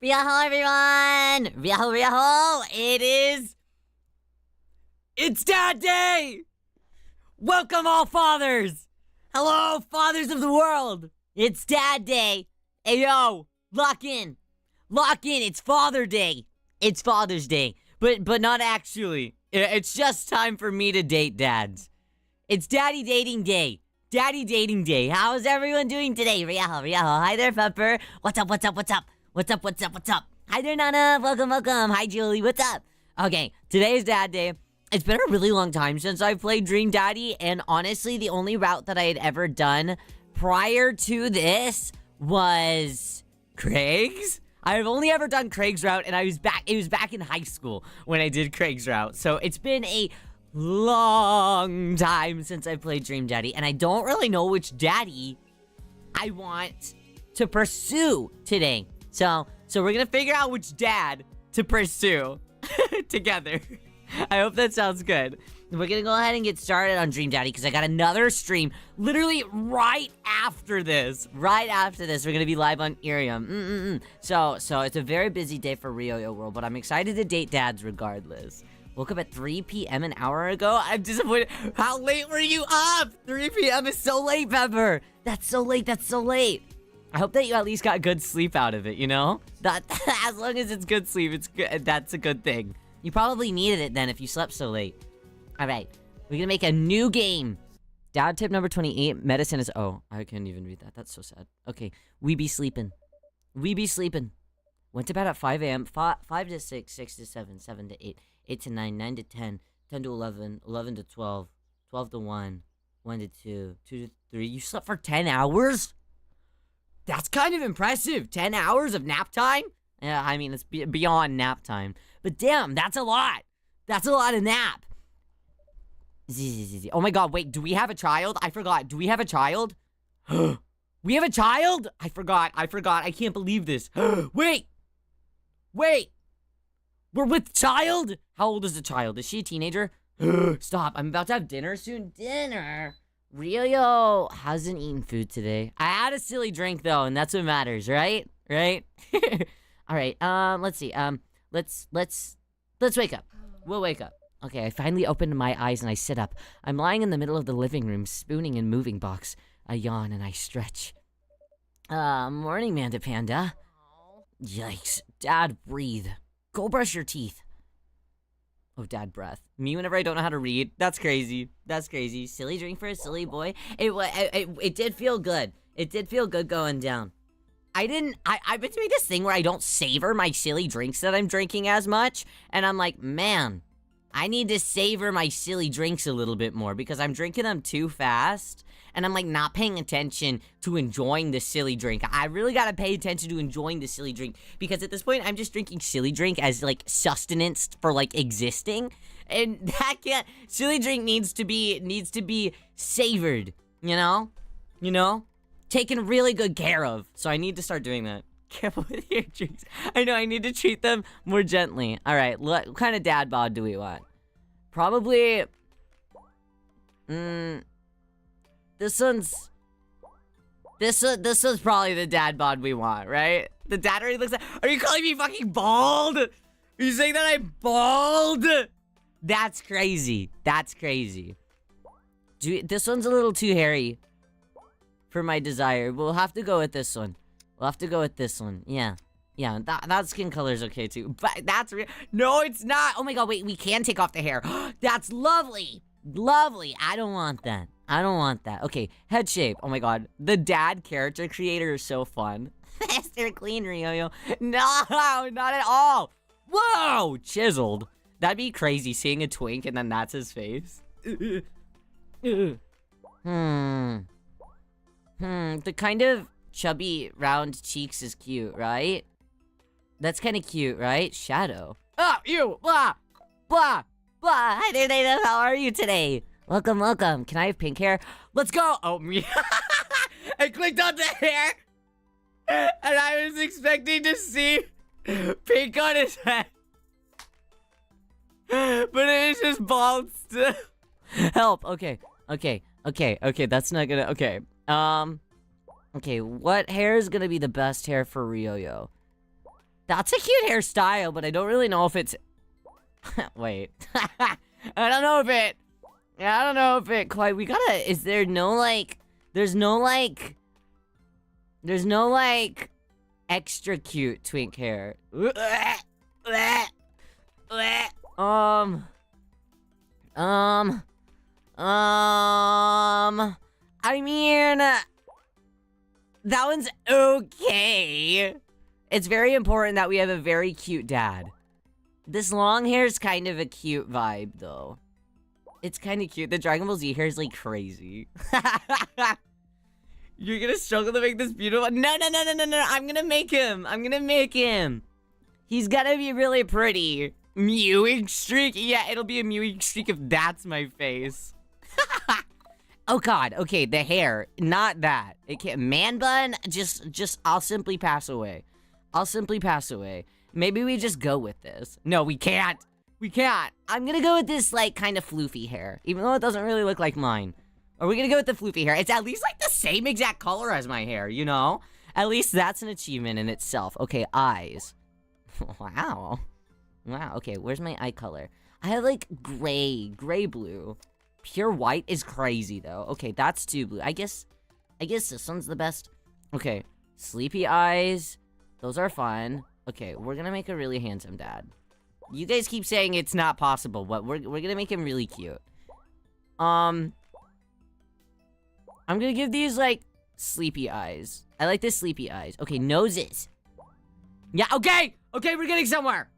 Riyaho, everyone! Riyaho! It's Dad Day! Welcome, all fathers! Hello, fathers of the world! It's Dad Day! Hey, yo! Lock in! It's Father Day! It's Father's Day. But not actually. It's just time for me to date dads. It's Daddy Dating Day. Daddy Dating Day. How is everyone doing today? Riyaho. Hi there, Pepper. What's up? Hi there, Nana. Welcome. Hi, Julie. What's up? Okay, today's Dad Day. It's been a really long time since I've played Dream Daddy, and honestly, the only route that I had ever done prior to this was Craig's. I've only ever done Craig's route, and it was back in high school when I did Craig's route. So it's been a long time since I played Dream Daddy, and I don't really know which daddy I want to pursue today. So we're gonna figure out which dad to pursue together. I hope that sounds good. We're gonna go ahead and get started on Dream Daddy because I got another stream literally right after this. We're gonna be live on Irium. So it's a very busy day for Riyo World, but I'm excited to date dads regardless. Woke up at 3 p.m. an hour ago. I'm disappointed. How late were you up? 3 p.m. is so late, Pepper. That's so late. I hope that you at least got good sleep out of it, you know? That as long as it's good sleep, it's good. That's a good thing. You probably needed it then if you slept so late. All right, we're gonna make a new game. Dad tip number 28, medicine is... Oh, I couldn't even read that. That's so sad. Okay, we be sleeping. Went to bed at 5 a.m. 5 to 6, 6 to 7, 7 to 8, 8 to 9, 9 to 10, 10 to 11, 11 to 12, 12 to 1, 1 to 2, 2 to 3. You slept for 10 hours? That's kind of impressive. 10 hours of nap time? Yeah, I mean, it's beyond nap time. But damn, that's a lot. That's a lot of nap. Oh my god, wait, do we have a child? I forgot. Do we have a child? We have a child? I forgot. I can't believe this. Wait. We're with child? How old is the child? Is she a teenager? Stop. I'm about to have dinner soon. Dinner? Riyo hasn't eaten food today. I had a silly drink though, and that's what matters, right? Right? All right. Let's see. Let's wake up. We'll wake up. Okay, I finally opened my eyes and I sit up. I'm lying in the middle of the living room, spooning in moving box. I yawn and I stretch. Morning, Manda Panda. Yikes. Dad, breathe. Go brush your teeth. Oh, dad breath. Me whenever I don't know how to read. That's crazy. Silly drink for a silly boy. It did feel good. It did feel good going down. I've been doing this thing where I don't savor my silly drinks that I'm drinking as much. And I'm like, man, I need to savor my silly drinks a little bit more because I'm drinking them too fast. And I'm like not paying attention to enjoying the silly drink. I really gotta pay attention to enjoying the silly drink because at this point I'm just drinking silly drink as like sustenance for like existing, and that can't. Silly drink needs to be savored, you know, taken really good care of. So I need to start doing that. Careful with your drinks. I know I need to treat them more gently. All right, what kind of dad bod do we want? Probably. This one's probably the dad bod we want, right? The dad already looks like... Are you calling me fucking bald? Are you saying that I'm bald? That's crazy. This one's a little too hairy for my desire. We'll have to go with this one. Yeah, that skin color's okay too. But that's real. No, it's not. Oh my god, wait, we can take off the hair. That's lovely. I don't want that. Okay, head shape. Oh my god. The dad character creator is so fun. Mr. Clean Riyo. No, not at all. Whoa, chiseled. That'd be crazy seeing a twink and then that's his face. The kind of chubby round cheeks is cute, right? That's kind of cute, right? Shadow. Oh, you. Blah. Hi there, Dana. How are you today? Welcome. Can I have pink hair? Let's go. Oh, me. I clicked on the hair, and I was expecting to see pink on his head, but it is just bald still. Help. Okay. That's not gonna. Okay. Okay. What hair is gonna be the best hair for Riyo? That's a cute hairstyle, but I don't really know if it's... Wait. I don't know if it quite... We gotta... Is there no, like... There's no, like... Extra cute twink hair. I mean... That one's okay. It's very important that we have a very cute dad. This long hair is kind of a cute vibe, though. It's kind of cute. The Dragon Ball Z hair is, like, crazy. You're gonna struggle to make this beautiful. No. I'm gonna make him. He's gonna be really pretty. Mewing streak? Yeah, it'll be a mewing streak if that's my face. Oh god, okay, the hair, not that. It can't, man bun, just, I'll simply pass away. Maybe we just go with this. No, we can't. I'm gonna go with this, like, kind of floofy hair, even though it doesn't really look like mine. Are we gonna go with the floofy hair? It's at least, like, the same exact color as my hair, you know? At least that's an achievement in itself. Okay, eyes. Wow, okay, where's my eye color? I have, like, gray blue. Pure white is crazy, though. Okay, that's too blue. I guess this one's the best. Okay, sleepy eyes. Those are fun. Okay, we're gonna make a really handsome dad. You guys keep saying it's not possible, but we're gonna make him really cute. I'm gonna give these, like, sleepy eyes. I like the sleepy eyes. Okay, noses. Yeah, okay, we're getting somewhere.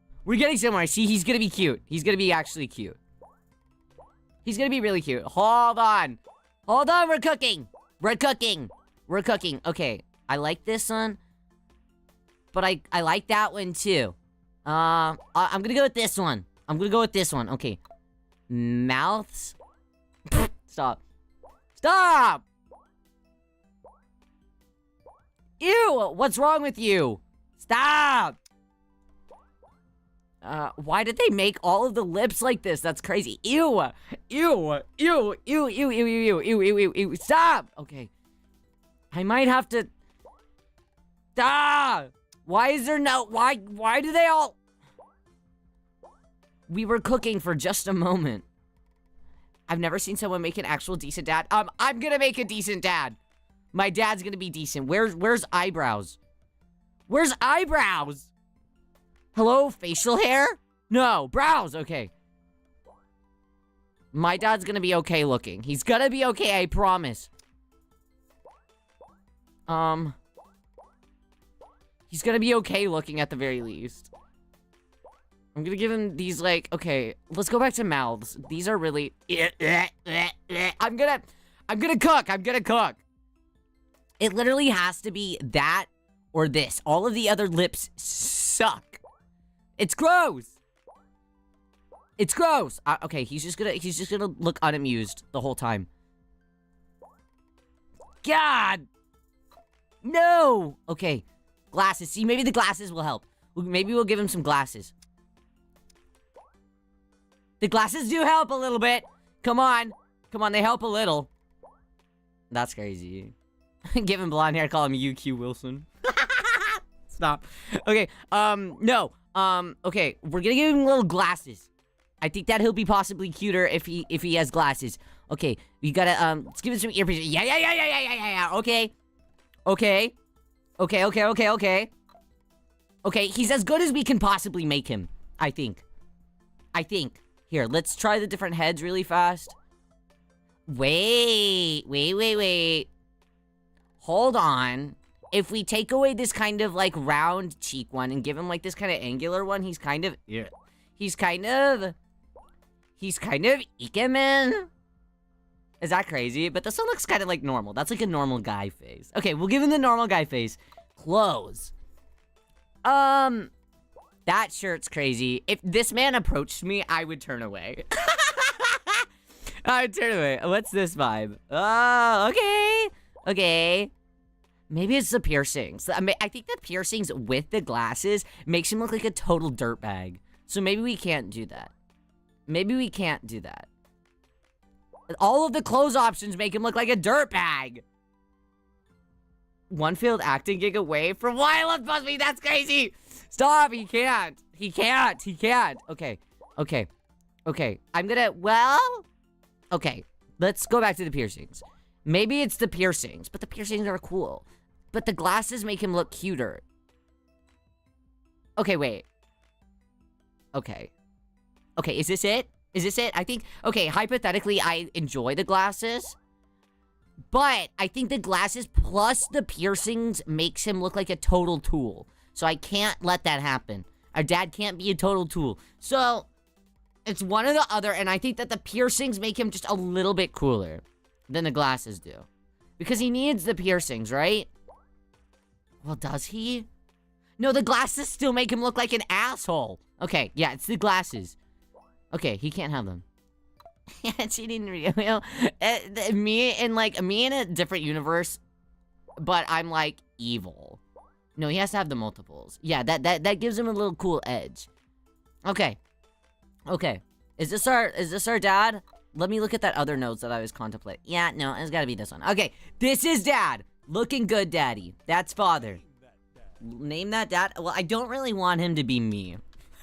See, he's gonna be cute. He's gonna be actually cute. He's gonna be really cute. Hold on, we're cooking. Okay, I like this one. But I like that one too. I'm gonna go with this one. Okay. Mouths. Stop. Ew, what's wrong with you? Stop. Why did they make all of the lips like this? That's crazy. Ew. Stop. Okay. I might have to... Why is there no... Why do they all... We were cooking for just a moment. I've never seen someone make an actual decent dad. I'm gonna make a decent dad. My dad's gonna be decent. Where's eyebrows? Hello, facial hair? No, brows, okay. My dad's gonna be okay looking. He's gonna be okay, I promise. He's gonna be okay looking at the very least. I'm gonna give him these, like, okay, let's go back to mouths. These are really... I'm gonna cook. It literally has to be that or this. All of the other lips suck. It's gross. Okay, he's just gonna look unamused the whole time. God. No. Okay. Glasses. See, maybe the glasses will help. Maybe we'll give him some glasses. The glasses do help a little bit. Come on, they help a little. That's crazy. Give him blonde hair, call him UQ Wilson. Stop. Okay, no. Okay, we're gonna give him little glasses. I think that he'll be possibly cuter if he has glasses. Okay, we gotta, let's give him some earpieces. Yeah. Okay, he's as good as we can possibly make him, I think. Here, let's try the different heads really fast. Wait. Hold on. If we take away this kind of, like, round cheek one and give him, like, this kind of angular one, he's kind of ikemen. Is that crazy? But this one looks kind of like normal. That's like a normal guy face. Okay, we'll give him the normal guy face. Clothes. That shirt's crazy. If this man approached me, I would turn away. I would turn away. What's this vibe? Oh, okay. Maybe it's the piercings. I think the piercings with the glasses makes him look like a total dirtbag. So maybe we can't do that. All of the clothes options make him look like a dirtbag. One failed acting gig away from Wildlife Busby. That's crazy. Stop, he can't. He can't. He can't. Okay. Okay. Okay. I'm gonna, well... Okay. Let's go back to the piercings. Maybe it's the piercings, but the piercings are cool. But the glasses make him look cuter. Okay, wait. Okay. Okay, is this it? Is this it? I think, okay, hypothetically, I enjoy the glasses. But I think the glasses plus the piercings makes him look like a total tool. So I can't let that happen. Our dad can't be a total tool. So, it's one or the other, and I think that the piercings make him just a little bit cooler than the glasses do. Because he needs the piercings, right? Well, does he? No, the glasses still make him look like an asshole. Okay, yeah, it's the glasses. Okay, he can't have them. Yeah, cheating Rio. Me in a different universe, but I'm like evil. No, he has to have the multiples. Yeah, that gives him a little cool edge. Okay. Okay. Is this our dad? Let me look at that other notes that I was contemplating. Yeah, no, it's gotta be this one. Okay, this is dad. Looking good, daddy. That's father. Name that dad. Well, I don't really want him to be me.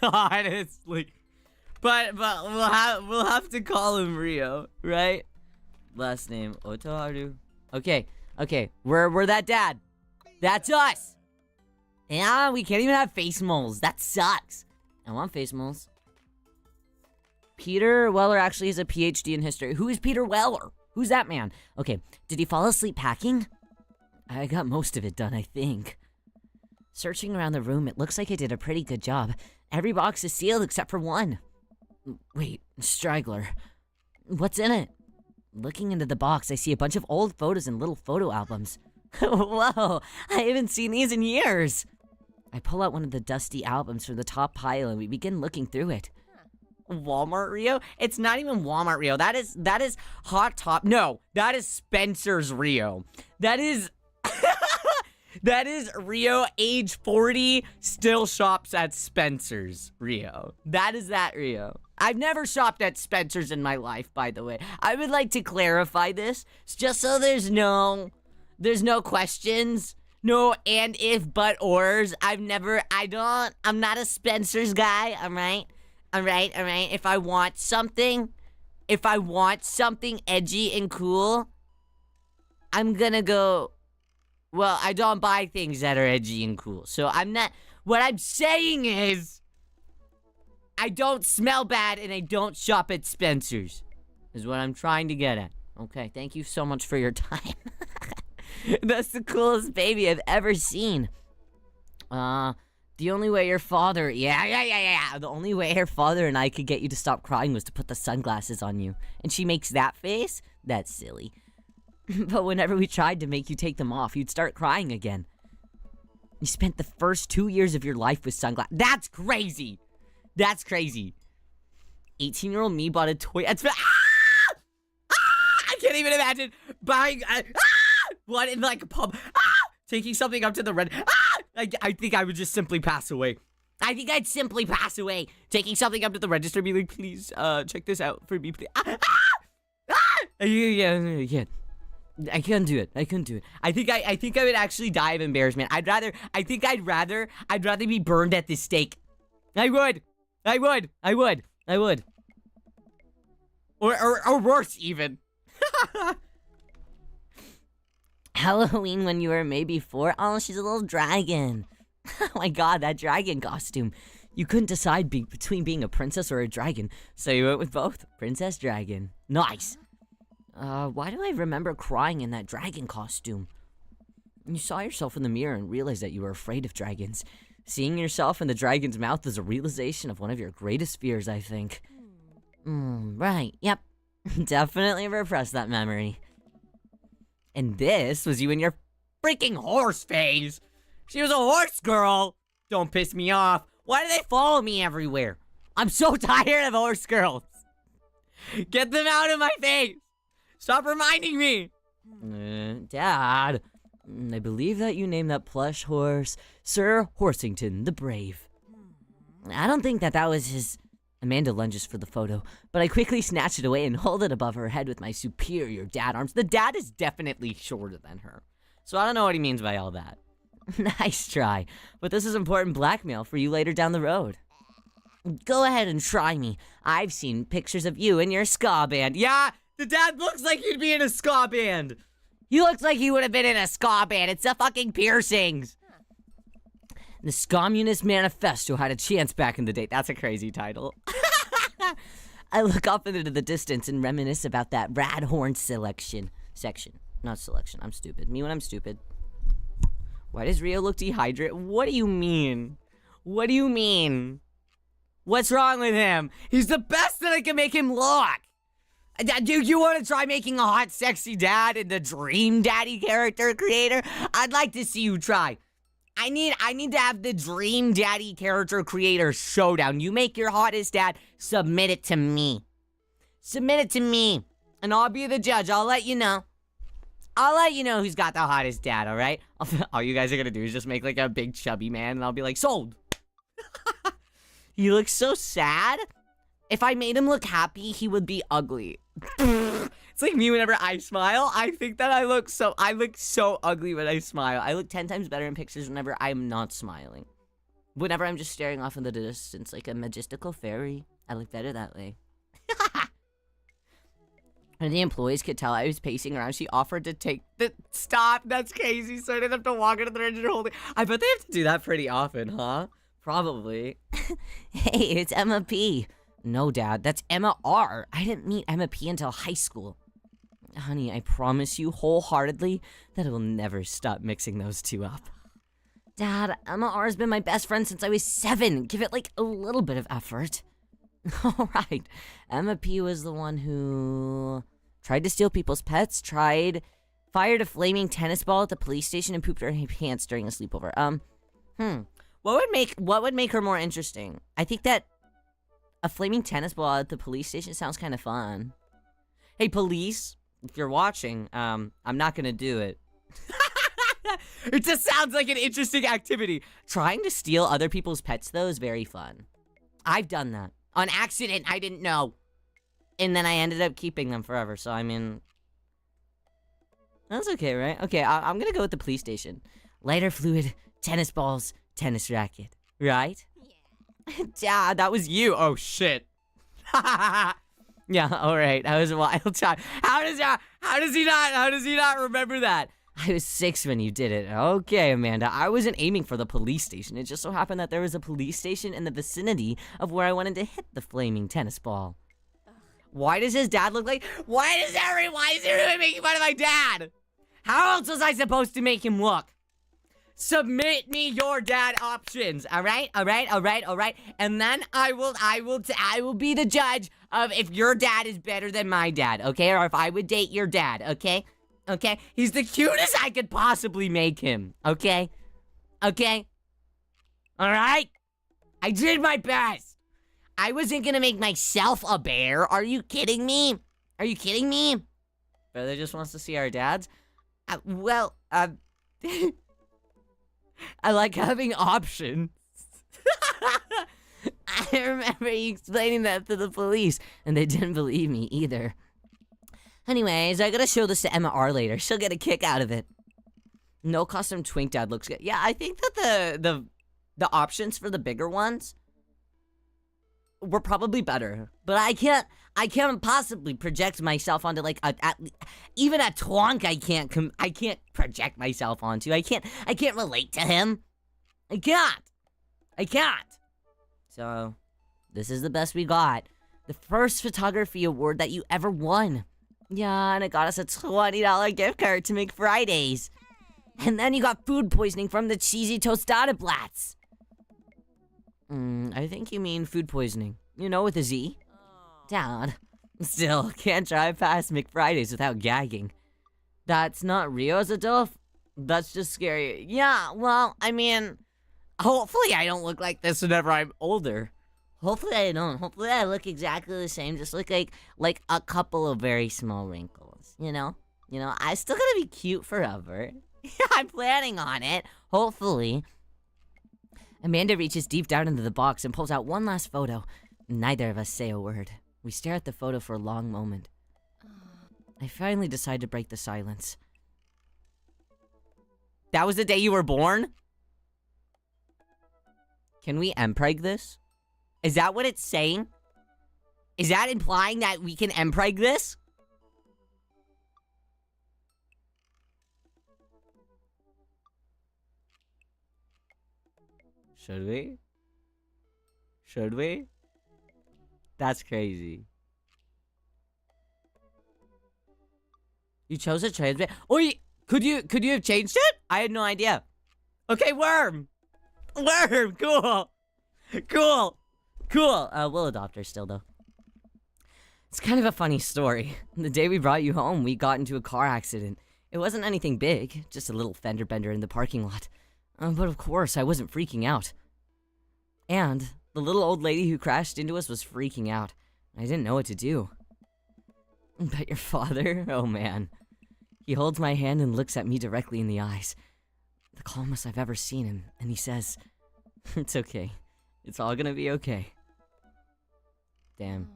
Honestly. But we'll have to call him Rio, right? Last name Otoharu. Okay, okay. We're that dad. That's us. Yeah, we can't even have face moles. That sucks. I want face moles. Peter Weller actually has a PhD in history. Who is Peter Weller? Who's that man? Okay, did he fall asleep packing? I got most of it done, I think. Searching around the room, it looks like I did a pretty good job. Every box is sealed except for one. Wait, straggler. What's in it? Looking into the box, I see a bunch of old photos and little photo albums. Whoa, I haven't seen these in years. I pull out one of the dusty albums from the top pile and we begin looking through it. Walmart Rio? It's not even Walmart Rio. That is Hot Top. No, that is Spencer's Rio. That is that is Rio, age 40, still shops at Spencer's Rio. That is that Rio. I've never shopped at Spencer's in my life, by the way. I would like to clarify this, just so there's no questions, no and if, but, ors. I'm not a Spencer's guy, alright? Alright. If I want something edgy and cool, I'm gonna go, well, I don't buy things that are edgy and cool. So what I'm saying is, I don't smell bad and I don't shop at Spencer's, is what I'm trying to get at. Okay, thank you so much for your time. That's the coolest baby I've ever seen. The only way your father... Yeah. The only way her father and I could get you to stop crying was to put the sunglasses on you. And she makes that face? That's silly. But whenever we tried to make you take them off, you'd start crying again. You spent the first 2 years of your life with sunglasses. That's crazy! That's crazy. 18-year-old me bought a toy... I can't even imagine buying... What in like a pub? Taking something up to the red... I think I would just simply pass away. I think I'd simply pass away. Taking something up to the register and be like, please, check this out for me, please. Yeah. I couldn't do it. I think I would actually die of embarrassment. I'd rather be burned at the stake. I would. Or worse even. Halloween when you were maybe 4? Oh, she's a little dragon. Oh my god, that dragon costume. You couldn't decide between being a princess or a dragon, so you went with both. Princess Dragon. Nice. Why do I remember crying in that dragon costume? You saw yourself in the mirror and realized that you were afraid of dragons. Seeing yourself in the dragon's mouth is a realization of one of your greatest fears, I think. Right, yep. Definitely repressed that memory. And this was you in your freaking horse phase. She was a horse girl. Don't piss me off. Why do they follow me everywhere? I'm so tired of horse girls. Get them out of my face. Stop reminding me. Dad, I believe that you named that plush horse Sir Horsington the Brave. I don't think that was his... Amanda lunges for the photo, but I quickly snatch it away and hold it above her head with my superior dad arms. The dad is definitely shorter than her, so I don't know what he means by all that. Nice try, but this is important blackmail for you later down the road. Go ahead and try me. I've seen pictures of you in your ska band. Yeah, the dad looks like he'd be in a ska band. He looks like he would have been in a ska band. It's the fucking piercings. The Communist Manifesto had a chance back in the day. That's a crazy title. I look off into the distance and reminisce about that rad horn section. Not selection. I'm stupid. Me when I'm stupid. Why does Riyo look dehydrated? What do you mean? What do you mean? What's wrong with him? He's the best that I can make him look. Dude, you want to try making a hot, sexy dad in the Dream Daddy character creator? I'd like to see you try. I need to have the Dream Daddy character creator showdown. You make your hottest dad, submit it to me. Submit it to me, and I'll be the judge. I'll let you know. I'll let you know who's got the hottest dad, all right? All you guys are gonna do is just make like a big chubby man, and I'll be like, sold. He looks so sad. If I made him look happy, he would be ugly. It's like me whenever I smile. I think that I look so ugly when I smile. I look 10 times better in pictures whenever I'm not smiling. Whenever I'm just staring off in the distance like a majestical fairy, I look better that way. When the employees could tell I was pacing around, she offered to take the... Stop, that's crazy. So I didn't have to walk into the register holding... I bet they have to do that pretty often, huh? Probably. Hey, it's Emma P. No, Dad, that's Emma R. I didn't meet Emma P until high school. Honey, I promise you wholeheartedly that I will never stop mixing those two up. Dad, Emma R has been my best friend since I was 7. Give it, like, a little bit of effort. Alright, Emma P was the one who tried to steal people's pets, fired a flaming tennis ball at the police station, and pooped her pants during a sleepover. What would make her more interesting? I think that a flaming tennis ball at the police station sounds kind of fun. Hey, police, if you're watching, I'm not gonna do it. It just sounds like an interesting activity. Trying to steal other people's pets, though, is very fun. I've done that. On accident, I didn't know. And then I ended up keeping them forever, so I mean... That's okay, right? Okay, I'm gonna go with the police station. Lighter fluid, tennis balls, tennis racket. Right? Yeah. Yeah, that was you. Oh, shit. Yeah, alright. That was a wild time. How does he not remember that? I was 6 when you did it. Okay, Amanda. I wasn't aiming for the police station. It just so happened that there was a police station in the vicinity of where I wanted to hit the flaming tennis ball. Why does his dad look like... Why is everyone making fun of my dad? How else was I supposed to make him look? Submit me your dad options, alright? And then I will be the judge of if your dad is better than my dad, okay? Or if I would date your dad, okay? Okay? He's the cutest I could possibly make him, okay? Okay? Alright? I did my best. I wasn't gonna make myself a bear. Are you kidding me? Are you kidding me? Brother just wants to see our dads? I like having options. I remember you explaining that to the police, and they didn't believe me either. Anyways, I gotta show this to Emma R later. She'll get a kick out of it. No custom twink dad looks good. Yeah, I think that the options for the bigger ones were probably better. But I can't possibly project myself onto like even a twonk. I can't project myself onto. I can't relate to him. I can't. So, this is the best we got. The first photography award that you ever won. Yeah, and it got us a $20 gift card to make Fridays. And then you got food poisoning from the cheesy tostada blats. I think you mean food poisoning. You know, with a Z. Dad, still can't drive past McFridays without gagging. That's not Riyo's a DILF. That's just scary. Yeah, well, I mean, hopefully I don't look like this whenever I'm older. Hopefully I don't. Hopefully I look exactly the same. Just look like a couple of very small wrinkles. You know? I still gotta be cute forever. I'm planning on it. Hopefully. Amanda reaches deep down into the box and pulls out one last photo. Neither of us say a word. We stare at the photo for a long moment. I finally decide to break the silence. That was the day you were born? Can we empreg this? Is that what it's saying? Is that implying that we can empreg this? Should we? Should we? That's crazy. You chose a transmit. Oh, could you have changed it? I had no idea. Okay, worm. Worm, cool. Cool. Cool. We'll adopt her still, though. It's kind of a funny story. The day we brought you home, we got into a car accident. It wasn't anything big, just a little fender bender in the parking lot. But of course, I wasn't freaking out. And the little old lady who crashed into us was freaking out. I didn't know what to do. But your father, oh man. He holds my hand and looks at me directly in the eyes. The calmest I've ever seen him, and he says, "It's okay. It's all gonna be okay." Damn.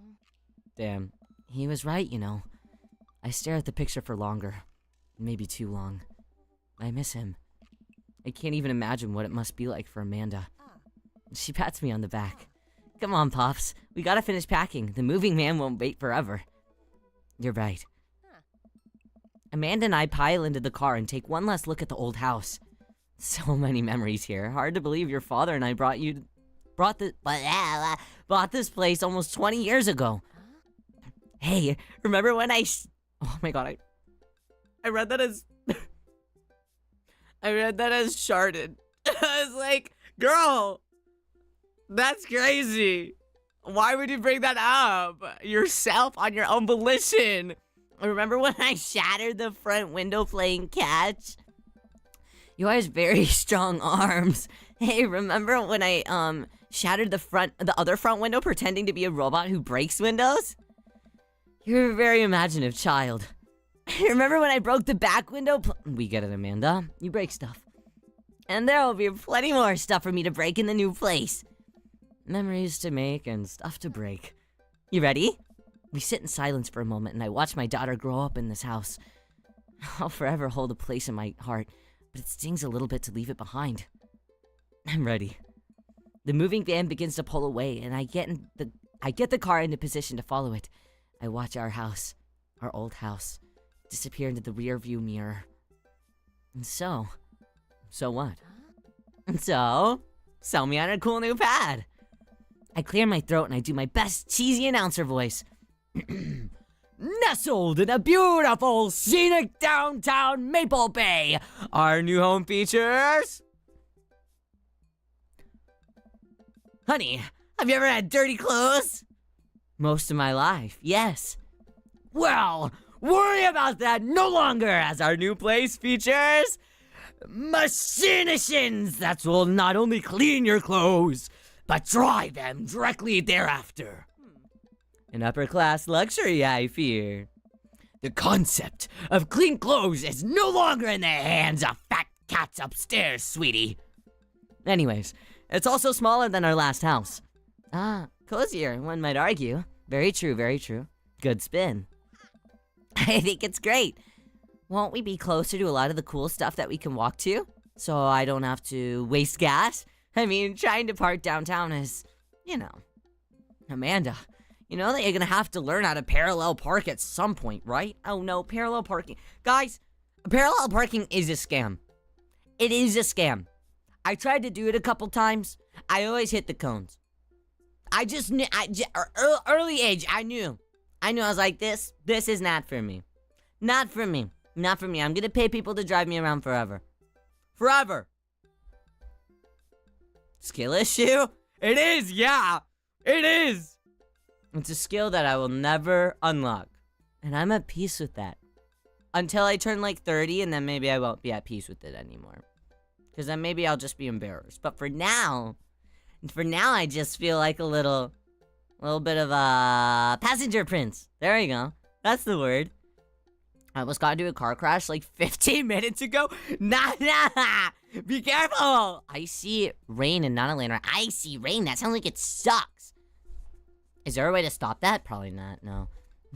Damn. He was right, you know. I stare at the picture for longer. Maybe too long. I miss him. I can't even imagine what it must be like for Amanda. She pats me on the back. Come on, Pops. We gotta finish packing. The moving van won't wait forever. You're right. Amanda and I pile into the car and take one last look at the old house. So many memories here. Hard to believe your father and I brought this place almost 20 years ago. Hey, remember when oh my god, I read that as I read that as sharded. I was like, girl, that's crazy. Why would you bring that up yourself on your own volition? Remember when I shattered the front window playing catch? You always very strong arms. Hey, remember when I shattered the other front window pretending to be a robot who breaks windows? You're a very imaginative child. Remember when I broke the back window? We get it, Amanda. You break stuff. And there will be plenty more stuff for me to break in the new place. Memories to make and stuff to break. You ready? We sit in silence for a moment and I watch my daughter grow up in this house. I'll forever hold a place in my heart, but it stings a little bit to leave it behind. I'm ready. The moving van begins to pull away and I get the car into position to follow it. I watch our house, our old house, disappear into the rear view mirror. And so what? And so, sell me on a cool new pad. I clear my throat and I do my best cheesy announcer voice. Nestled in a beautiful, scenic downtown Maple Bay, our new home features... Honey, have you ever had dirty clothes? Most of my life, yes. Well, worry about that no longer, as our new place features machinations that will not only clean your clothes, but dry them directly thereafter. An upper-class luxury, I fear. The concept of clean clothes is no longer in the hands of fat cats upstairs, sweetie. Anyways, it's also smaller than our last house. Ah, cozier, one might argue. Very true, very true. Good spin. I think it's great. Won't we be closer to a lot of the cool stuff that we can walk to? So I don't have to waste gas? I mean, trying to park downtown is, you know. Amanda, you know that you're gonna have to learn how to parallel park at some point, right? Oh no, parallel parking. Guys, parallel parking is a scam. It is a scam. I tried to do it a couple times. I always hit the cones. Early age, I knew. I was like, this is not for me. Not for me. Not for me. I'm gonna pay people to drive me around forever. Forever. Skill issue? It is, yeah. It is. It's a skill that I will never unlock. And I'm at peace with that. Until I turn like 30 and then maybe I won't be at peace with it anymore. Because then maybe I'll just be embarrassed. But for now I just feel like a little bit of a passenger prince. There you go. That's the word. I almost got into a car crash like 15 minutes ago. Nah. Be careful. Icy rain and not a landmark. Icy rain. That sounds like it sucks. Is there a way to stop that? Probably not. No.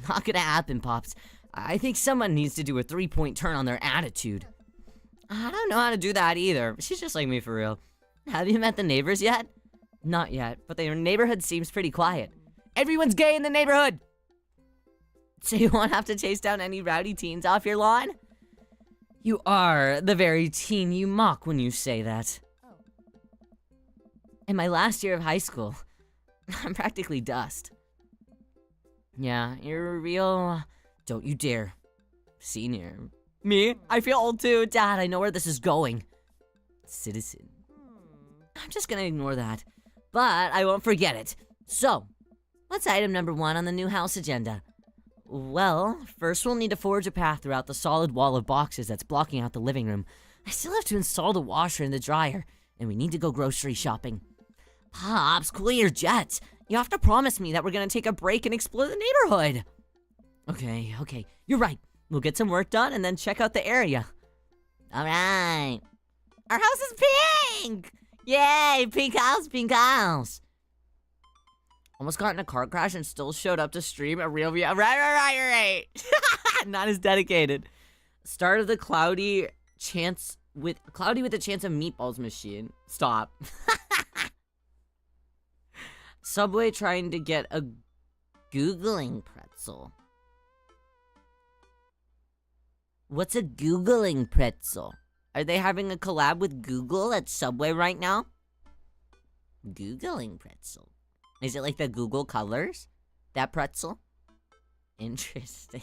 Not gonna happen, Pops. I think someone needs to do a 3-point turn on their attitude. I don't know how to do that either. She's just like me for real. Have you met the neighbors yet? Not yet, but the neighborhood seems pretty quiet. Everyone's gay in the neighborhood! So you won't have to chase down any rowdy teens off your lawn? You are the very teen you mock when you say that. In my last year of high school, I'm practically dust. Yeah, you're a real... Don't you dare. Senior. Me? I feel old too. Dad, I know where this is going. Citizen. I'm just gonna ignore that. But I won't forget it. So, what's item number 1 on the new house agenda? Well, first we'll need to forge a path throughout the solid wall of boxes that's blocking out the living room. I still have to install the washer and the dryer, and we need to go grocery shopping. Pops, cool your jets. You have to promise me that we're gonna take a break and explore the neighborhood. Okay, you're right. We'll get some work done and then check out the area. Alright. Our house is pink! Yay, pink house, pink house. Almost got in a car crash and still showed up to stream a real video. Right. Not as dedicated. Start of the cloudy with a chance of meatballs machine. Stop. Subway trying to get a Googling pretzel. What's a Googling pretzel? Are they having a collab with Google at Subway right now? Googling pretzel. Is it like the Google colors? That pretzel? Interesting.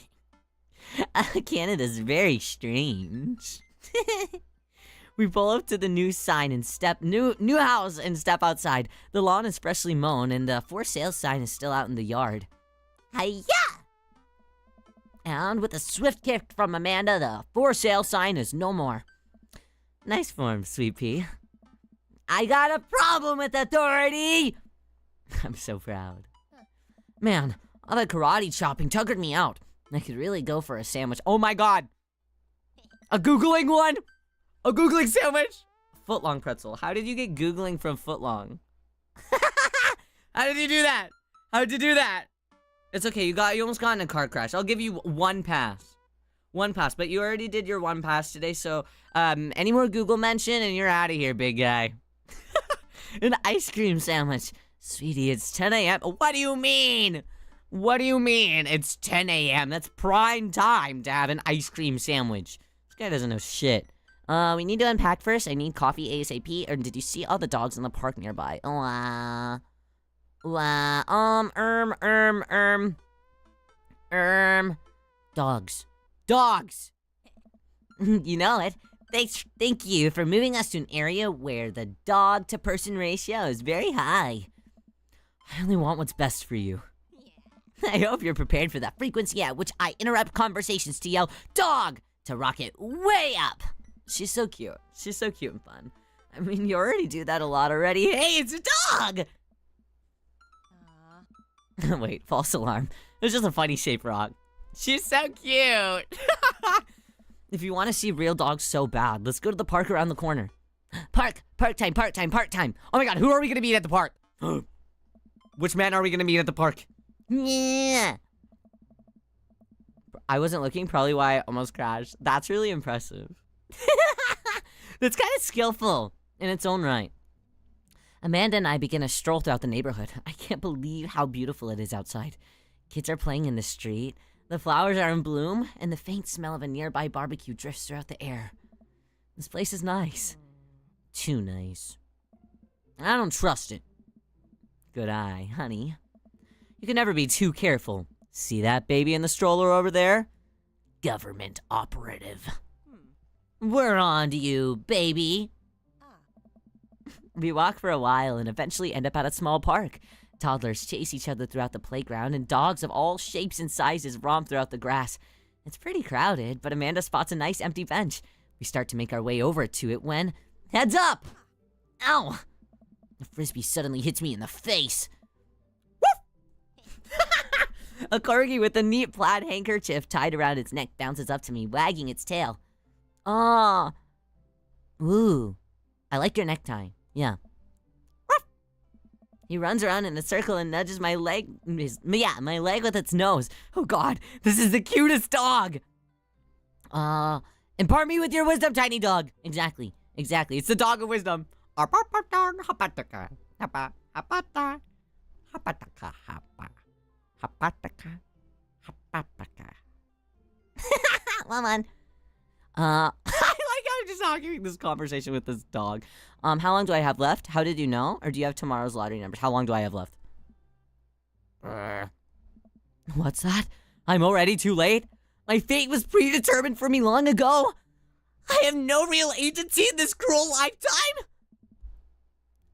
Canada's very strange. We pull up to the new sign and new house and step outside. The lawn is freshly mown and the for sale sign is still out in the yard. Hiya! And with a swift kick from Amanda, the for sale sign is no more. Nice form, sweet pea. I got a problem with authority! I'm so proud. Man, all that karate chopping tuckered me out. I could really go for a sandwich. Oh my god! A Googling one? A Googling sandwich? Footlong pretzel. How did you get Googling from footlong? How did you do that? How'd you do that? It's okay, you almost got in a car crash. I'll give you one pass. One pass, but you already did your one pass today, so any more Google mention and you're out of here, big guy. An ice cream sandwich. Sweetie, it's 10 a.m. What do you mean? What do you mean? It's 10 a.m. That's prime time to have an ice cream sandwich. This guy doesn't know shit. We need to unpack first. I need coffee ASAP. Or did you see all the dogs in the park nearby? Dogs. Dogs! You know it. Thank you for moving us to an area where the dog-to-person ratio is very high. I only want what's best for you. Yeah. I hope you're prepared for the frequency at which I interrupt conversations to yell, "Dog!" to rock it way up. She's so cute. She's so cute and fun. I mean, you already do that a lot already. Hey, it's a dog! Wait, false alarm. It was just a funny shaped rock. She's so cute! If you want to see real dogs so bad, let's go to the park around the corner. Park time. Oh my god, who are we gonna meet at the park? Which man are we gonna meet at the park? Yeah. I wasn't looking, probably why I almost crashed. That's really impressive. That's kind of skillful in its own right. Amanda and I begin a stroll throughout the neighborhood. I can't believe how beautiful it is outside. Kids are playing in the street. The flowers are in bloom, and the faint smell of a nearby barbecue drifts throughout the air. This place is nice. Too nice. I don't trust it. Good eye, honey. You can never be too careful. See that baby in the stroller over there? Government operative. We're on to you, baby. We walk for a while and eventually end up at a small park. Toddlers chase each other throughout the playground, and dogs of all shapes and sizes romp throughout the grass. It's pretty crowded, but Amanda spots a nice empty bench. We start to make our way over to it when... Heads up! Ow! The frisbee suddenly hits me in the face. A corgi with a neat plaid handkerchief tied around its neck bounces up to me, wagging its tail. Aw. Ooh. I like your necktie. Yeah. He runs around in a circle and nudges my leg. My leg with its nose. Oh god, this is the cutest dog! Impart me with your wisdom, tiny dog. Exactly. It's the dog of wisdom. Come on. I like how I'm just having this conversation with this dog. How long do I have left? How did you know? Or do you have tomorrow's lottery numbers? How long do I have left? What's that? I'm already too late? My fate was predetermined for me long ago? I have no real agency in this cruel lifetime?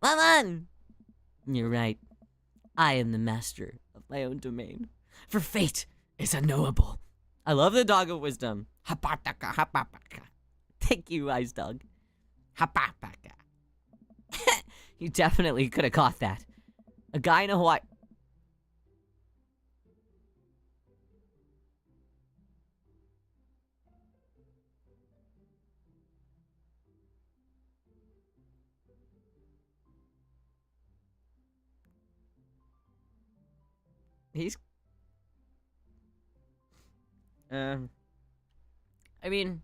Come on! You're right. I am the master of my own domain. For fate is unknowable. I love the dog of wisdom. Thank you, wise dog. You definitely could have caught that. A guy in a Hawaii... He's... I mean...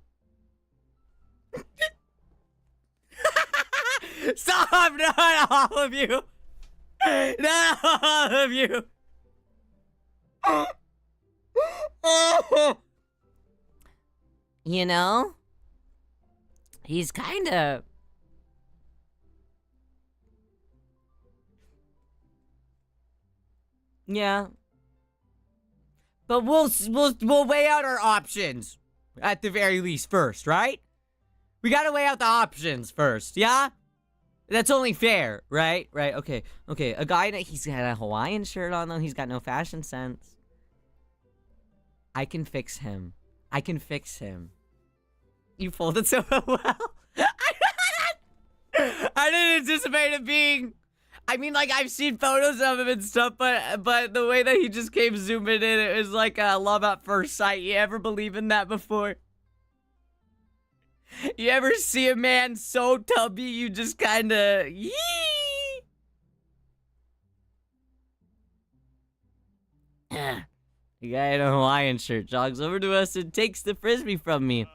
Stop! Not all of you! Not all of you! You know? He's kinda... Yeah. But we'll weigh out our options. At the very least first, right? We gotta weigh out the options first, yeah? That's only fair, right? Right, okay. A guy, he's got a Hawaiian shirt on, though. He's got no fashion sense. I can fix him. You folded so well. I didn't anticipate it being... I mean, like, I've seen photos of him and stuff, but the way that he just came zooming in, it was like a love at first sight. You ever believe in that before? You ever see a man so tubby, you just kinda... Yee! The guy in a Hawaiian shirt jogs over to us and takes the frisbee from me.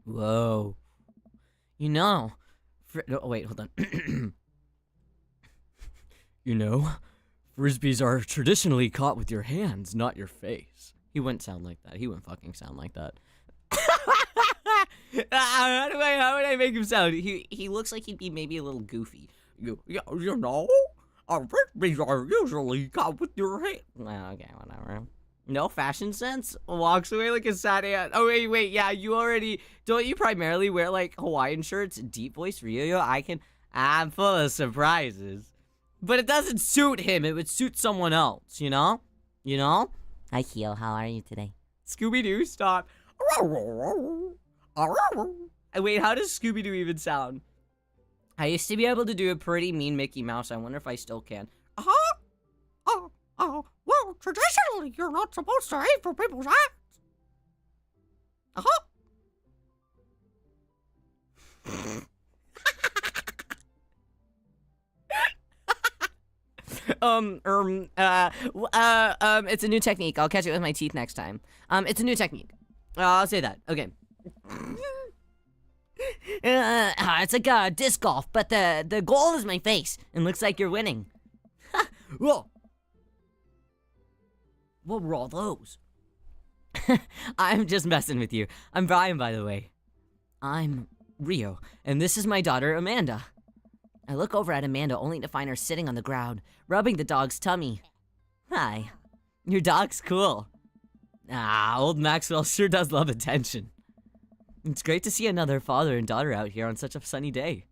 Whoa. You know... oh, wait, hold on. You know, frisbees are traditionally caught with your hands, not your face. He wouldn't sound like that. He wouldn't fucking sound like that. How would I make him sound? He looks like he'd be maybe a little goofy. You know, frisbees are usually caught with your hand. Well, okay, whatever. No fashion sense? Walks away like a sad ant. Oh, wait, yeah, you already... Don't you primarily wear, like, Hawaiian shirts? Deep voice Riyo? I'm full of surprises. But it doesn't suit him. It would suit someone else, you know? You know? Hi, Kyo. How are you today? Scooby-Doo, stop. Wait, how does Scooby-Doo even sound? I used to be able to do a pretty mean Mickey Mouse. I wonder if I still can. Well, traditionally, you're not supposed to aim for people's eyes. It's a new technique. I'll catch it with my teeth next time. It's a new technique. I'll say that. Okay. It's like disc golf, but the goal is my face, and looks like you're winning. Whoa. What were all those? I'm just messing with you. I'm Brian, by the way. I'm Riyo, and this is my daughter, Amanda. I look over at Amanda only to find her sitting on the ground, rubbing the dog's tummy. Hi. Your dog's cool. Old Maxwell sure does love attention. It's great to see another father and daughter out here on such a sunny day.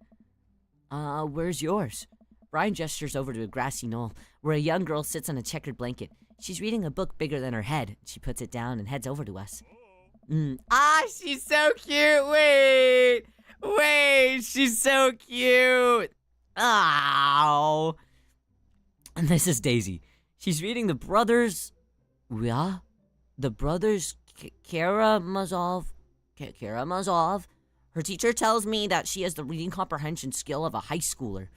Where's yours? Brian gestures over to a grassy knoll, where a young girl sits on a checkered blanket. She's reading a book bigger than her head. She puts it down and heads over to us. She's so cute. Wait, she's so cute. Ow. And this is Daisy. She's reading the Brothers Karamazov. Her teacher tells me that she has the reading comprehension skill of a high schooler.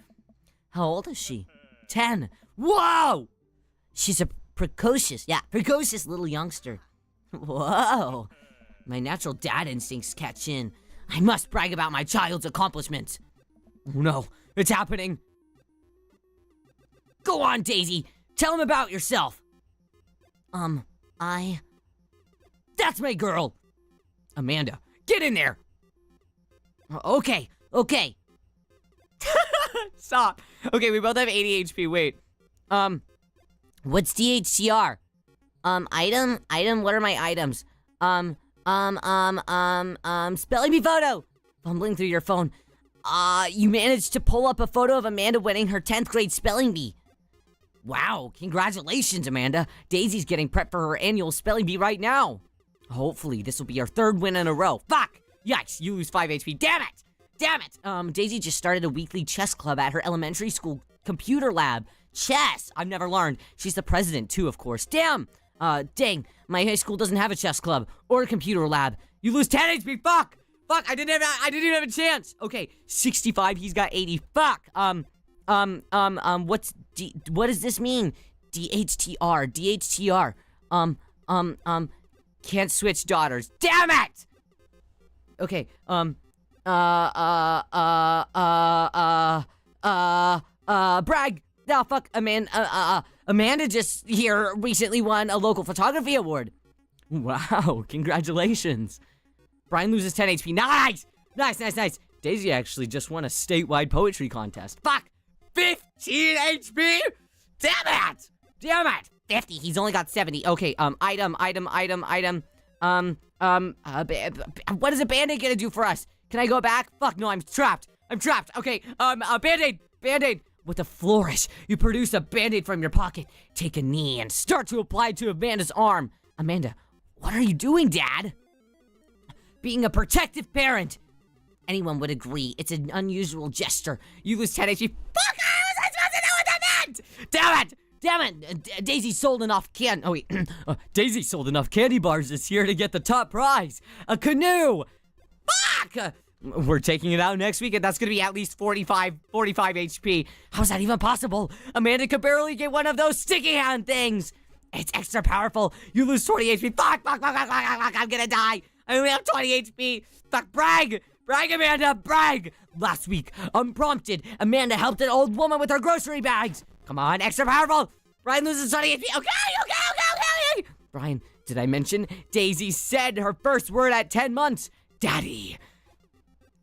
How old is she? 10. Whoa! She's a precocious little youngster. Whoa. My natural dad instincts catch in. I must brag about my child's accomplishments. Oh no, it's happening. Go on, Daisy. Tell him about yourself. That's my girl. Amanda, get in there. Okay. Stop. Okay, we both have 80 HP. Wait. What's DHCR? Item, what are my items? Spelling bee photo. Fumbling through your phone. You managed to pull up a photo of Amanda winning her 10th grade spelling bee. Wow, congratulations, Amanda. Daisy's getting prepped for her annual spelling bee right now. Hopefully, this will be her 3rd win in a row. Fuck! Yikes, you lose 5 HP. Damn it! Daisy just started a weekly chess club at her elementary school computer lab. Chess! I've never learned. She's the president, too, of course. Damn! Dang, my high school doesn't have a chess club or a computer lab. You lose 10 HP. Fuck! I didn't even have a chance. Okay, 65. He's got 80. Fuck. What does this mean? DHTR. Can't switch daughters. Damn it! Okay, brag. Oh, fuck, Amanda just here recently won a local photography award. Wow, congratulations. Brian loses 10 HP. Nice! Daisy actually just won a statewide poetry contest. Fuck! 15 HP? Damn it! 50. He's only got 70. Okay, item. What is a band-aid gonna do for us? Can I go back? Fuck, no, I'm trapped. Okay, a band-aid. With a flourish, you produce a band-aid from your pocket. Take a knee and start to apply to Amanda's arm. Amanda, what are you doing, Dad? Being a protective parent. Anyone would agree. It's an unusual gesture. You lose 10 HP. Fuck! How was I supposed to know what that meant? Damn it! Daisy sold enough Daisy sold enough candy bars this year to get the top prize. A canoe! Fuck! We're taking it out next week, and that's gonna be at least 45 HP. How's that even possible? Amanda could barely get one of those sticky hand things. It's extra powerful. You lose 20 HP. Fuck, I'm gonna die. I only have 20 HP. Fuck, brag, Amanda, brag. Last week, unprompted, Amanda helped an old woman with her grocery bags. Come on, extra powerful. Brian loses 20 HP. Okay. Brian, did I mention Daisy said her first word at 10 months? Daddy.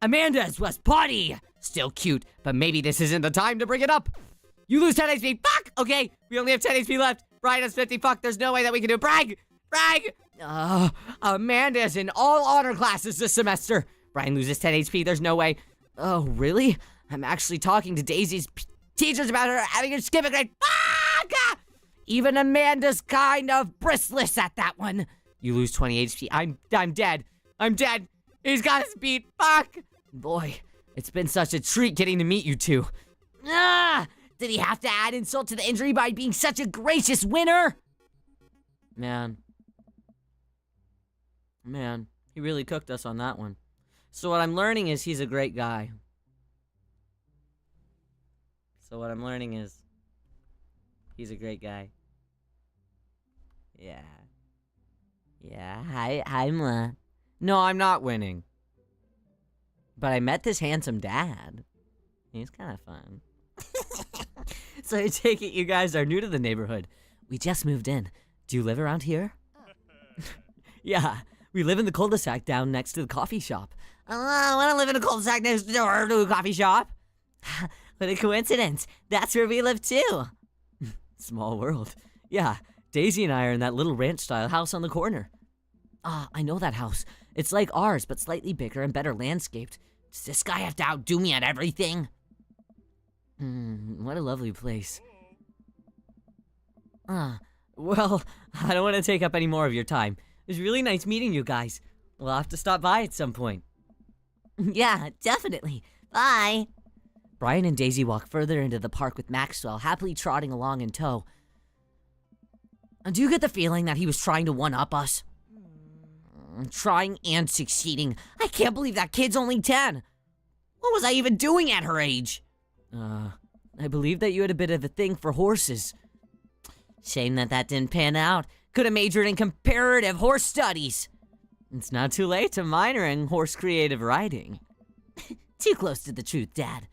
Amanda's was potty. Still cute, but maybe this isn't the time to bring it up. You lose 10 HP. Fuck. Okay, we only have 10 HP left. Brian has 50. Fuck, there's no way that we can do brag. Amanda's in all honor classes this semester. Brian loses 10 HP. There's no way. Oh, really? I'm actually talking to Daisy's teachers about her having a skip a grade. Fuck! Even Amanda's kind of bristless at that one. You lose 20 HP. I'm dead. He's got us beat. Fuck. Boy, it's been such a treat getting to meet you two. Did he have to add insult to the injury by being such a gracious winner? Man, he really cooked us on that one. So what I'm learning is he's a great guy. Yeah, hi, Ma. No, I'm not winning. But I met this handsome dad. He's kind of fun. So I take it you guys are new to the neighborhood. We just moved in. Do you live around here? Yeah, we live in the cul-de-sac down next to the coffee shop. I want to live in a cul-de-sac next door to a coffee shop. What a coincidence. That's where we live too. Small world. Yeah, Daisy and I are in that little ranch-style house on the corner. I know that house. It's like ours, but slightly bigger and better landscaped. Does this guy have to outdo me at everything? What a lovely place. Well, I don't want to take up any more of your time. It was really nice meeting you guys. We'll have to stop by at some point. Yeah, definitely. Bye. Brian and Daisy walk further into the park with Maxwell happily trotting along in tow. Do you get the feeling that he was trying to one-up us? Trying and succeeding. I can't believe that kid's only 10. What was I even doing at her age? I believe that you had a bit of a thing for horses. Shame that didn't pan out. Could have majored in comparative horse studies. It's not too late to minor in horse creative writing. Too close to the truth, Dad.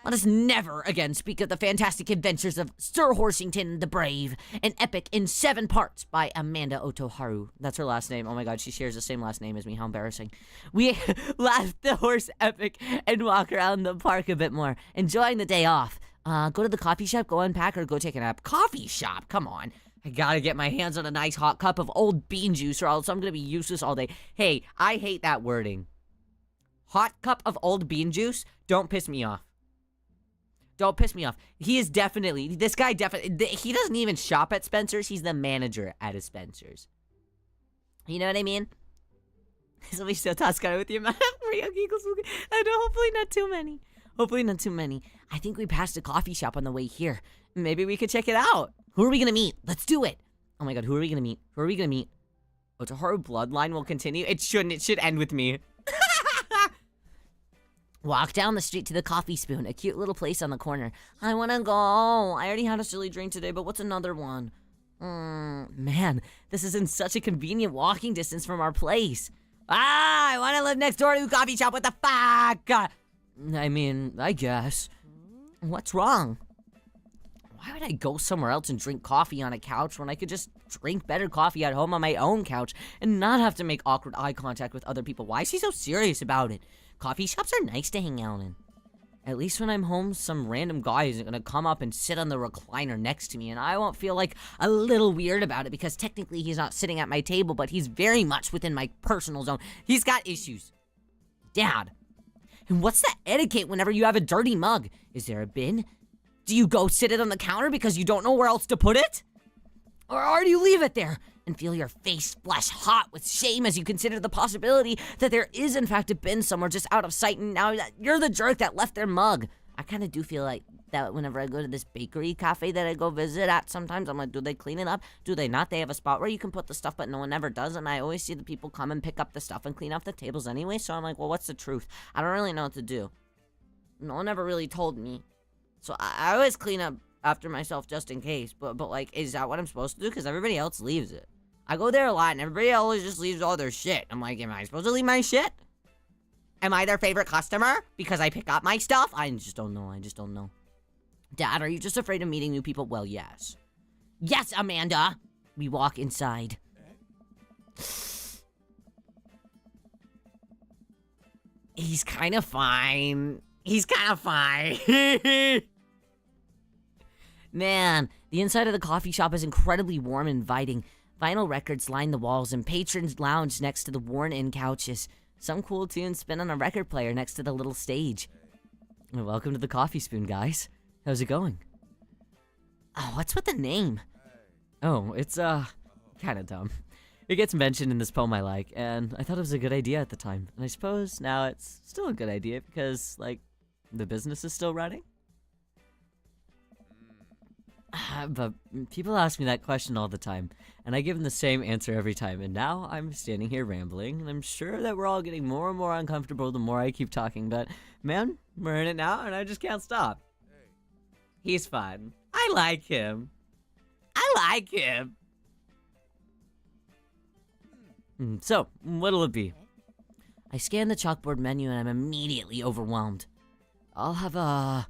Let us never again speak of the fantastic adventures of Sir Horsington the Brave, an epic in 7 parts by Amanda Otoharu. That's her last name. Oh my god, she shares the same last name as me. How embarrassing. We laughed the horse epic and walk around the park a bit more, enjoying the day off. Go to the coffee shop, go unpack, or go take a nap. Coffee shop? Come on. I gotta get my hands on a nice hot cup of old bean juice or else I'm gonna be useless all day. Hey, I hate that wording. Hot cup of old bean juice? Don't piss me off. Don't piss me off. He is definitely, this guy definitely, he doesn't even shop at Spencer's. He's the manager at a Spencer's. You know what I mean? This will be so Toscano with the amount of Rio giggles. I know, hopefully not too many. Hopefully not too many. I think we passed a coffee shop on the way here. Maybe we could check it out. Who are we gonna meet? Let's do it. Oh my god, who are we gonna meet? Who are we gonna meet? Otoharu bloodline will continue? It shouldn't. It should end with me. Walk down the street to the Coffee Spoon, a cute little place on the corner. I wanna go. I already had a silly drink today, but what's another one? Man, this is in such a convenient walking distance from our place. I wanna live next door to a coffee shop. What the fuck? I mean, I guess. What's wrong? Why would I go somewhere else and drink coffee on a couch when I could just drink better coffee at home on my own couch and not have to make awkward eye contact with other people? Why is he so serious about it? Coffee shops are nice to hang out in. At least when I'm home, some random guy isn't gonna come up and sit on the recliner next to me, and I won't feel like a little weird about it because technically he's not sitting at my table, but he's very much within my personal zone. He's got issues. Dad. And what's the etiquette whenever you have a dirty mug? Is there a bin? Do you go sit it on the counter because you don't know where else to put it? Or do you leave it there and feel your face flush hot with shame as you consider the possibility that there is in fact a bin somewhere just out of sight and now you're the jerk that left their mug? I kind of do feel like that whenever I go to this bakery cafe that I go visit at sometimes. I'm like, do they clean it up? Do they not? They have a spot where you can put the stuff, but no one ever does, and I always see the people come and pick up the stuff and clean off the tables anyway, so I'm like, well, what's the truth? I don't really know what to do. No one ever really told me. So I always clean up after myself just in case, but like, is that what I'm supposed to do? Because everybody else leaves it. I go there a lot, and everybody always just leaves all their shit. I'm like, am I supposed to leave my shit? Am I their favorite customer because I pick up my stuff? I just don't know. I just don't know. Dad, are you just afraid of meeting new people? Well, yes. Yes, Amanda! We walk inside. He's kind of fine. He's kind of fine. Man, the inside of the coffee shop is incredibly warm and inviting. Vinyl records line the walls, and patrons lounge next to the worn-in couches. Some cool tunes spin on a record player next to the little stage. Well, welcome to the Coffee Spoon, guys. How's it going? Oh, what's with the name? Oh, it's, kinda dumb. It gets mentioned in this poem I like, and I thought it was a good idea at the time. And I suppose now it's still a good idea because, like, the business is still running? But people ask me that question all the time, and I give them the same answer every time, and now I'm standing here rambling, and I'm sure that we're all getting more and more uncomfortable the more I keep talking, but, man, we're in it now, and I just can't stop. He's fun. I like him. I like him. So, what'll it be? I scan the chalkboard menu, and I'm immediately overwhelmed. I'll have a...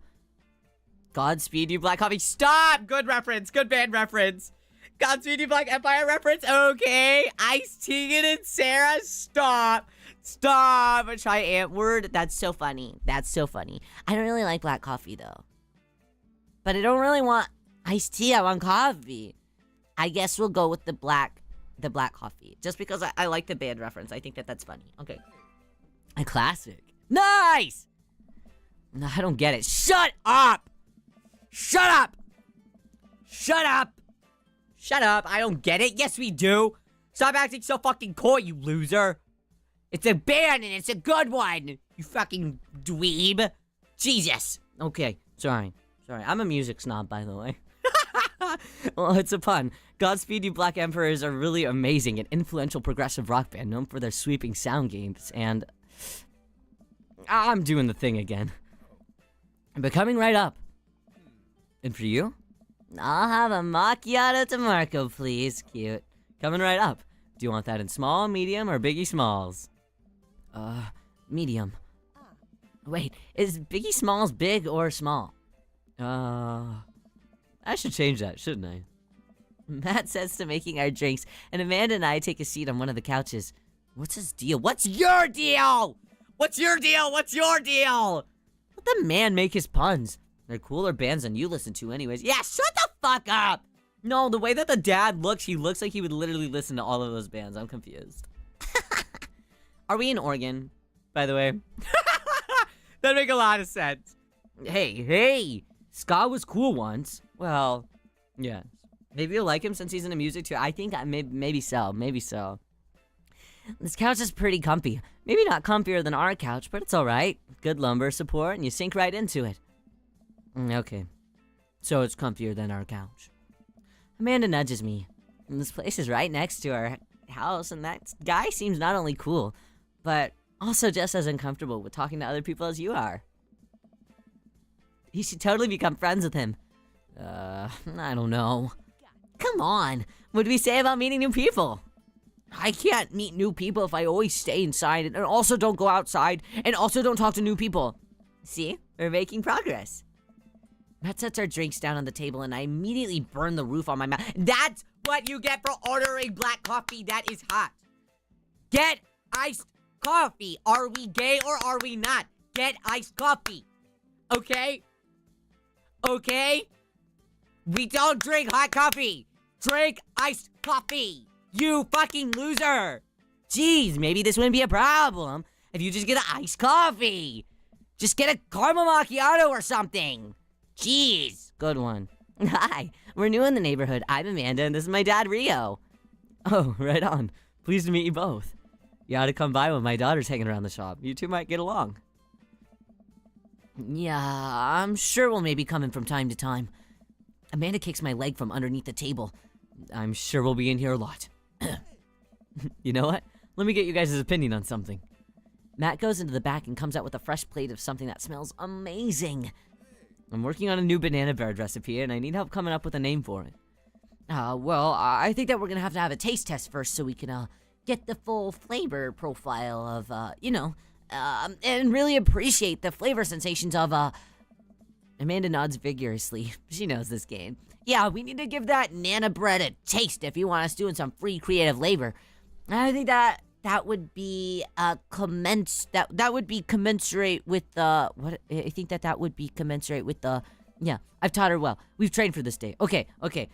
Godspeed You Black Coffee. Stop! Good reference. Good band reference. Godspeed You Black Empire reference. Okay. Ice Tegan and Sarah. Stop. Stop. Try Antword. That's so funny. That's so funny. I don't really like black coffee, though. But I don't really want iced tea. I want coffee. I guess we'll go with the black coffee. Just because I like the band reference. I think that's funny. Okay. A classic. Nice! No, I don't get it. Shut up! Shut up! Shut up! Shut up! I don't get it. Yes, we do. Stop acting so fucking coy, you loser. It's a band and it's a good one. You fucking dweeb. Jesus. Okay. Sorry. I'm a music snob, by the way. Well, it's a pun. Godspeed You Black Emperors are really amazing and influential progressive rock band known for their sweeping sound games, and... I'm doing the thing again. But coming right up. And for you? I'll have a macchiato to Marco, please. Cute. Coming right up. Do you want that in small, medium, or Biggie Smalls? Medium. Wait, is Biggie Smalls big or small? I should change that, shouldn't I? Matt says to making our drinks, and Amanda and I take a seat on one of the couches. What's his deal? What's your deal? What's your deal? What's your deal? Let the man make his puns. They're cooler bands than you listen to anyways. Yeah, shut the fuck up! No, the way that the dad looks, he looks like he would literally listen to all of those bands. I'm confused. Are we in Oregon, by the way? That'd make a lot of sense. Hey, ska was cool once. Well, yeah. Maybe you'll like him since he's into music too. I think maybe so. This couch is pretty comfy. Maybe not comfier than our couch, but it's alright. Good lumbar support, and you sink right into it. Okay. So it's comfier than our couch. Amanda nudges me. And this place is right next to our house, and that guy seems not only cool, but also just as uncomfortable with talking to other people as you are. You should totally become friends with him. I don't know. Come on. What do we say about meeting new people? I can't meet new people if I always stay inside and also don't go outside and also don't talk to new people. See? We're making progress. Matt sets our drinks down on the table and I immediately burn the roof on my mouth. That's what you get for ordering black coffee that is hot. Get iced coffee. Are we gay or are we not? Get iced coffee. Okay? Okay? We don't drink hot coffee. Drink iced coffee. You fucking loser! Jeez, maybe this wouldn't be a problem if you just get an iced coffee. Just get a caramel macchiato or something. Jeez, good one. Hi, we're new in the neighborhood. I'm Amanda, and this is my dad, Riyo. Oh, right on. Pleased to meet you both. You ought to come by when my daughter's hanging around the shop. You two might get along. Yeah, I'm sure we'll maybe come in from time to time. Amanda kicks my leg from underneath the table. I'm sure we'll be in here a lot. You know what? Let me get you guys' opinion on something. Matt goes into the back and comes out with a fresh plate of something that smells amazing. I'm working on a new banana bread recipe, and I need help coming up with a name for it. Well, I think that we're gonna have to have a taste test first so we can, get the full flavor profile of, and really appreciate the flavor sensations of, Amanda nods vigorously. She knows this game. Yeah, we need to give that nana bread a taste if you want us doing some free creative labor. I think that would be that would be commensurate with the I think that would be commensurate with the yeah, I've taught her well. We've trained for this day. Okay. I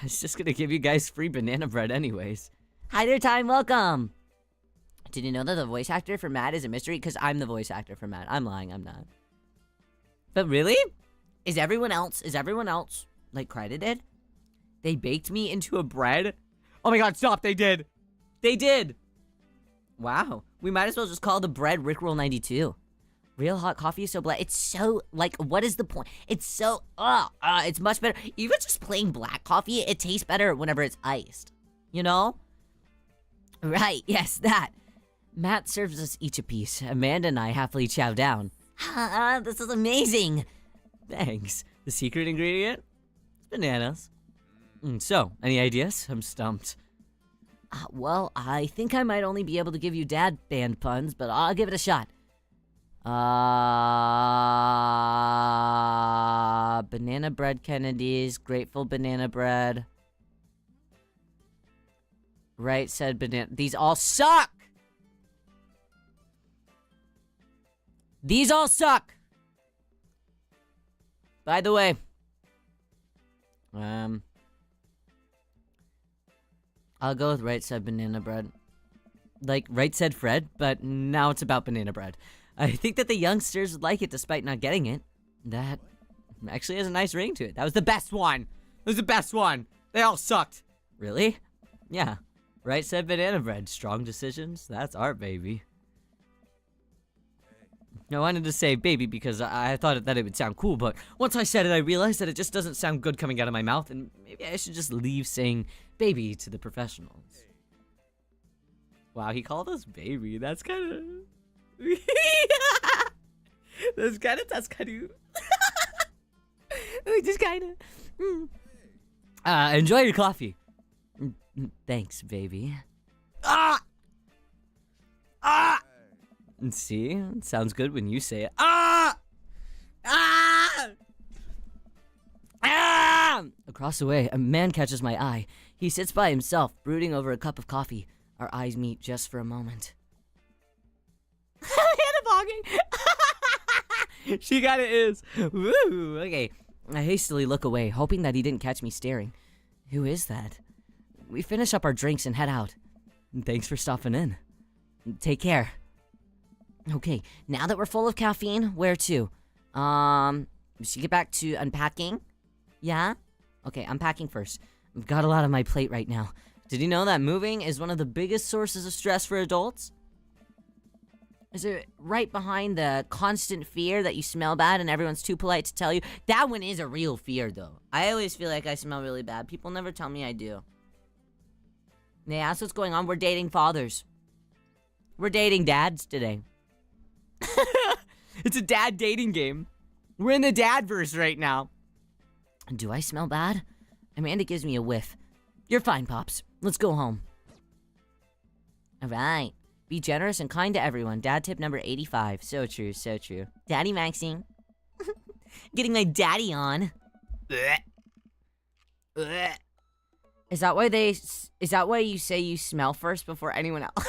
was just gonna give you guys free banana bread anyways. Hi there, time, welcome. Did you know that the voice actor for Matt is a mystery? Because I'm the voice actor for Matt. I'm lying, I'm not. But really? Is everyone else like credited? They baked me into a bread? Oh my god, stop, they did! They did! Wow, we might as well just call the bread Rickroll 92. Real hot coffee is so black. It's so, like, what is the point? It's so, it's much better. Even just plain black coffee, it tastes better whenever it's iced. You know? Right, yes, that. Matt serves us each a piece. Amanda and I happily chow down. This is amazing. Thanks. The secret ingredient? It's bananas. So, any ideas? I'm stumped. Well, I think I might only be able to give you dad band puns, but I'll give it a shot. Banana bread Kennedys, grateful banana bread. Right said banana. These all suck! These all suck! By the way, I'll go with right said banana bread. Like, right said Fred, but now it's about banana bread. I think that the youngsters would like it despite not getting it. That actually has a nice ring to it. That was the best one! That was the best one! They all sucked! Really? Yeah. Right said banana bread. Strong decisions? That's art, baby. I wanted to say baby because I thought that it would sound cool, but once I said it, I realized that it just doesn't sound good coming out of my mouth, and maybe I should just leave saying baby to the professionals. Wow, he called us baby. That's kind of... that's kind of... just kind of... enjoy your coffee. Thanks, baby. Ah! Ah! See? It sounds good when you say it. Ah! Ah! Ah! Across the way, a man catches my eye. He sits by himself, brooding over a cup of coffee. Our eyes meet just for a moment. Hannah bogging! She got it is. Woo! Okay. I hastily look away, hoping that he didn't catch me staring. Who is that? We finish up our drinks and head out. Thanks for stopping in. Take care. Okay, now that we're full of caffeine, where to? We should get back to unpacking? Yeah? Okay, unpacking first. I've got a lot on my plate right now. Did you know that moving is one of the biggest sources of stress for adults? Is it right behind the constant fear that you smell bad and everyone's too polite to tell you? That one is a real fear, though. I always feel like I smell really bad. People never tell me I do. They ask what's going on. We're dating fathers. We're dating dads today. It's a dad dating game. We're in the DADVERSE right now. Do I smell bad? Amanda gives me a whiff. You're fine, Pops. Let's go home. All right. Be generous and kind to everyone. Dad tip number 85. So true, so true. Daddy Maxine. Getting my daddy on. Is that why you say you smell first before anyone else?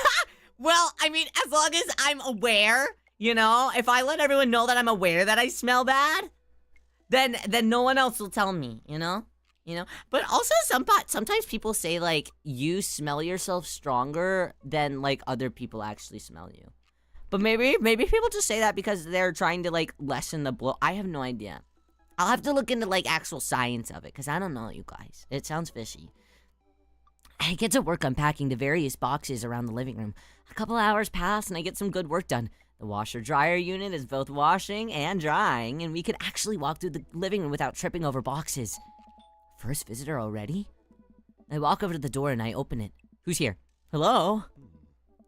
Well, I mean, as long as I'm aware, you know, if I let everyone know that I'm aware that I smell bad, then no one else will tell me, you know? But also sometimes people say, like, you smell yourself stronger than, like, other people actually smell you. But maybe people just say that because they're trying to, like, lessen the blow. I have no idea. I'll have to look into, like, actual science of it, because I don't know, you guys. It sounds fishy. I get to work unpacking the various boxes around the living room. A couple hours pass, and I get some good work done. The washer-dryer unit is both washing and drying, and we can actually walk through the living room without tripping over boxes. First visitor already? I walk over to the door and I open it. Who's here? Hello?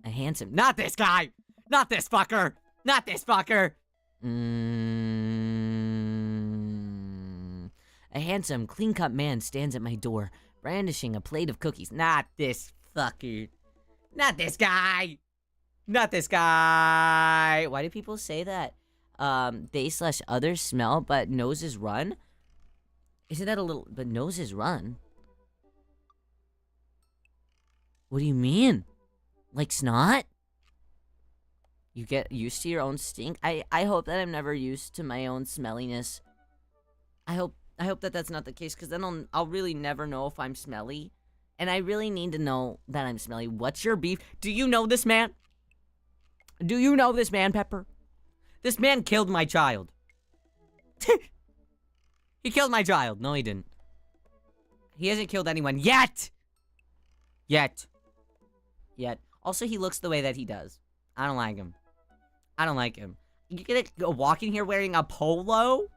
A handsome... Not this guy! Not this fucker! Not this fucker! A handsome, clean-cut man stands at my door, brandishing a plate of cookies. Not this fucker. Not this guy! Not this guy! Why do people say that they/others smell but noses run? Isn't that a little... But noses run? What do you mean? Like snot? You get used to your own stink? I hope that I'm never used to my own smelliness. I hope that that's not the case, because then I'll really never know if I'm smelly. And I really need to know that I'm smelly. What's your beef? Do you know this man? Do you know this man, Pepper? This man killed my child. He killed my child. No, he didn't. He hasn't killed anyone yet. Yet. Also, he looks the way that he does. I don't like him. I don't like him. You gonna go walk in here wearing a polo?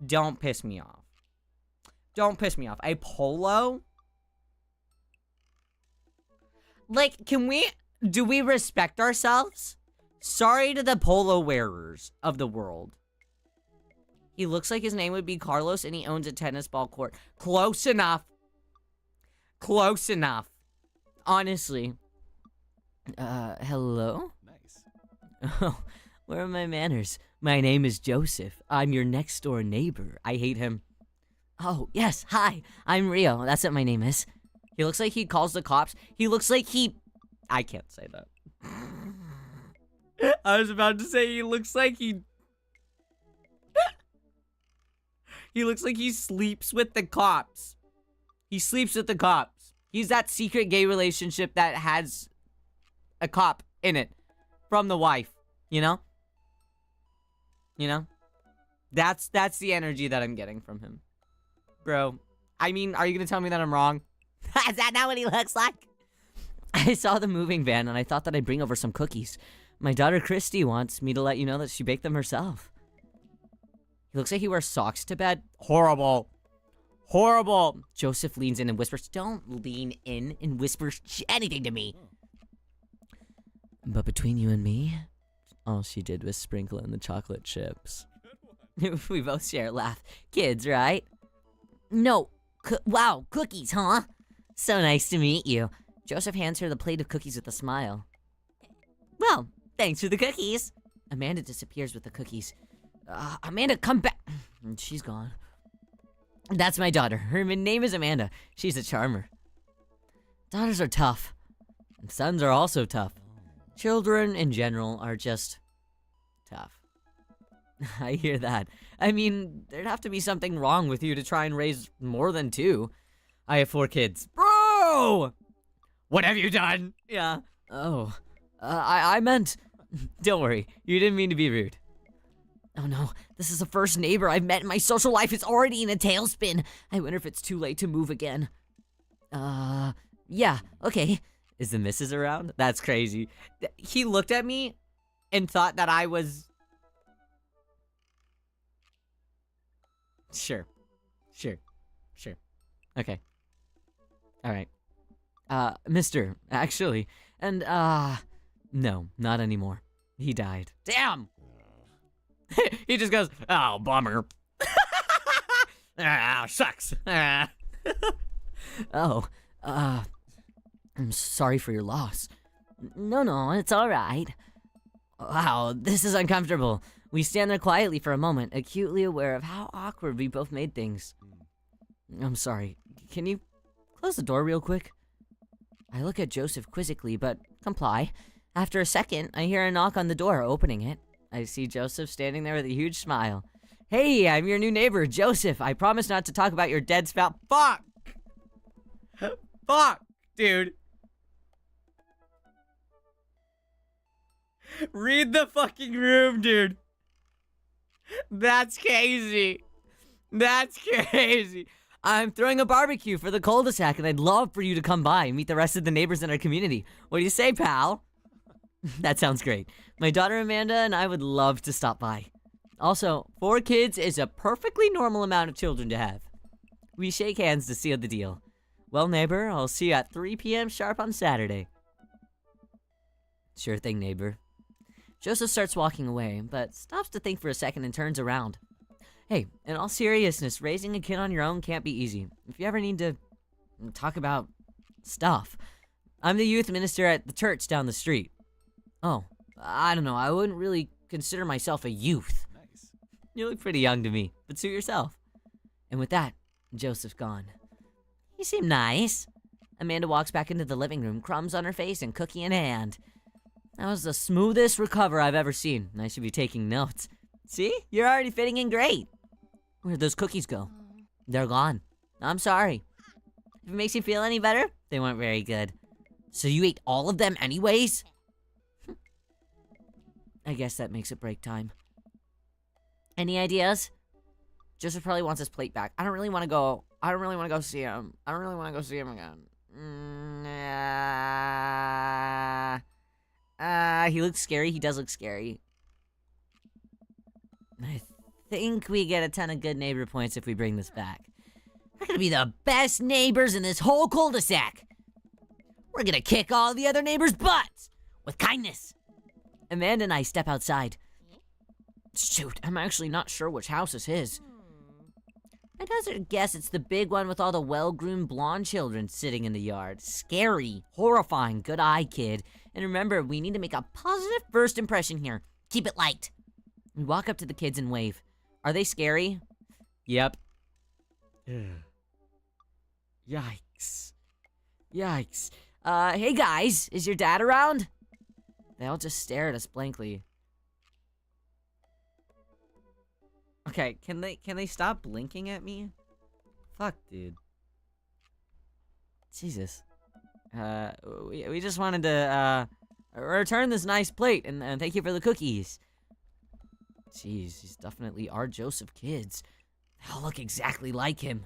Don't piss me off. Don't piss me off. A polo? Like, do we respect ourselves? Sorry to the polo wearers of the world. He looks like his name would be Carlos and he owns a tennis ball court. Close enough. Close enough. Honestly. Hello? Nice. Oh, where are my manners? My name is Joseph. I'm your next door neighbor. I hate him. Oh, yes. Hi. I'm Rio. That's what my name is. He looks like he calls the cops. He looks like he... I can't say that. I was about to say he looks like he... He looks like he sleeps with the cops. He sleeps with the cops. He's that secret gay relationship that has a cop in it from the wife, you know? You know? That's the energy that I'm getting from him. Bro, I mean, are you gonna tell me that I'm wrong? Is that not what he looks like? I saw the moving van and I thought that I'd bring over some cookies. My daughter Christy wants me to let you know that she baked them herself. He looks like he wears socks to bed. Horrible. Horrible. Joseph leans in and whispers, don't lean in and whisper anything to me. But between you and me, all she did was sprinkle in the chocolate chips. We both share a laugh. Kids, right? No. Wow, cookies, huh? So nice to meet you. Joseph hands her the plate of cookies with a smile. Well, thanks for the cookies. Amanda disappears with the cookies. Amanda, come back. She's gone. That's my daughter. Her name is Amanda. She's a charmer. Daughters are tough. And sons are also tough. Children in general are just tough. I hear that. I mean, there'd have to be something wrong with you to try and raise more than 2. I have 4 kids. Bro! What have you done? Yeah. Oh. I meant... Don't worry. You didn't mean to be rude. Oh no. This is the first neighbor I've met in my social life. It's already in a tailspin. I wonder if it's too late to move again. Yeah. Okay. Is the missus around? That's crazy. He looked at me and thought that I was... Sure. Okay. Alright. Mister, actually. And, no, not anymore. He died. Damn! He just goes, oh, bummer. Sucks. Oh, I'm sorry for your loss. No, it's alright. Wow, this is uncomfortable. We stand there quietly for a moment, acutely aware of how awkward we both made things. I'm sorry. Can you close the door real quick? I look at Joseph quizzically, but comply. After a second, I hear a knock on the door, opening it. I see Joseph standing there with a huge smile. Hey, I'm your new neighbor, Joseph. I promise not to talk about your dead spouse. Fuck! Fuck, dude. Read the fucking room, dude. That's crazy. That's crazy. I'm throwing a barbecue for the cul-de-sac, and I'd love for you to come by and meet the rest of the neighbors in our community. What do you say, pal? That sounds great. My daughter Amanda and I would love to stop by. Also, 4 kids is a perfectly normal amount of children to have. We shake hands to seal the deal. Well, neighbor, I'll see you at 3 p.m. sharp on Saturday. Sure thing, neighbor. Joseph starts walking away, but stops to think for a second and turns around. Hey, in all seriousness, raising a kid on your own can't be easy. If you ever need to talk about stuff, I'm the youth minister at the church down the street. Oh, I don't know, I wouldn't really consider myself a youth. Nice. You look pretty young to me, but suit yourself. And with that, Joseph's gone. You seem nice. Amanda walks back into the living room, crumbs on her face and cookie in hand. That was the smoothest recover I've ever seen, and I should be taking notes. See? You're already fitting in great. Where'd those cookies go? They're gone. I'm sorry. If it makes you feel any better, they weren't very good. So you ate all of them anyways? I guess that makes it break time. Any ideas? Joseph probably wants his plate back. I don't really want to go see him. I don't really want to go see him again. He looks scary. He does look scary. I think we get a ton of good neighbor points if we bring this back. We're gonna be the best neighbors in this whole cul-de-sac. We're gonna kick all the other neighbors' butts with kindness. Amanda and I step outside. Shoot, I'm actually not sure which house is his. I'd hazard guess it's the big one with all the well-groomed blonde children sitting in the yard. Scary, horrifying, good eye, kid. And remember, we need to make a positive first impression here. Keep it light. We walk up to the kids and wave. Are they scary? Yep. Yikes. Yikes. Hey guys, is your dad around? They all just stare at us blankly. Okay, can they stop blinking at me? Fuck, dude. Jesus. We just wanted to, return this nice plate, and thank you for the cookies. Jeez, these definitely are Joseph kids. They all look exactly like him.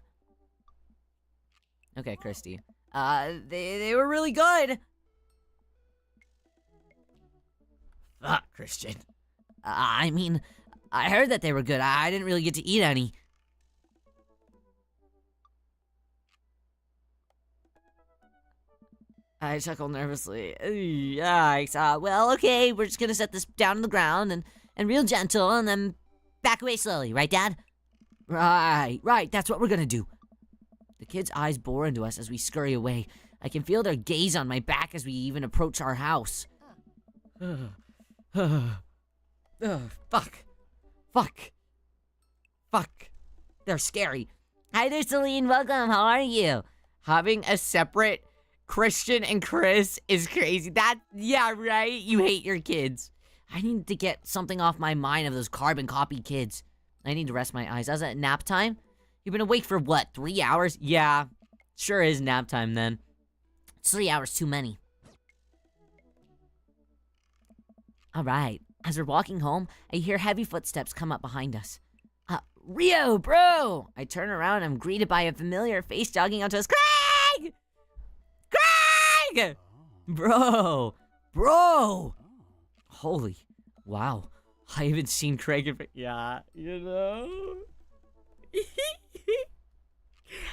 Okay, Christy. They were really good. Fuck, Christian. I mean, I heard that they were good. I didn't really get to eat any. I chuckle nervously. Yikes. Well, okay, we're just gonna set this down on the ground and real gentle and then back away slowly, right, Dad? Right, that's what we're gonna do. The kids' eyes bore into us as we scurry away. I can feel their gaze on my back as we even approach our house. Fuck. They're scary. Hi there, Celine. Welcome. How are you? Having a separate Christian and Chris is crazy. Yeah, right? You hate your kids. I need to get something off my mind of those carbon copy kids. I need to rest my eyes. Is it nap time? You've been awake for what, 3 hours? Yeah, sure is nap time then. It's 3 hours too many. Alright, as we're walking home, I hear heavy footsteps come up behind us. Riyo, bro! I turn around and I'm greeted by a familiar face jogging onto us. Craig! Craig! Bro! Holy, wow. I haven't seen Craig in... Yeah, you know?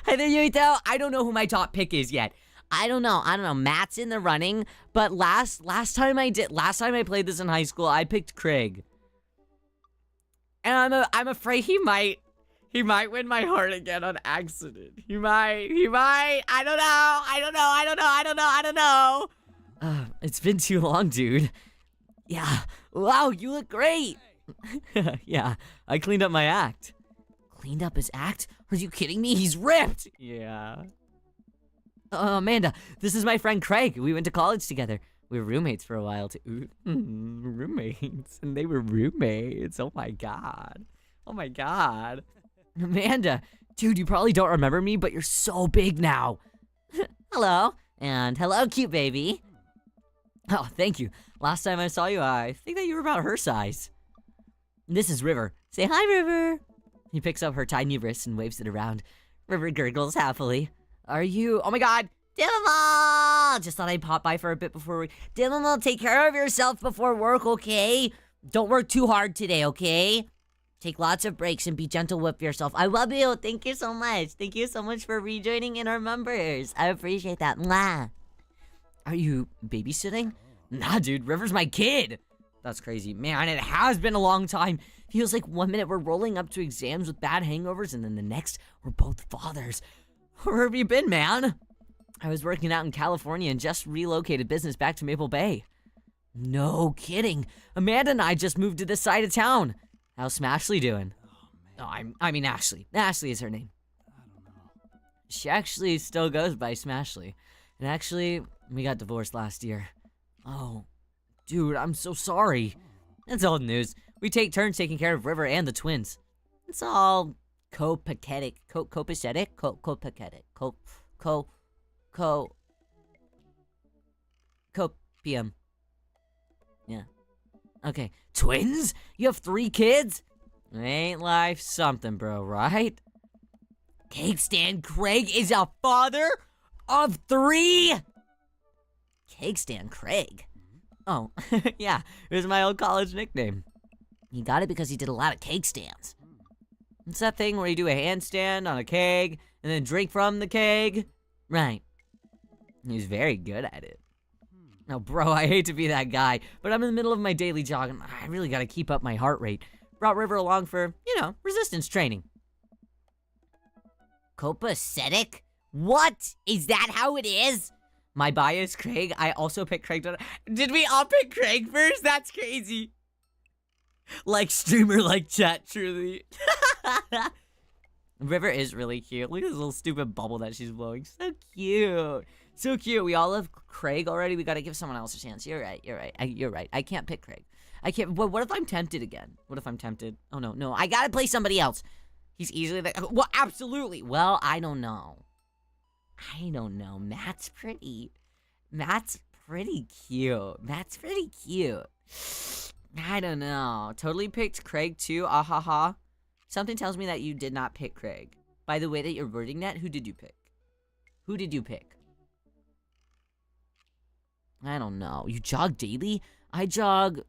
Hi there, Yuito. I don't know who my top pick is yet. I don't know. Matt's in the running, but last time I played this in high school, I picked Craig. And I'm afraid he might win my heart again on accident. He might. I don't know. It's been too long, dude. Yeah. Wow, you look great. Yeah, I cleaned up my act. Cleaned up his act? Are you kidding me? He's ripped! Yeah. Amanda, this is my friend Craig. We went to college together. We were roommates for a while too. Roommates. And they were roommates. Oh my god. Amanda, dude, you probably don't remember me, but you're so big now. Hello. And hello, cute baby. Oh, thank you. Last time I saw you, I think that you were about her size. This is River. Say hi, River. He picks up her tiny wrist and waves it around. River gurgles happily. Are you... Oh my god! Dimmel! Just thought I'd pop by for a bit before we... Dimmel, take care of yourself before work, okay? Don't work too hard today, okay? Take lots of breaks and be gentle with yourself. I love you. Thank you so much. Thank you so much for rejoining in our members. I appreciate that. Mwah. Are you babysitting? Nah, dude. River's my kid. That's crazy. Man, it has been a long time. Feels like 1 minute we're rolling up to exams with bad hangovers, and then the next, we're both fathers. Where have you been, man? I was working out in California and just relocated business back to Maple Bay. No kidding. Amanda and I just moved to this side of town. How's Smashley doing? Oh, I mean Ashley. Ashley is her name. I don't know. She actually still goes by Smashley. And actually, we got divorced last year. Oh, dude, I'm so sorry. That's old news. We take turns taking care of River and the twins. It's all copacetic. Copacetic? Copium. Yeah. Okay. Twins? You have 3 kids? Ain't life something, bro, right? Cake Stand Craig is a father of 3? Cake Stand Craig? Oh, yeah. It was my old college nickname. He got it because he did a lot of cake stands. It's that thing where you do a handstand on a keg and then drink from the keg. Right. He's very good at it. Now, bro, I hate to be that guy, but I'm in the middle of my daily jog and I really gotta keep up my heart rate. Brought River along for, resistance training. Copacetic? What? Is that how it is? My bias, Craig. I also picked Craig. Did we all pick Craig first? That's crazy. Like streamer, like chat, truly. River is really cute. Look at this little stupid bubble that she's blowing. So cute. So cute. We all love Craig already. We gotta give someone else a chance. You're right. You're right. I can't pick Craig. I can't. What if I'm tempted again? What if I'm tempted? Oh, no. I gotta play somebody else. He's easily well, absolutely. Well, I don't know. Matt's pretty cute. I don't know. Totally picked Craig too. Ahaha. Something tells me that you did not pick Craig. By the way that you're wording that, who did you pick? I don't know. You jog daily? I jog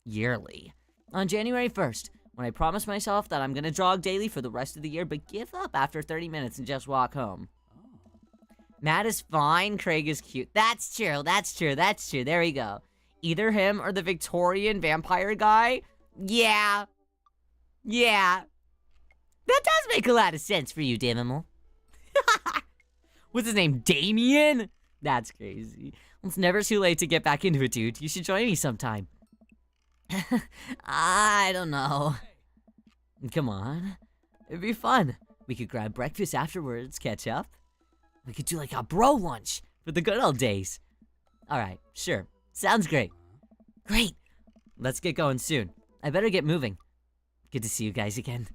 yearly. On January 1st, when I promised myself that I'm gonna jog daily for the rest of the year, but give up after 30 minutes and just walk home. Matt is fine, Craig is cute. That's true. There we go. Either him or the Victorian vampire guy? Yeah. That does make a lot of sense for you, Damimal. What's his name? Damien? That's crazy. It's never too late to get back into it, dude. You should join me sometime. I don't know. Come on. It'd be fun. We could grab breakfast afterwards, catch up. We could do like a bro lunch for the good old days. Alright, sure. Sounds great. Great. Let's get going soon. I better get moving. Good to see you guys again.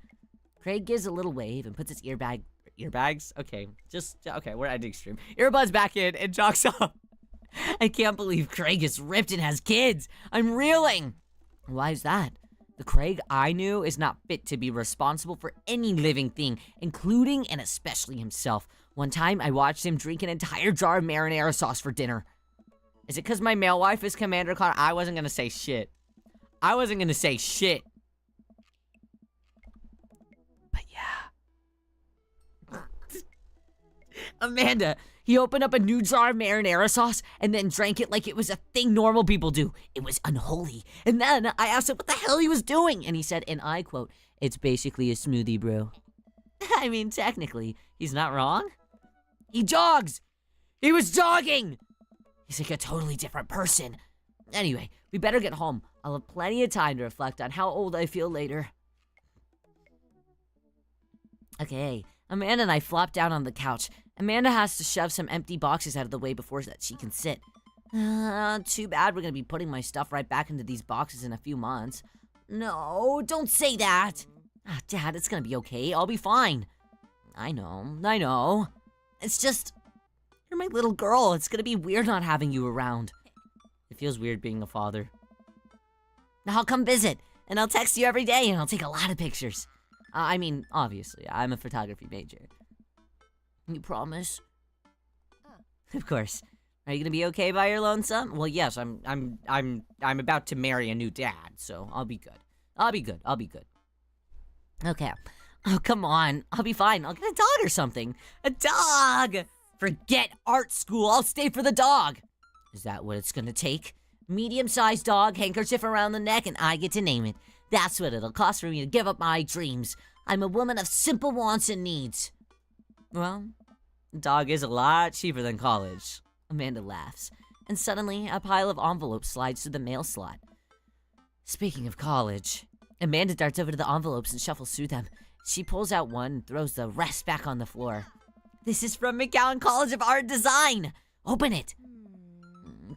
Craig gives a little wave and puts his earbags? Okay, okay, we're at the extreme. Earbuds back in and jogs off. I can't believe Craig is ripped and has kids. I'm reeling. Why is that? The Craig I knew is not fit to be responsible for any living thing, including and especially himself. One time, I watched him drink an entire jar of marinara sauce for dinner. Is it because my male wife is Commander Connor? I wasn't gonna say shit. But yeah. Amanda, he opened up a new jar of marinara sauce and then drank it like it was a thing normal people do. It was unholy. And then I asked him what the hell he was doing, and he said, and I quote, "It's basically a smoothie, bro." I mean, technically, he's not wrong. He jogs! He was jogging! He's like a totally different person. Anyway, we better get home. I'll have plenty of time to reflect on how old I feel later. Okay, Amanda and I flop down on the couch. Amanda has to shove some empty boxes out of the way before that she can sit. Too bad we're gonna be putting my stuff right back into these boxes in a few months. No, don't say that. Dad, it's gonna be okay. I'll be fine. I know. It's just, you're my little girl. It's gonna be weird not having you around. It feels weird being a father. Now I'll come visit, and I'll text you every day, and I'll take a lot of pictures. I mean, obviously, I'm a photography major. You promise? Of course. Are you gonna be okay by your lonesome? Well, yes, I'm about to marry a new dad, so I'll be good. I'll be good. Okay. Oh, come on. I'll be fine. I'll get a dog or something. A dog! Forget art school. I'll stay for the dog. Is that what it's gonna take? Medium-sized dog, handkerchief around the neck, and I get to name it. That's what it'll cost for me to give up my dreams. I'm a woman of simple wants and needs. Well, dog is a lot cheaper than college. Amanda laughs, and suddenly a pile of envelopes slides to the mail slot. Speaking of college, Amanda darts over to the envelopes and shuffles through them. She pulls out one and throws the rest back on the floor. This is from McGowan College of Art and Design. Open it.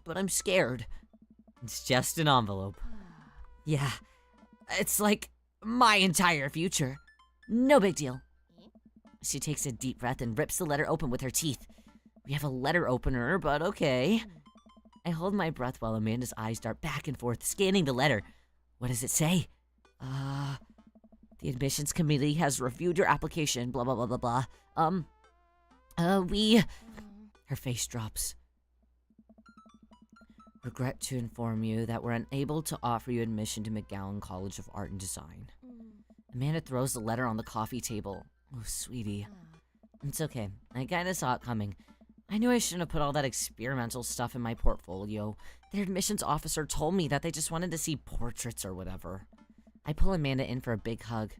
But I'm scared. It's just an envelope. Yeah, it's like my entire future. No big deal. She takes a deep breath and rips the letter open with her teeth. We have a letter opener, but okay. I hold my breath while Amanda's eyes dart back and forth, scanning the letter. What does it say? The admissions committee has reviewed your application, blah, blah, blah, blah, blah. Her face drops. Regret to inform you that we're unable to offer you admission to McGowan College of Art and Design. Amanda throws the letter on the coffee table. Oh, sweetie. It's okay. I kinda saw it coming. I knew I shouldn't have put all that experimental stuff in my portfolio. Their admissions officer told me that they just wanted to see portraits or whatever. I pull Amanda in for a big hug.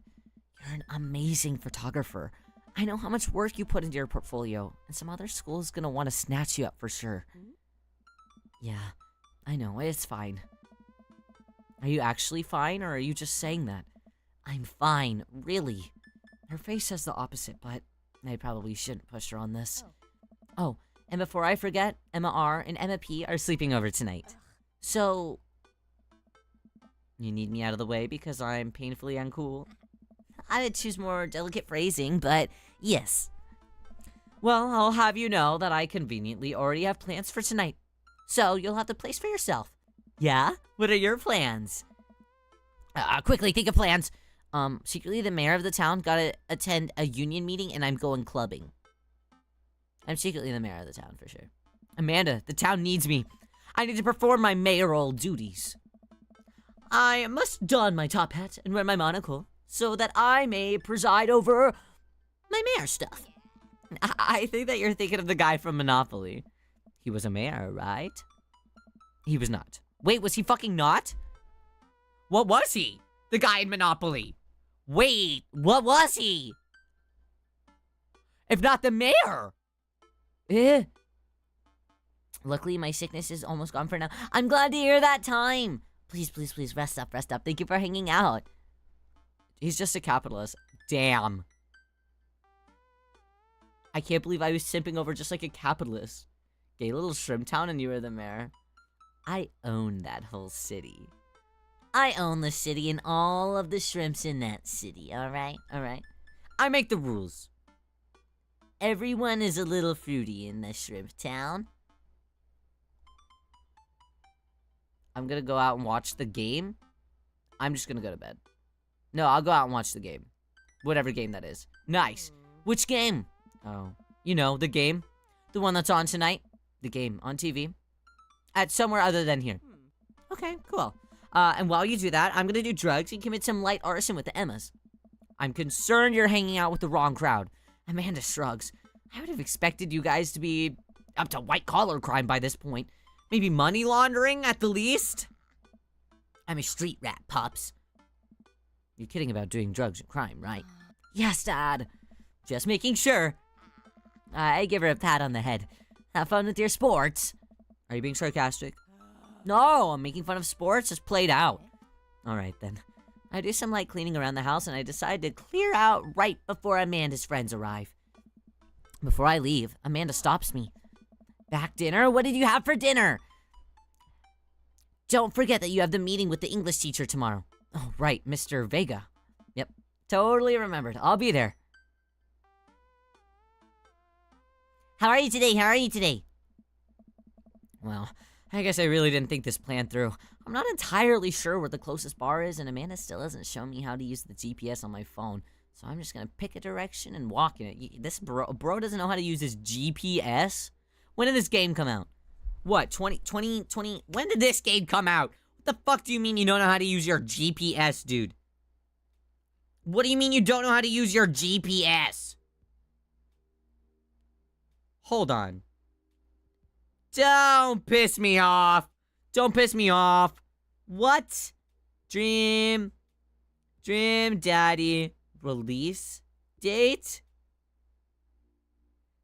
You're an amazing photographer. I know how much work you put into your portfolio, and some other school's gonna want to snatch you up for sure. Yeah, I know, it's fine. Are you actually fine, or are you just saying that? I'm fine, really. Her face says the opposite, but I probably shouldn't push her on this. Oh, and before I forget, Emma R. and Emma P. are sleeping over tonight. So, you need me out of the way because I'm painfully uncool? I'd choose more delicate phrasing, but yes. Well, I'll have you know that I conveniently already have plans for tonight. So, you'll have the place for yourself. Yeah? What are your plans? Quickly, think of plans. Secretly, the mayor of the town got to attend a union meeting, and I'm going clubbing. I'm secretly the mayor of the town, for sure. Amanda, the town needs me. I need to perform my mayoral duties. I must don my top hat and wear my monocle, so that I may preside over my mayor stuff. I think that you're thinking of the guy from Monopoly. He was a mayor, right? He was not. Wait, was he fucking not? What was he? The guy in Monopoly. Wait, what was he? If not the mayor? Eh. Luckily, my sickness is almost gone for now. I'm glad to hear that time. Please, please, please, rest up, rest up. Thank you for hanging out. He's just a capitalist. Damn. I can't believe I was simping over just like a capitalist. Gay little shrimp town and you were the mayor. I own that whole city. I own the city and all of the shrimps in that city, alright? Alright? I make the rules. Everyone is a little fruity in the shrimp town. I'm gonna go out and watch the game. I'm just gonna go to bed. No, I'll go out and watch the game. Whatever game that is. Nice. Which game? Oh, you know, the game. The one that's on tonight. The game on TV. At somewhere other than here. Okay, cool. And while you do that, I'm gonna do drugs and commit some light arson with the Emmas. I'm concerned you're hanging out with the wrong crowd. Amanda shrugs. I would have expected you guys to be up to white-collar crime by this point. Maybe money laundering at the least? I'm a street rat, Pops. You're kidding about doing drugs and crime, right? Yes, Dad. Just making sure. I give her a pat on the head. Have fun with your sports. Are you being sarcastic? No, I'm making fun of sports. Just played out. Alright, then. I do some light cleaning around the house, and I decide to clear out right before Amanda's friends arrive. Before I leave, Amanda stops me. Back dinner? What did you have for dinner? Don't forget that you have the meeting with the English teacher tomorrow. Oh, right, Mr. Vega. Yep, totally remembered. I'll be there. How are you today? How are you today? Well, I guess I really didn't think this plan through. I'm not entirely sure where the closest bar is, and Amanda still hasn't shown me how to use the GPS on my phone. So I'm just gonna pick a direction and walk in it. This bro doesn't know how to use his GPS? When did this game come out? What, 20? When did this game come out? What the fuck do you mean you don't know how to use your GPS, dude? What do you mean you don't know how to use your GPS? Hold on. Don't piss me off. Don't piss me off. What? Dream Daddy release date?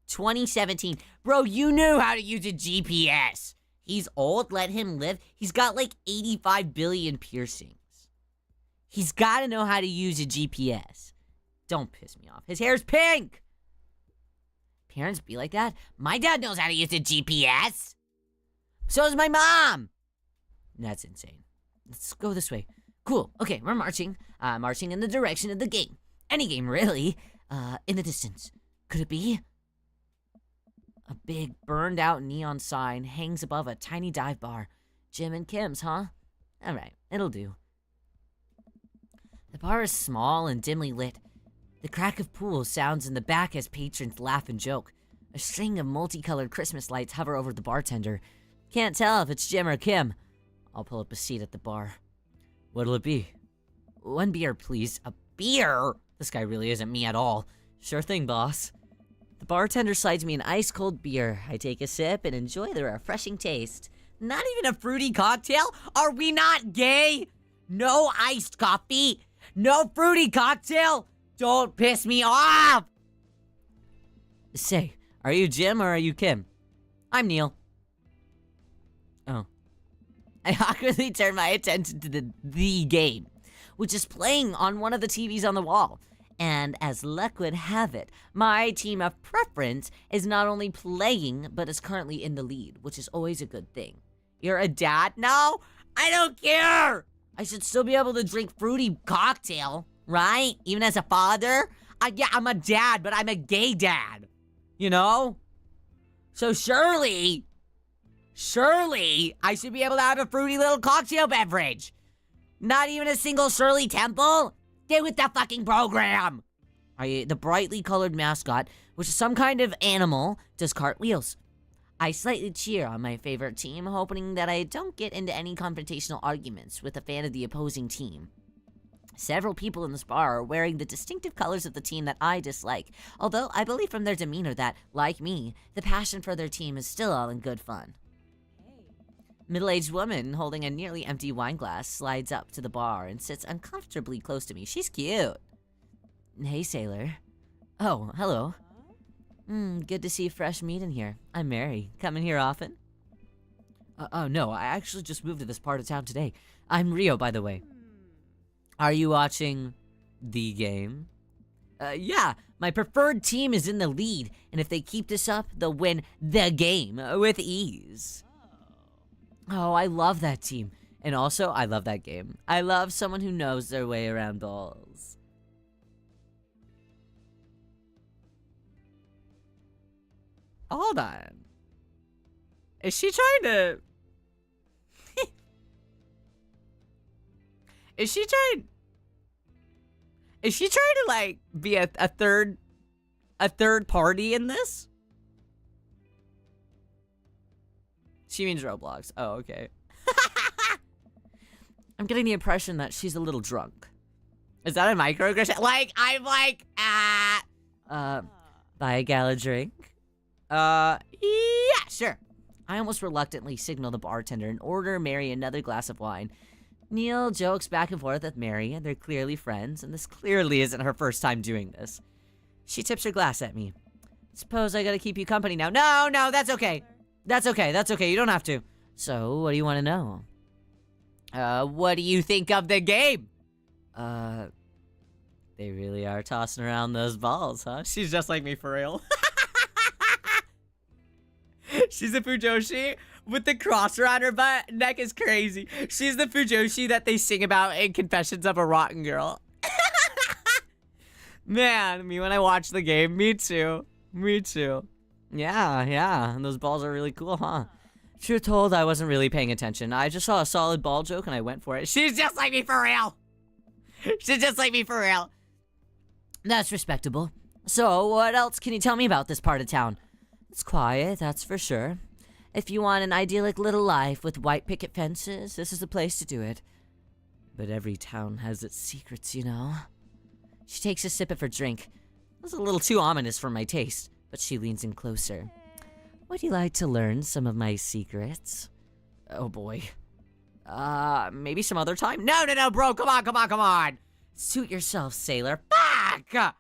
2017. Bro, you knew how to use a GPS. He's old, let him live. He's got like 85 billion piercings. He's gotta know how to use a GPS. Don't piss me off. His hair's pink! Parents be like that? My dad knows how to use a GPS. So does my mom. That's insane. Let's go this way. Cool. Okay, we're marching. Marching in the direction of the game. Any game, really. In the distance. Could it be? A big, burned-out neon sign hangs above a tiny dive bar. Jim and Kim's, huh? Alright, it'll do. The bar is small and dimly lit. The crack of pools sounds in the back as patrons laugh and joke. A string of multicolored Christmas lights hover over the bartender. Can't tell if it's Jim or Kim. I'll pull up a seat at the bar. What'll it be? 1 beer, please. A beer? This guy really isn't me at all. Sure thing, boss. The bartender slides me an ice-cold beer. I take a sip and enjoy the refreshing taste. Not even a fruity cocktail? Are we not gay? No iced coffee? No fruity cocktail? Don't piss me off! Say, are you Jim or are you Kim? I'm Neil. Oh. I awkwardly turn my attention to the game, which is playing on one of the TVs on the wall. And as luck would have it, my team of preference is not only playing, but is currently in the lead, which is always a good thing. You're a dad now? I don't care! I should still be able to drink fruity cocktail, right? Even as a father? Yeah, I'm a dad, but I'm a gay dad. You know? So surely, I should be able to have a fruity little cocktail beverage. Not even a single Shirley Temple? Get with the fucking program! The brightly colored mascot, which is some kind of animal, does cartwheels. I slightly cheer on my favorite team, hoping that I don't get into any confrontational arguments with a fan of the opposing team. Several people in this bar are wearing the distinctive colors of the team that I dislike, although I believe from their demeanor that, like me, the passion for their team is still all in good fun. Middle-aged woman holding a nearly empty wine glass slides up to the bar and sits uncomfortably close to me. She's cute. Hey, sailor. Oh, hello. Good to see fresh meat in here. I'm Mary. Come in here often? Oh, no, I actually just moved to this part of town today. I'm Rio, by the way. Are you watching the game? Yeah, my preferred team is in the lead, and if they keep this up, they'll win the game with ease. Oh, I love that team. And also, I love that game. I love someone who knows their way around balls. Hold on. Is she trying to... Is she trying to, like, be a third party in this? She means Roblox. Oh, okay. I'm getting the impression that she's a little drunk. Is that a microaggression? Like, I'm like, buy a gal a drink? Yeah, sure. I almost reluctantly signal the bartender and order Mary another glass of wine. Neil jokes back and forth with Mary, and they're clearly friends, and this clearly isn't her first time doing this. She tips her glass at me. Suppose I gotta keep you company now. No, that's okay. That's okay, you don't have to. So, what do you want to know? What do you think of the game? They really are tossing around those balls, huh? She's just like me for real. She's a Fujoshi with the cross around her butt. Neck is crazy. She's the Fujoshi that they sing about in Confessions of a Rotten Girl. Man, me when I watch the game. Me too. Yeah. And those balls are really cool, huh? Truth told, I wasn't really paying attention. I just saw a solid ball joke and I went for it. She's just like me for real. That's respectable. So, what else can you tell me about this part of town? It's quiet, that's for sure. If you want an idyllic little life with white picket fences, this is the place to do it. But every town has its secrets, you know? She takes a sip of her drink. That's a little too ominous for my taste, but she leans in closer. Would you like to learn some of my secrets? Oh boy. Maybe some other time? No, bro, come on. Suit yourself, sailor. Fuck!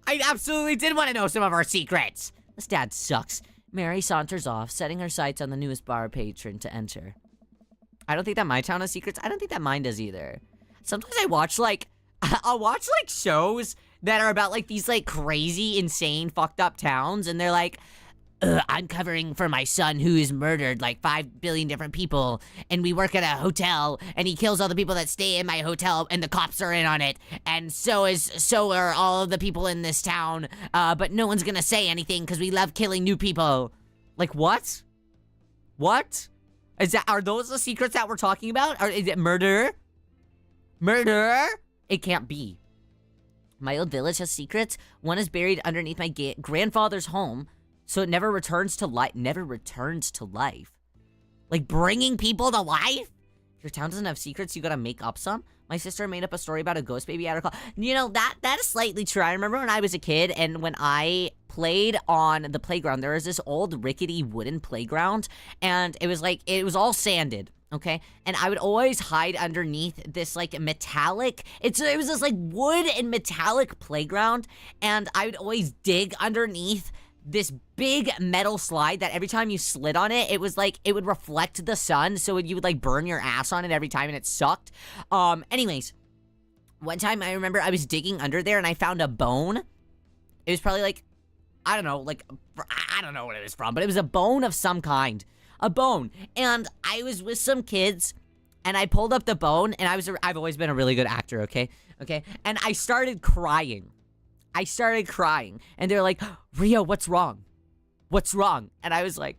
I absolutely did want to know some of our secrets. This dad sucks. Mary saunters off, setting her sights on the newest bar patron to enter. I don't think that my town has secrets. I don't think that mine does either. Sometimes I watch, like, I'll watch, like, shows that are about, like, these, like, crazy, insane, fucked up towns, and they're like, I'm covering for my son who is murdered like 5 billion different people, and we work at a hotel, and he kills all the people that stay in my hotel, and the cops are in on it, and so are all of the people in this town, but no one's gonna say anything because we love killing new people. Like, what? What? Are those the secrets that we're talking about? Is it murder? Murder? It can't be. My old village has secrets. One is buried underneath my grandfather's home, so it never returns to life. Like, bringing people to life? If your town doesn't have secrets, you gotta make up some? My sister made up a story about a ghost baby at her call. You know, that is slightly true. I remember when I was a kid, and when I played on the playground, there was this old rickety wooden playground, and it was all sanded. Okay, and I would always hide underneath this, like, metallic, it was this, like, wood and metallic playground, and I would always dig underneath this big metal slide that every time you slid on it, it was like, it would reflect the sun, so you would, like, burn your ass on it every time, and it sucked. Anyways, one time I remember I was digging under there, and I found a bone. It was probably, like, I don't know what it was from, but it was a bone of some kind. A bone. And I was with some kids, and I pulled up the bone, and I've always been a really good actor, okay? And I started crying. And they're like, Rio, what's wrong? And I was like,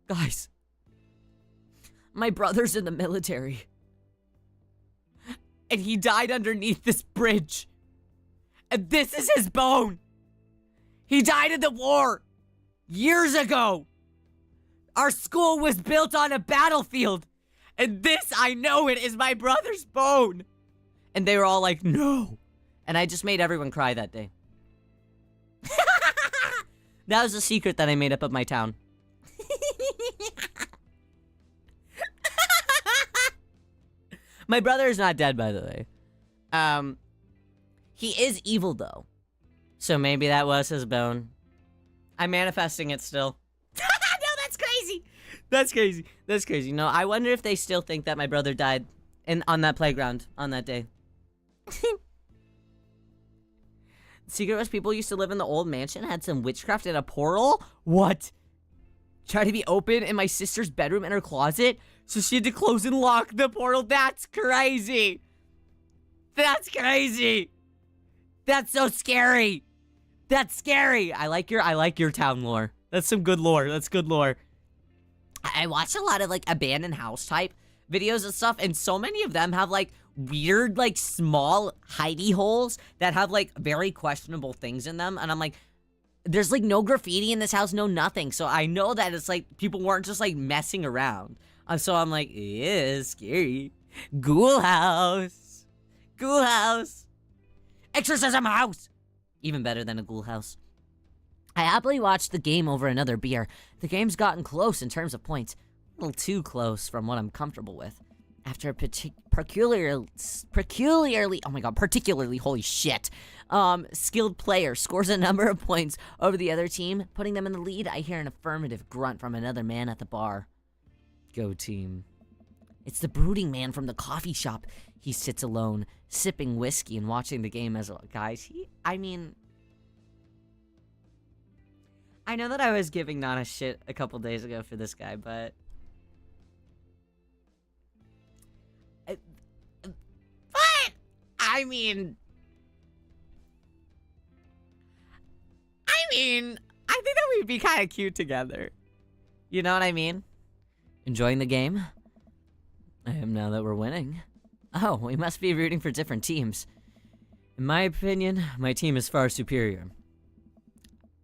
guys, my brother's in the military. And he died underneath this bridge. And this is his bone. He died in the war years ago. Our school was built on a battlefield. And this, I know it, is my brother's bone. And they were all like, no. And I just made everyone cry that day. That was a secret that I made up of my town. My brother is not dead, by the way. He is evil, though. So maybe that was his bone. I'm manifesting it still. No, that's crazy. That's crazy. That's crazy. No, I wonder if they still think that my brother died on that playground on that day. Secret was people used to live in the old mansion, had some witchcraft in a portal? What? Tried to be open in my sister's bedroom in her closet, so she had to close and lock the portal. That's crazy. That's crazy. That's so scary. That's scary. I like your town lore. That's some good lore. That's good lore. I watch a lot of like abandoned house type videos and stuff, and so many of them have like weird like small hidey holes that have like very questionable things in them, and I'm like, there's like no graffiti in this house, no nothing, so I know that it's like people weren't just like messing around. So I'm like, yeah, scary. Ghoul house. Ghoul house. Exorcism house. Even better than a ghoul house. I happily watched the game over another beer. The game's gotten close in terms of points. A little too close from what I'm comfortable with. After a particularly, holy shit, skilled player scores a number of points over the other team, putting them in the lead, I hear an affirmative grunt from another man at the bar. Go team. It's the brooding man from the coffee shop. He sits alone, sipping whiskey and watching the game as well. Guys, I know that I was giving Nana shit a couple days ago for this guy, but I think that we'd be kind of cute together. You know what I mean? Enjoying the game? I am now that we're winning. Oh, we must be rooting for different teams. In my opinion, my team is far superior.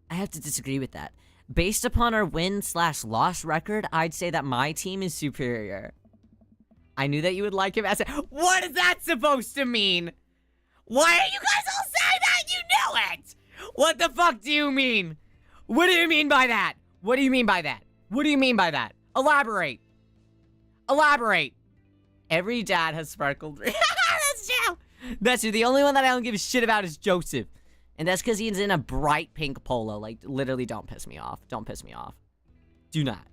I have to disagree with that. Based upon our win/loss record, I'd say that my team is superior. I knew that you would like him as a— What is that supposed to mean? Why are you guys all saying that? You knew it! What the fuck do you mean? What do you mean by that? What do you mean by that? What do you mean by that? Elaborate. Elaborate. Every dad has sparkled. That's true. That's true. The only one that I don't give a shit about is Joseph. And that's because he's in a bright pink polo. Like, literally, don't piss me off. Don't piss me off. Do not.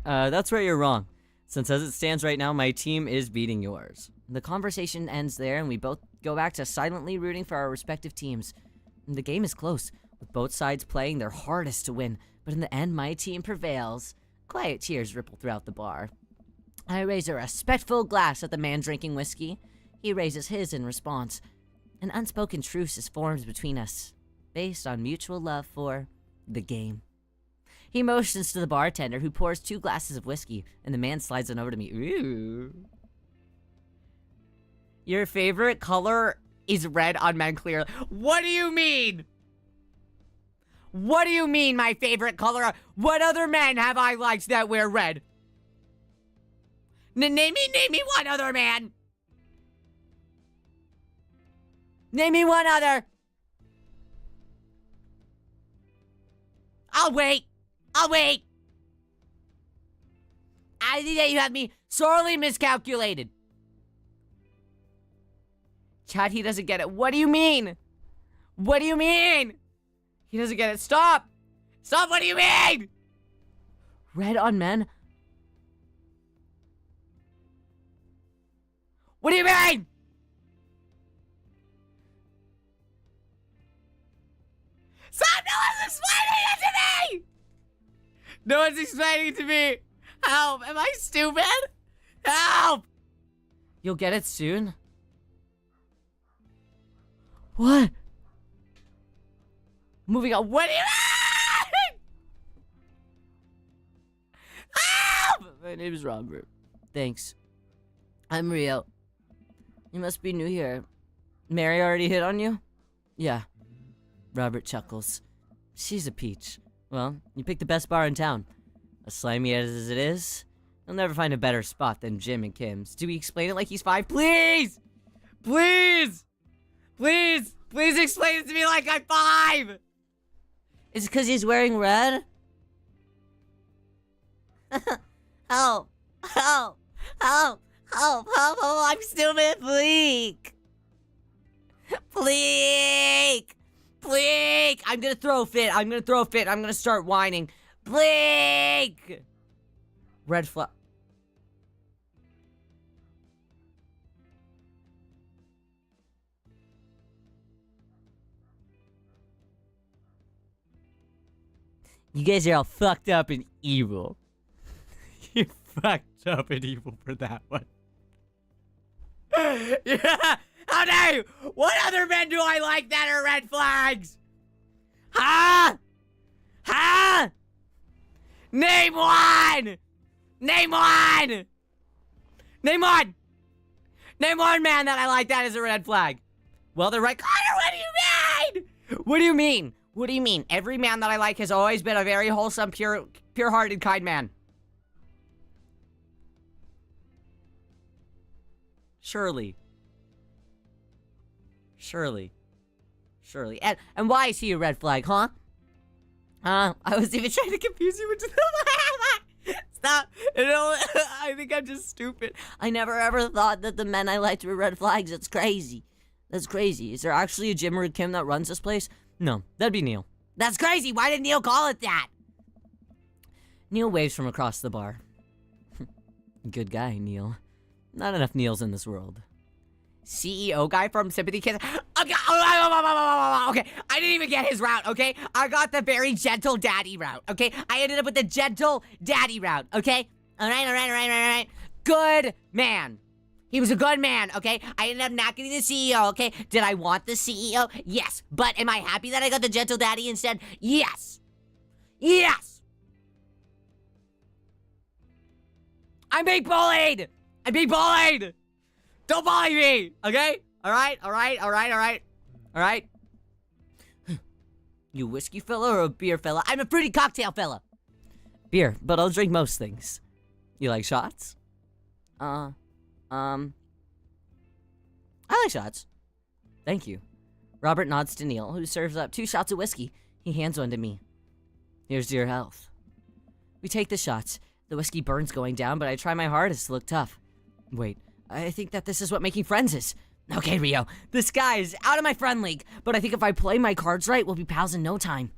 That's where you're wrong. Since as it stands right now, my team is beating yours. The conversation ends there, and we both go back to silently rooting for our respective teams. The game is close, with both sides playing their hardest to win. But in the end, my team prevails. Quiet tears ripple throughout the bar. I raise a respectful glass at the man drinking whiskey. He raises his in response. An unspoken truce is formed between us, based on mutual love for the game. He motions to the bartender, who pours 2 glasses of whiskey, and the man slides it over to me. Ooh. Your favorite color is red on men clearly. What do you mean? What do you mean, my favorite color? What other men have I liked that wear red? Name me one other man. Name me one other. I'll wait. I think that you have me sorely miscalculated. Chad, he doesn't get it. What do you mean? What do you mean? He doesn't get it. Stop. Stop, what do you mean? Red on men? What do you mean? Stop, no one's explaining it to me! No one's explaining it to me! Help, am I stupid? Help! You'll get it soon? What? Moving on, what do you mean? Help! My name is Robert. Thanks. I'm Rio. You must be new here. Mary already hit on you? Yeah. Robert chuckles. She's a peach. Well, you picked the best bar in town. As slimy as it is, you'll never find a better spot than Jim and Kim's. Do we explain it like he's 5? Please! Please! Please! Please explain it to me like I'm 5! Is it because he's wearing red? Help! Help! Help! Help! Help! I'm stupid! Please! Please! Blake! I'm gonna throw a fit. I'm gonna start whining. Blake! Red flag. You guys are all fucked up and evil. You're fucked up and evil for that one. Yeah! How dare you? What other men do I like that are red flags? Huh? Huh? Name one! Name one! Name one! Name one man that I like that is a red flag. Well, they're right. Connor, what do you mean? What do you mean? What do you mean? Every man that I like has always been a very wholesome, pure-hearted, kind man. Surely. Surely. Surely. And why is he a red flag, huh? I was even trying to confuse you with Stop. I think I'm just stupid. I never ever thought that the men I liked were red flags. That's crazy. That's crazy. Is there actually a Jim or a Kim that runs this place? No, that'd be Neil. That's crazy. Why did Neil call it that? Neil waves from across the bar. Good guy, Neil. Not enough Neils in this world. CEO guy from Sympathy Kids. Okay, I didn't even get his route, okay? I got the very gentle daddy route, okay? I ended up with the gentle daddy route, okay? All right. Good man. He was a good man, okay? I ended up not getting the CEO, okay? Did I want the CEO? Yes. But am I happy that I got the gentle daddy instead? Yes. Yes. I'm being bullied. I'm being bullied. Don't bully me, okay? All right. You whiskey fella or a beer fella? I'm a fruity cocktail fella. Beer, but I'll drink most things. You like shots? I like shots. Thank you. Robert nods to Neil, who serves up 2 shots of whiskey. He hands one to me. Here's to your health. We take the shots. The whiskey burns going down, but I try my hardest to look tough. Wait, I think that this is what making friends is. Okay, Rio, this guy is out of my friend league, but I think if I play my cards right, we'll be pals in no time.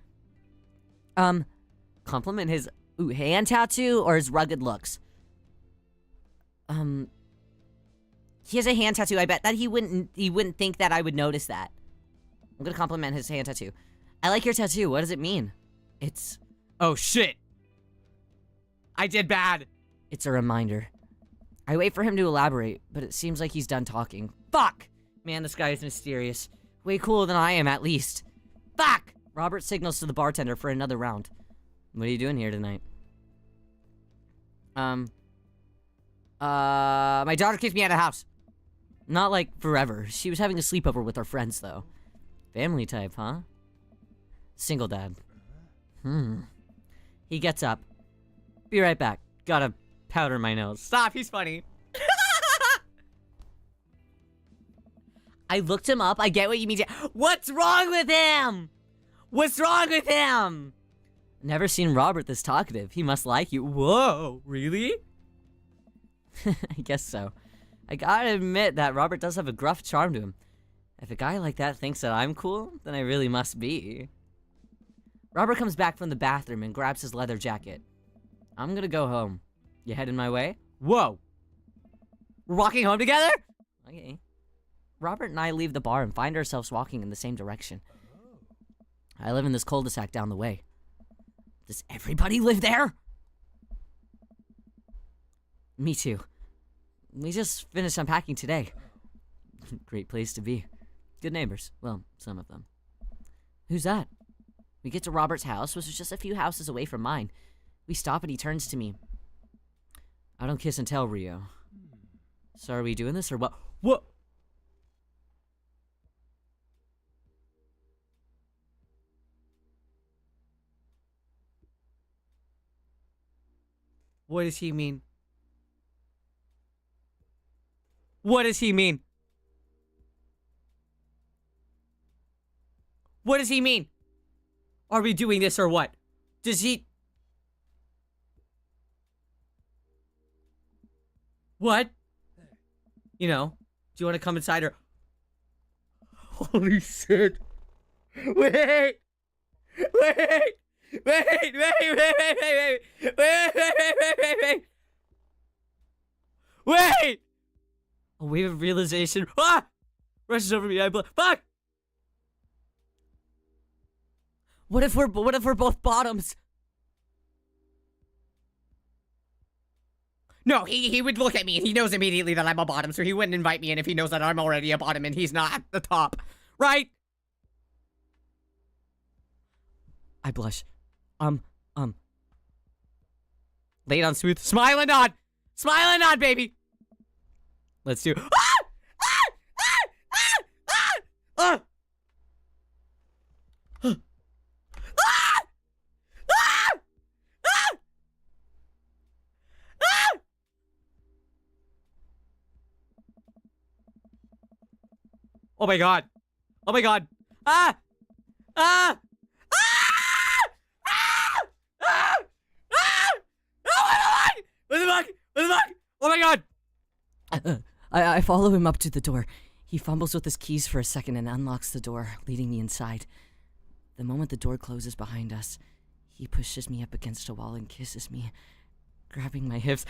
Compliment his hand tattoo or his rugged looks? He has a hand tattoo. I bet that he wouldn't think that I would notice that. I'm gonna compliment his hand tattoo. I like your tattoo. What does it mean? It's... Oh, shit. I did bad. It's a reminder. I wait for him to elaborate, but it seems like he's done talking. Fuck! Man, this guy is mysterious. Way cooler than I am, at least. Fuck! Robert signals to the bartender for another round. What are you doing here tonight? My daughter kicked me out of the house. Not like forever. She was having a sleepover with our friends, though. Family type, huh? Single dad. He gets up. Be right back. Gotta powder my nose. Stop, he's funny. I looked him up. I get what you mean. What's wrong with him? What's wrong with him? Never seen Robert this talkative. He must like you. Whoa, really? I guess so. I gotta admit that Robert does have a gruff charm to him. If a guy like that thinks that I'm cool, then I really must be. Robert comes back from the bathroom and grabs his leather jacket. I'm gonna go home. You heading my way? Whoa! We're walking home together? Okay. Robert and I leave the bar and find ourselves walking in the same direction. I live in this cul-de-sac down the way. Does everybody live there? Me too. We just finished unpacking today. Great place to be. Good neighbors. Well, some of them. Who's that? We get to Robert's house, which is just a few houses away from mine. We stop and he turns to me. I don't kiss and tell, Rio. So are we doing this or what? What? What does he mean? What does he mean? What does he mean? Are we doing this or what? Does he... What? You know, do you want to come inside or... Holy shit. Wait! Wait! Wait! Wait! Wait! Wait! Wait! Wait! Wait! A wave of realization rushes over me. Fuck! What if we're both bottoms? No, he would look at me and he knows immediately that I'm a bottom, so he wouldn't invite me in if he knows that I'm already a bottom and he's not at the top. Right? I blush. Lay it on smooth. Smile and nod! Smile and nod, baby! Let's do. Oh my god. Oh my god. What the fuck? What the fuck? Oh my god. I follow him up to the door. He fumbles with his keys for a second and unlocks the door, leading me inside. The moment the door closes behind us, he pushes me up against a wall and kisses me, grabbing my hips.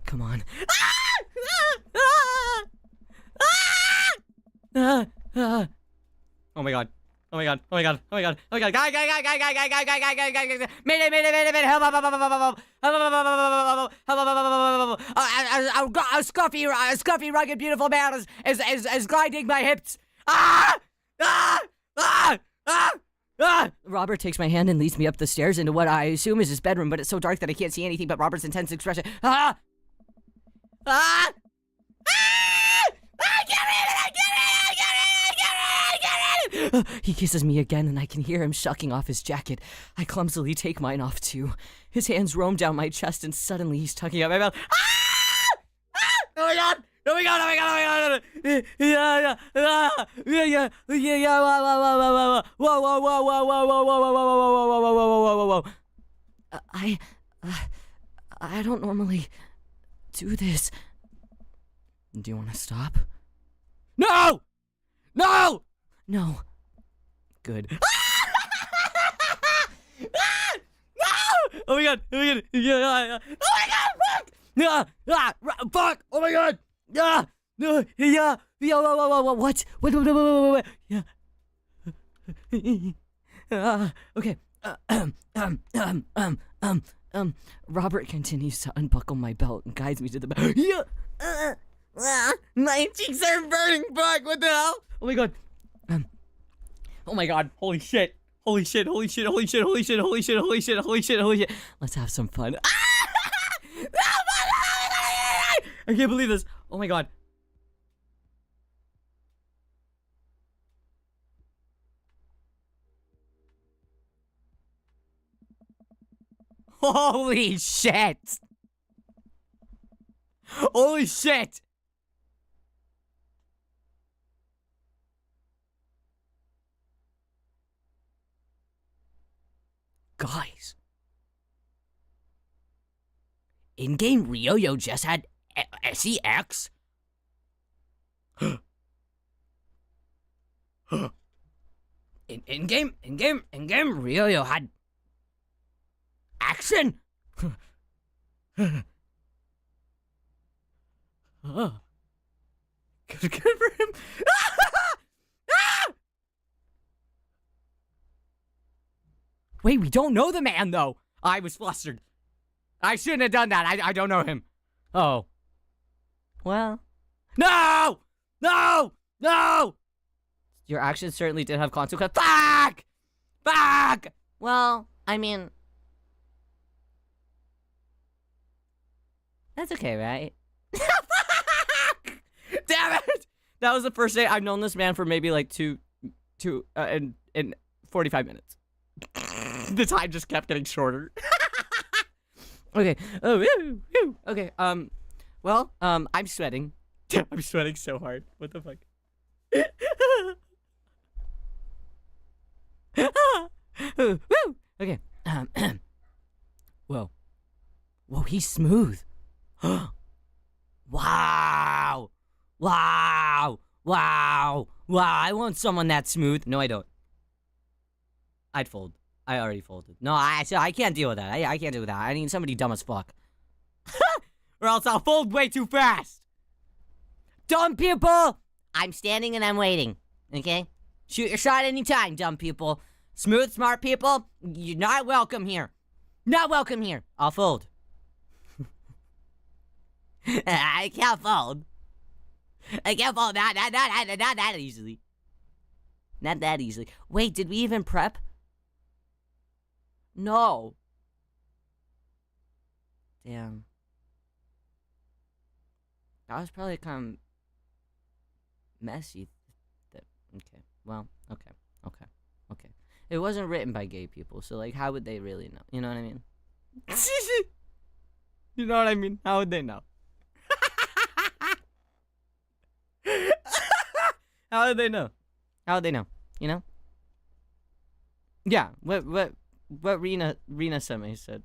Come on. Oh my god. Oh my god. Oh my god. Oh my god. Oh my god. Guy. Mayday. Help. A scruffy, rugged, beautiful man is grinding my hips. Robert takes my hand and leads me up the stairs into what I assume is his bedroom, but it's so dark that I can't see anything but Robert's intense expression. I get it! He kisses me again, and I can hear him shucking off his jacket. I clumsily take mine off, too. His hands roam down my chest, and suddenly he's tugging at my mouth. Oh my god! Oh my god! Oh my god! Oh my god! Whoa. I don't normally do this. Do you want to stop? No! No! No. Good. Oh my god! Oh my god! Yeah! Oh my god! Fuck! Fuck! Oh my god! What? Yeah. Okay. Robert continues to unbuckle my belt and guides me to the belt. My cheeks are burning. Fuck! What the hell? Oh my god. Oh my god! Holy shit! Holy shit! Holy shit! Holy shit! Holy shit! Holy shit! Holy shit! Holy shit! Holy shit! Let's have some fun. I can't believe this. Oh my god. Holy shit! Holy shit! Guys. In-game Ryo just had SEX? In-game Ryo had action? Good for him. Wait, we don't know the man, though. I was flustered. I shouldn't have done that. I don't know him. Oh. Well. No! No! No! Your actions certainly did have consequences. Fuck! Fuck! Well, I mean... That's okay, right? Damn it! That was the first day I've known this man for maybe like two in 45 minutes. The time just kept getting shorter. Okay. Oh, okay. Well, I'm sweating. I'm sweating so hard. What the fuck? Okay. Whoa. Whoa, he's smooth. Wow. Wow. Wow. Wow. I want someone that smooth. No, I don't. I'd fold. I already folded. No, I can't deal with that. I can't deal with that. I need somebody dumb as fuck. Or else I'll fold way too fast. Dumb people! I'm standing and I'm waiting. Okay? Shoot your shot anytime, dumb people. Smooth, smart people, you're not welcome here. Not welcome here. I'll fold. I can't fold. I can't fold. Not that easily. Not that easily. Wait, did we even prep? No. Damn. That was probably kind of messy. Okay. Well, okay. It wasn't written by gay people, so, like, how would they really know? You know what I mean? You know what I mean? How would they know? How would they know? How would they know? You know? Yeah. What Rena sent me said.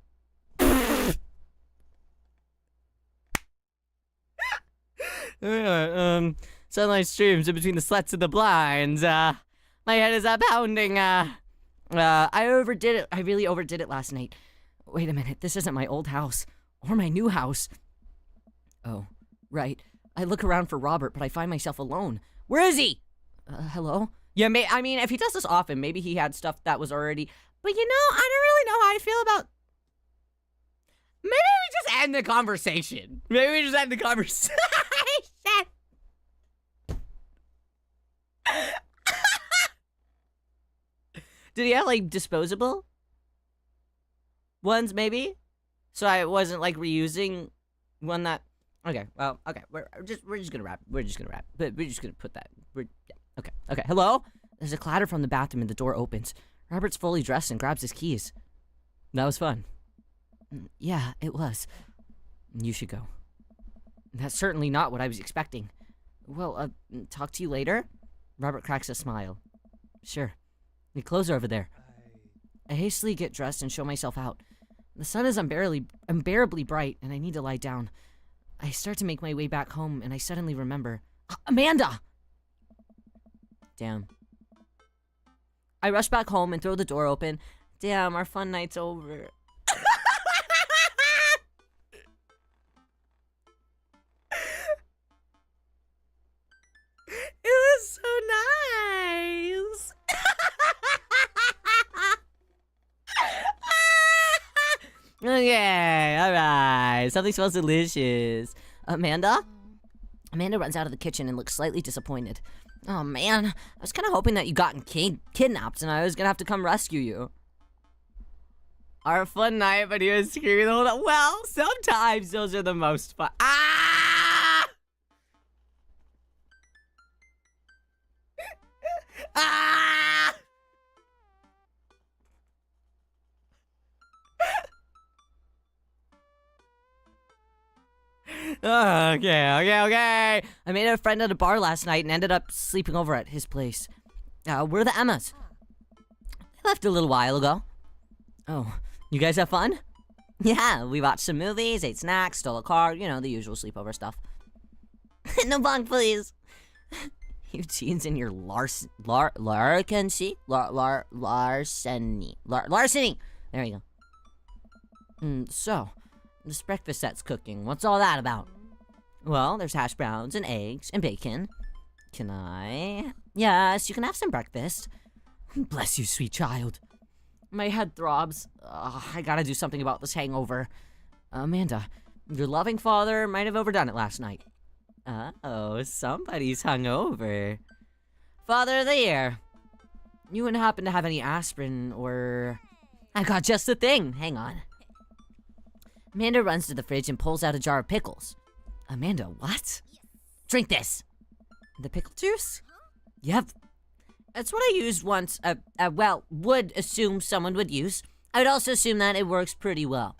Sunlight streams in between the slats and the blinds. My head is pounding. I overdid it. I really overdid it last night. Wait a minute. This isn't my old house or my new house. Oh, right. I look around for Robert, but I find myself alone. Where is he? Hello? Yeah, I mean, if he does this often, maybe he had stuff that was already... But you know, I don't really know how I feel about... Maybe we just end the conversation. Maybe we just end the conversation. Did he have, like, disposable ones, maybe? So I wasn't, like, reusing one that... Okay, well, okay. We're just gonna wrap. We're just gonna wrap. But we're just gonna put that... Okay. Hello? There's a clatter from the bathroom and the door opens. Robert's fully dressed and grabs his keys. That was fun. Yeah, it was. You should go. That's certainly not what I was expecting. Well, talk to you later? Robert cracks a smile. Sure. The clothes are over there. I hastily get dressed and show myself out. The sun is unbearably bright, and I need to lie down. I start to make my way back home, and I suddenly remember... Amanda! Damn. I rush back home and throw the door open. Damn, our fun night's over. It was so nice. Okay, alright. Something smells delicious. Amanda? Amanda runs out of the kitchen and looks slightly disappointed. Oh man, I was kind of hoping that you gotten kidnapped and I was gonna have to come rescue you. Our fun night, but he was screaming the whole time. Well, sometimes those are the most fun. Ah! Ah! Okay. I made a friend at a bar last night and ended up sleeping over at his place. Where are the Emmas? They left a little while ago. Oh, you guys have fun? Yeah, we watched some movies, ate snacks, stole a car, you know, the usual sleepover stuff. No bunk, please. You teens and your larceny. There you go. So, this breakfast that's cooking, what's all that about? Well, there's hash browns and eggs and bacon. Can I? Yes, you can have some breakfast. Bless you, sweet child. My head throbs. I gotta do something about this hangover. Amanda, your loving father might have overdone it last night. Uh-oh, somebody's hungover. Father of the year. You wouldn't happen to have any aspirin or... I got just the thing. Hang on. Amanda runs to the fridge and pulls out a jar of pickles. Amanda, what? Drink this. The pickle juice? Yep. That's what I used once. Well, would assume someone would use. I would also assume that it works pretty well.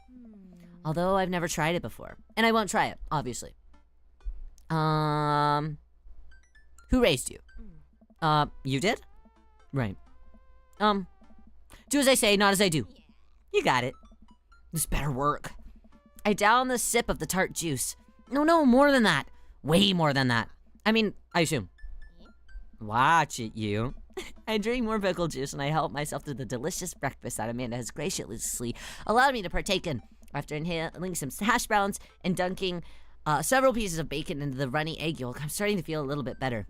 Although I've never tried it before. And I won't try it, obviously. Who raised you? You did? Right. Do as I say, not as I do. You got it. This better work. I down the sip of the tart juice. No, more than that. Way more than that. I mean, I assume. Watch it, you. I drink more pickle juice and I help myself to the delicious breakfast that Amanda has graciously allowed me to partake in. After inhaling some hash browns and dunking several pieces of bacon into the runny egg yolk, I'm starting to feel a little bit better.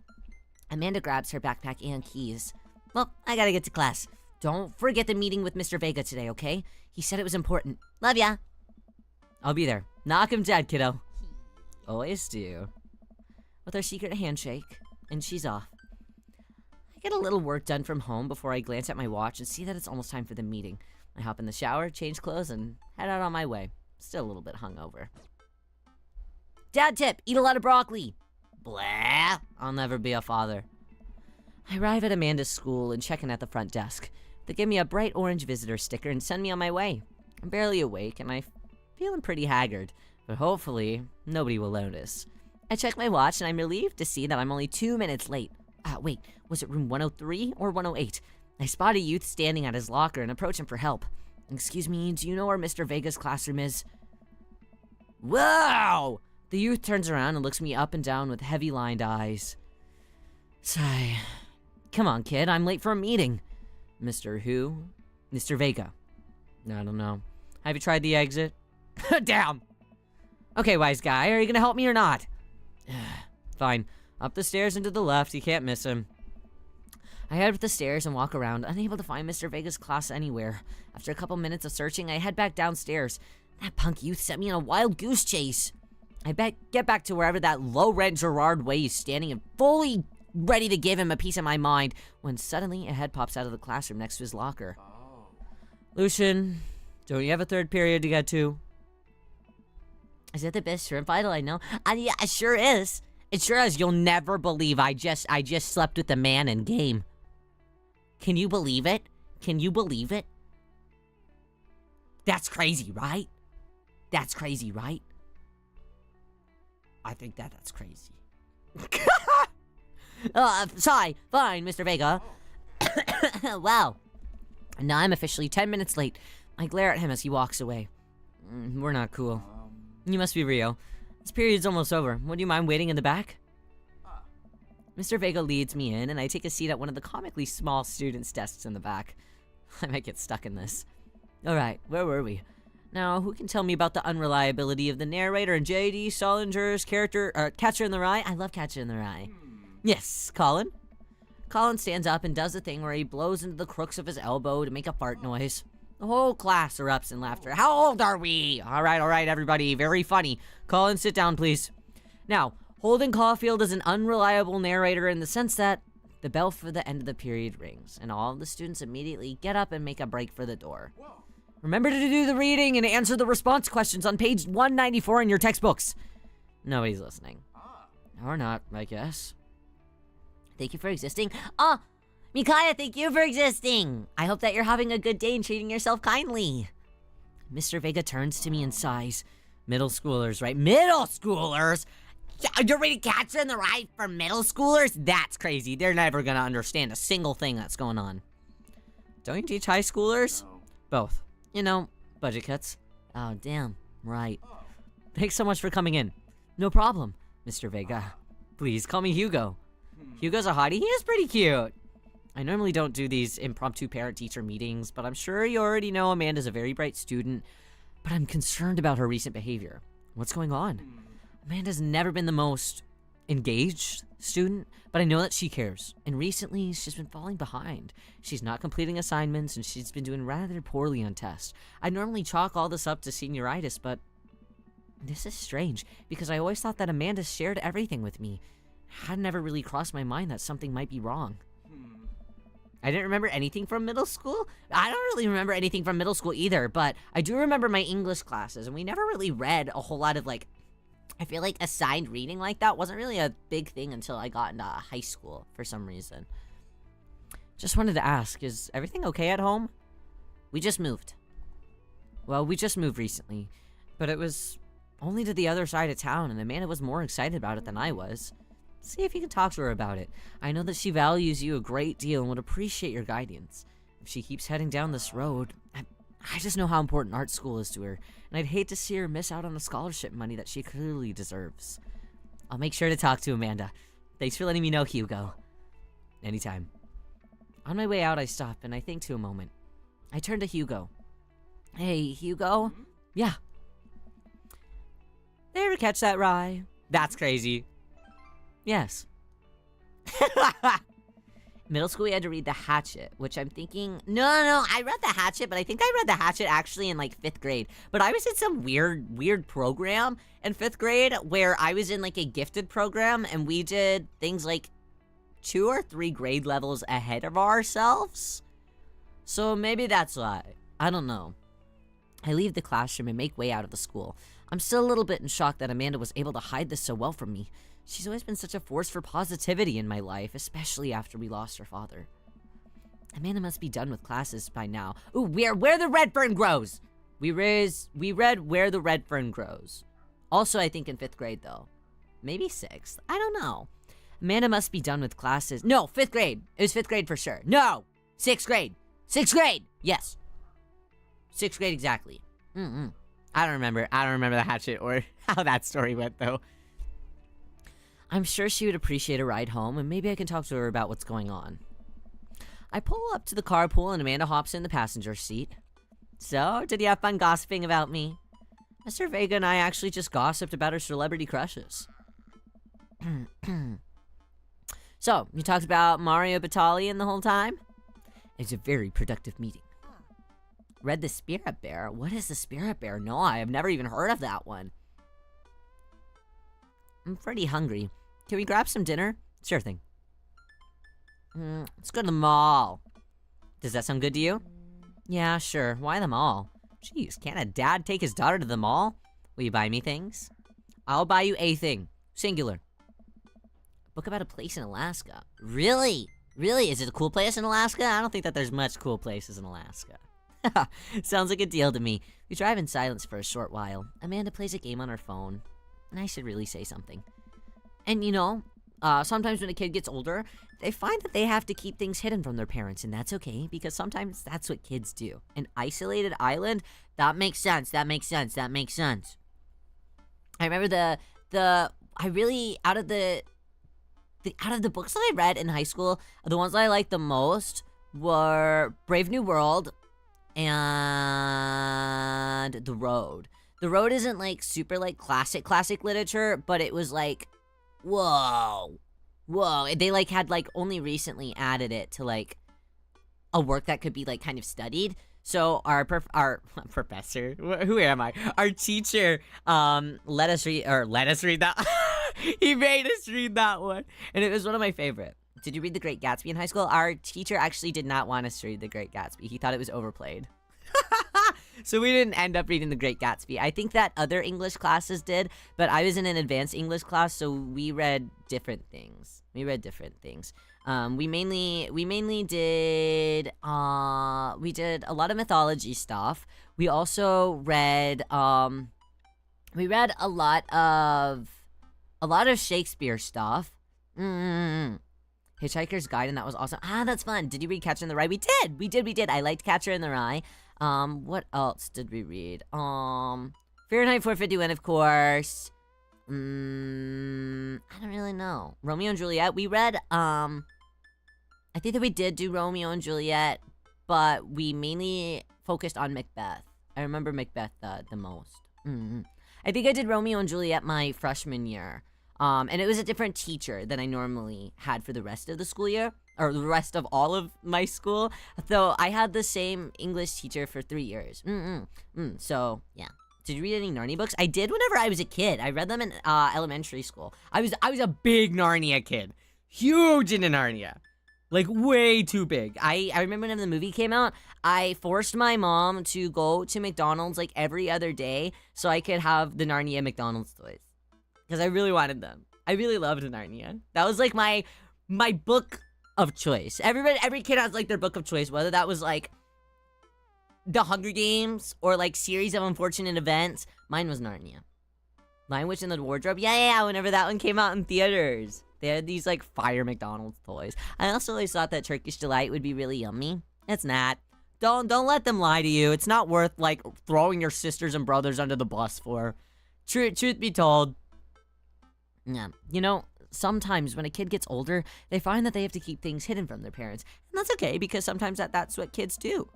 Amanda grabs her backpack and keys. Well, I gotta get to class. Don't forget the meeting with Mr. Vega today, okay? He said it was important. Love ya. I'll be there. Knock him dead, kiddo. Always do. With our secret handshake, and she's off. I get a little work done from home before I glance at my watch and see that it's almost time for the meeting. I hop in the shower, change clothes, and head out on my way. Still a little bit hungover. Dad tip, eat a lot of broccoli. Blah, I'll never be a father. I arrive at Amanda's school and check in at the front desk. They give me a bright orange visitor sticker and send me on my way. I'm barely awake and I'm feeling pretty haggard, but hopefully nobody will notice. I check my watch and I'm relieved to see that I'm only 2 minutes late. Wait, was it room 103 or 108? I spot a youth standing at his locker and approach him for help. Excuse me, do you know where Mr. Vega's classroom is? Whoa! The youth turns around and looks me up and down with heavy-lined eyes. Sigh. Come on, kid, I'm late for a meeting. Mr. Who? Mr. Vega. I don't know. Have you tried the exit? Damn! Okay, wise guy, are you gonna help me or not? Fine. Up the stairs and to the left, you can't miss him. I head up the stairs and walk around, unable to find Mr. Vega's class anywhere. After a couple minutes of searching, I head back downstairs. That punk youth sent me on a wild goose chase. I get back to wherever that low-rent Gerard Way is standing and fully ready to give him a piece of my mind, when suddenly a head pops out of the classroom next to his locker. Lucian, don't you have a third period to get to? Is it the best shrimp idol I know? Yeah, it sure is. It sure is. You'll never believe I just slept with a man in game. Can you believe it? Can you believe it? That's crazy, right? That's crazy, right? I think that's crazy. Sorry. Fine, Mr. Vega. Wow. Now I'm officially 10 minutes late. I glare at him as he walks away. We're not cool. You must be Rio. This period's almost over. Would you mind waiting in the back? Mr. Vega leads me in, and I take a seat at one of the comically small students' desks in the back. I might get stuck in this. Alright, where were we? Now, who can tell me about the unreliability of the narrator and J.D. Solinger's character, Catcher in the Rye? I love Catcher in the Rye. Yes, Colin? Colin stands up and does a thing where he blows into the crooks of his elbow to make a fart noise. The whole class erupts in laughter. How old are we? All right, everybody. Very funny. Colin, sit down, please. Now, Holden Caulfield is an unreliable narrator in the sense that the bell for the end of the period rings, and all the students immediately get up and make a break for the door. Remember to do the reading and answer the response questions on page 194 in your textbooks. Nobody's listening. Or not, I guess. Thank you for existing. Mikaya, thank you for existing. I hope that you're having a good day and treating yourself kindly. Mr. Vega turns to me and sighs. Middle schoolers, right? Middle schoolers? You're reading Catcher in the Rye for middle schoolers? That's crazy. They're never gonna understand a single thing that's going on. Don't you teach high schoolers? No. Both. You know, budget cuts. Oh, damn. Right. Thanks so much for coming in. No problem, Mr. Vega. Please call me Hugo. Hugo's a hottie. He is pretty cute. I normally don't do these impromptu parent-teacher meetings, but I'm sure you already know Amanda's a very bright student, but I'm concerned about her recent behavior. What's going on? Amanda's never been the most engaged student, but I know that she cares, and recently she's been falling behind. She's not completing assignments, and she's been doing rather poorly on tests. I normally chalk all this up to senioritis, but this is strange, because I always thought that Amanda shared everything with me. It hadn't ever really crossed my mind that something might be wrong. I didn't remember anything from middle school. I don't really remember anything from middle school either, but I do remember my English classes, and we never really read a whole lot of, like, I feel like assigned reading like that wasn't really a big thing until I got into high school for some reason. Just wanted to ask, is everything okay at home? We just moved. Well, we just moved recently, but it was only to the other side of town, and Amanda was more excited about it than I was. See if you can talk to her about it. I know that she values you a great deal and would appreciate your guidance. If she keeps heading down this road, I just know how important art school is to her, and I'd hate to see her miss out on the scholarship money that she clearly deserves. I'll make sure to talk to Amanda. Thanks for letting me know, Hugo. Anytime. On my way out, I stop and I think to a moment. I turn to Hugo. Hey, Hugo? Yeah. They ever catch that rye? That's crazy. Yes. Middle school, we had to read The Hatchet, which I'm thinking... No, I read The Hatchet, but I think I read The Hatchet actually in, like, 5th grade. But I was in some weird program in 5th grade where I was in, like, a gifted program, and we did things like 2 or 3 grade levels ahead of ourselves. So maybe that's why. I don't know. I leave the classroom and make way out of the school. I'm still a little bit in shock that Amanda was able to hide this so well from me. She's always been such a force for positivity in my life, especially after we lost her father. Amanda must be done with classes by now. Ooh, where the red fern grows! We read Where the Red Fern Grows. Also, I think in 5th grade, though. Maybe 6th. I don't know. Amanda must be done with classes. No, 5th grade. It was 5th grade for sure. No! 6th grade. 6th grade! Yes. 6th grade exactly. I don't remember The Hatchet or how that story went, though. I'm sure she would appreciate a ride home, and maybe I can talk to her about what's going on. I pull up to the carpool, and Amanda hops in the passenger seat. So, did you have fun gossiping about me? Mr. Vega and I actually just gossiped about our celebrity crushes. So, you talked about Mario Batalion the whole time? It's a very productive meeting. Read The Spirit Bear? What is The Spirit Bear? No, I have never even heard of that one. I'm pretty hungry. Can we grab some dinner? Sure thing. Let's go to the mall. Does that sound good to you? Yeah, sure. Why the mall? Jeez, can't a dad take his daughter to the mall? Will you buy me things? I'll buy you a thing. Singular. A book about a place in Alaska. Really? Really? Is it a cool place in Alaska? I don't think that there's much cool places in Alaska. Sounds like a deal to me. We drive in silence for a short while. Amanda plays a game on her phone. And I should really say something. And you know, sometimes when a kid gets older, they find that they have to keep things hidden from their parents, and that's okay, because sometimes that's what kids do. An isolated island? That makes sense, that makes sense, that makes sense. I remember out of the books that I read in high school, the ones that I liked the most were Brave New World and The Road. The Road isn't, like, super, like, classic literature, but it was, like, whoa. They, like, had, like, only recently added it to, like, a work that could be, like, kind of studied. So our professor, who am I? Our teacher, let us read that. He made us read that one. And it was one of my favorite. Did you read The Great Gatsby in high school? Our teacher actually did not want us to read The Great Gatsby. He thought it was overplayed. So we didn't end up reading The Great Gatsby. I think that other English classes did, but I was in an advanced English class, so we read different things. We did a lot of mythology stuff. We also read a lot of Shakespeare stuff. Hitchhiker's Guide, and that was awesome. That's fun. Did you read Catcher in the Rye? We did. I liked Catcher in the Rye. What else did we read? Fahrenheit 451, of course. I don't really know. Romeo and Juliet. We read, I think that we did do Romeo and Juliet, but we mainly focused on Macbeth. I remember Macbeth the most. I think I did Romeo and Juliet my freshman year. And it was a different teacher than I normally had for the rest of the school year, or the rest of all of my school. Though I had the same English teacher for 3 years. So, yeah. Did you read any Narnia books? I did whenever I was a kid. I read them in elementary school. I was a big Narnia kid. Huge into Narnia. Like, way too big. I remember when the movie came out, I forced my mom to go to McDonald's, like, every other day so I could have the Narnia McDonald's toys. Because I really wanted them. I really loved Narnia. That was, like, my book of choice. Every kid has, like, their book of choice, whether that was, like, The Hunger Games or, like, Series of Unfortunate Events. Mine was Narnia. Lion Witch in the Wardrobe? Yeah, whenever that one came out in theaters. They had these, like, fire McDonald's toys. I also always thought that Turkish Delight would be really yummy. It's not. Don't let them lie to you. It's not worth, like, throwing your sisters and brothers under the bus for. Truth be told. Yeah, you know, sometimes when a kid gets older, they find that they have to keep things hidden from their parents. And that's okay, because sometimes that's what kids do.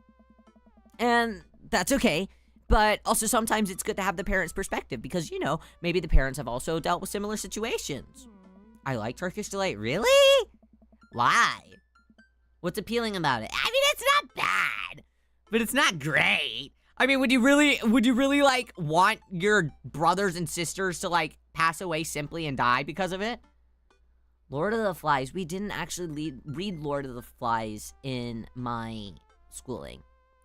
And that's okay. But also sometimes it's good to have the parents' perspective because, you know, maybe the parents have also dealt with similar situations. I like Turkish Delight. Really? Why? What's appealing about it? I mean, it's not bad, but it's not great. I mean, would you really, like, want your brothers and sisters to, like, pass away simply and die because of it? Lord of the Flies. We didn't actually read Lord of the Flies in my schooling.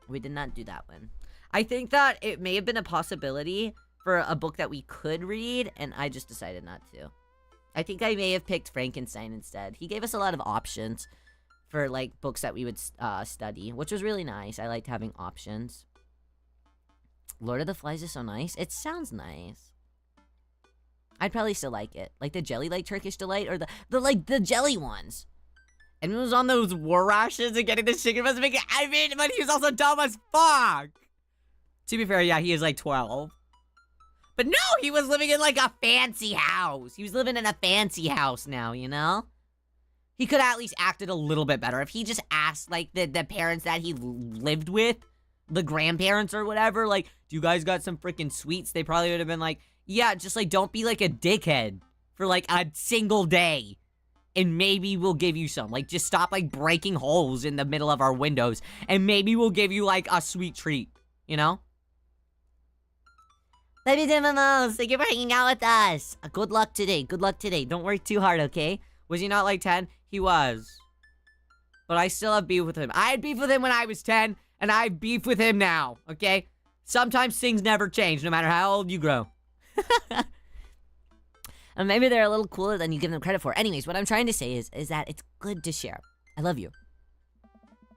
We did not do that one. I think that it may have been a possibility for a book that we could read, and I just decided not to. I think I may have picked Frankenstein instead. He gave us a lot of options for, like, books that we would study, which was really nice. I liked having options. Lord of the Flies is so nice. It sounds nice. I'd probably still like it. Like the jelly like Turkish Delight or the jelly ones. And he was on those war rations and getting the chicken was making. I mean, but he was also dumb as fuck. To be fair, yeah, he is like 12. But no, he was living in like a fancy house. He was living in a fancy house now, you know? He could have at least acted a little bit better. If he just asked like the parents that he lived with, the grandparents or whatever, like, do you guys got some freaking sweets? They probably would have been like, yeah, just like don't be like a dickhead for like a single day. And maybe we'll give you some. Like, just stop, like, breaking holes in the middle of our windows. And maybe we'll give you, like, a sweet treat. You know? Love you, Mimos. Thank you for hanging out with us. Good luck today. Good luck today. Don't work too hard, okay? Was he not, like, 10? He was. But I still have beef with him. I had beef with him when I was 10. And I have beef with him now, okay? Sometimes things never change, no matter how old you grow. And maybe they're a little cooler than you give them credit for. Anyways, what I'm trying to say is that it's good to share. I love you.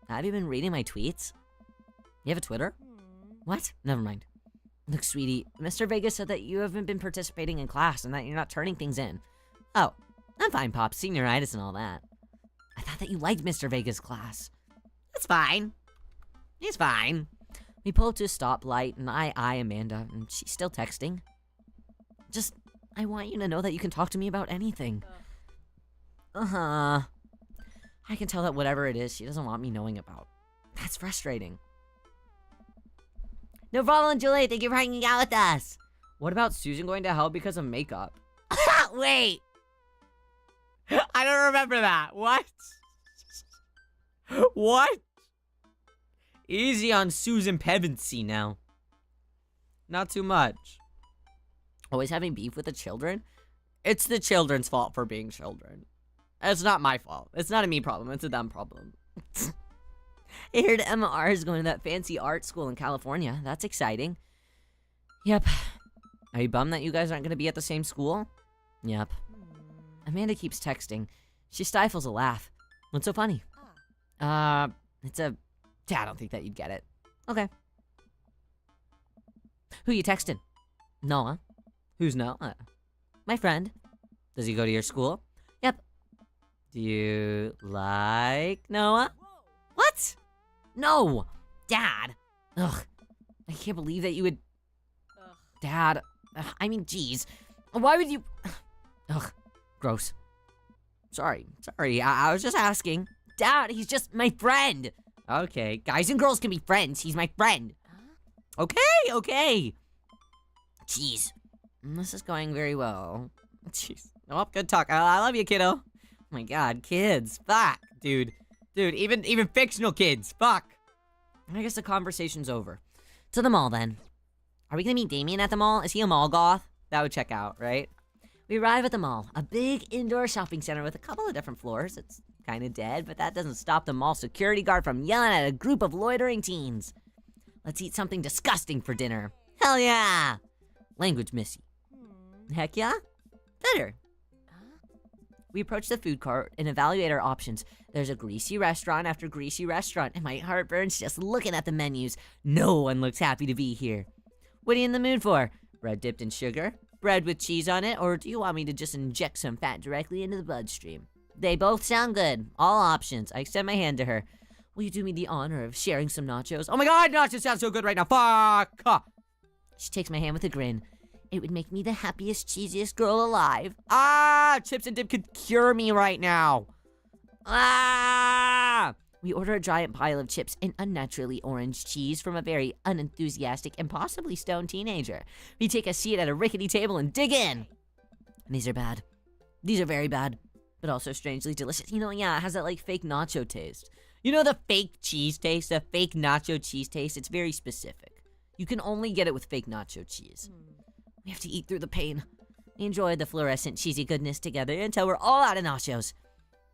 Have you been reading my tweets? You have a Twitter? What? Never mind. Look, sweetie, Mr. Vega said that you haven't been participating in class and that you're not turning things in. Oh, I'm fine, Pop. Senioritis and all that. I thought that you liked Mr. Vega's class. That's fine. He's fine. We pull up to a stoplight and I eye Amanda and she's still texting. Just... I want you to know that you can talk to me about anything. I can tell that whatever it is, she doesn't want me knowing about. That's frustrating. No problem, Julie. Thank you for hanging out with us. What about Susan going to hell because of makeup? Wait. I don't remember that. What? What? Easy on Susan Pevensey now. Not too much. Always having beef with the children? It's the children's fault for being children. It's not my fault. It's not a me problem. It's a them problem. I heard Emma R is going to that fancy art school in California. That's exciting. Yep. Are you bummed that you guys aren't going to be at the same school? Yep. Amanda keeps texting. She stifles a laugh. What's so funny? It's a... I don't think that you'd get it. Okay. Who you texting? Noah. Who's Noah? My friend. Does he go to your school? Yep. Do you like Noah? What? No! Dad! Ugh. I can't believe that you would... Dad. I mean, jeez. Why would you... Ugh. Gross. Sorry. I was just asking. Dad, he's just my friend. Okay. Guys and girls can be friends. He's my friend. Okay. Jeez. This is going very well. Jeez. Oh, good talk. I love you, kiddo. Oh my god, kids. Fuck. Dude, even fictional kids. Fuck. I guess the conversation's over. To the mall, then. Are we gonna meet Damien at the mall? Is he a mall goth? That would check out, right? We arrive at the mall. A big indoor shopping center with a couple of different floors. It's kind of dead, but that doesn't stop the mall security guard from yelling at a group of loitering teens. Let's eat something disgusting for dinner. Hell yeah! Language missy. Heck yeah? Better. We approach the food court and evaluate our options. There's a greasy restaurant after greasy restaurant, and my heart burns just looking at the menus. No one looks happy to be here. What are you in the mood for? Bread dipped in sugar? Bread with cheese on it? Or do you want me to just inject some fat directly into the bloodstream? They both sound good. All options. I extend my hand to her. will you do me the honor of sharing some nachos? Oh my god, nachos sound so good right now. Fuck! She takes my hand with a grin. It would make me the happiest, cheesiest girl alive. Ah! Chips and dip could cure me right now. Ah! We order a giant pile of chips and unnaturally orange cheese from a very unenthusiastic and possibly stoned teenager. We take a seat at a rickety table and dig in. These are bad. These are very bad, but also strangely delicious. You know, yeah, it has that, like, fake nacho taste. You know the fake cheese taste? The fake nacho cheese taste? It's very specific. You can only get it with fake nacho cheese. We have to eat through the pain. We enjoy the fluorescent cheesy goodness together until we're all out of nachos.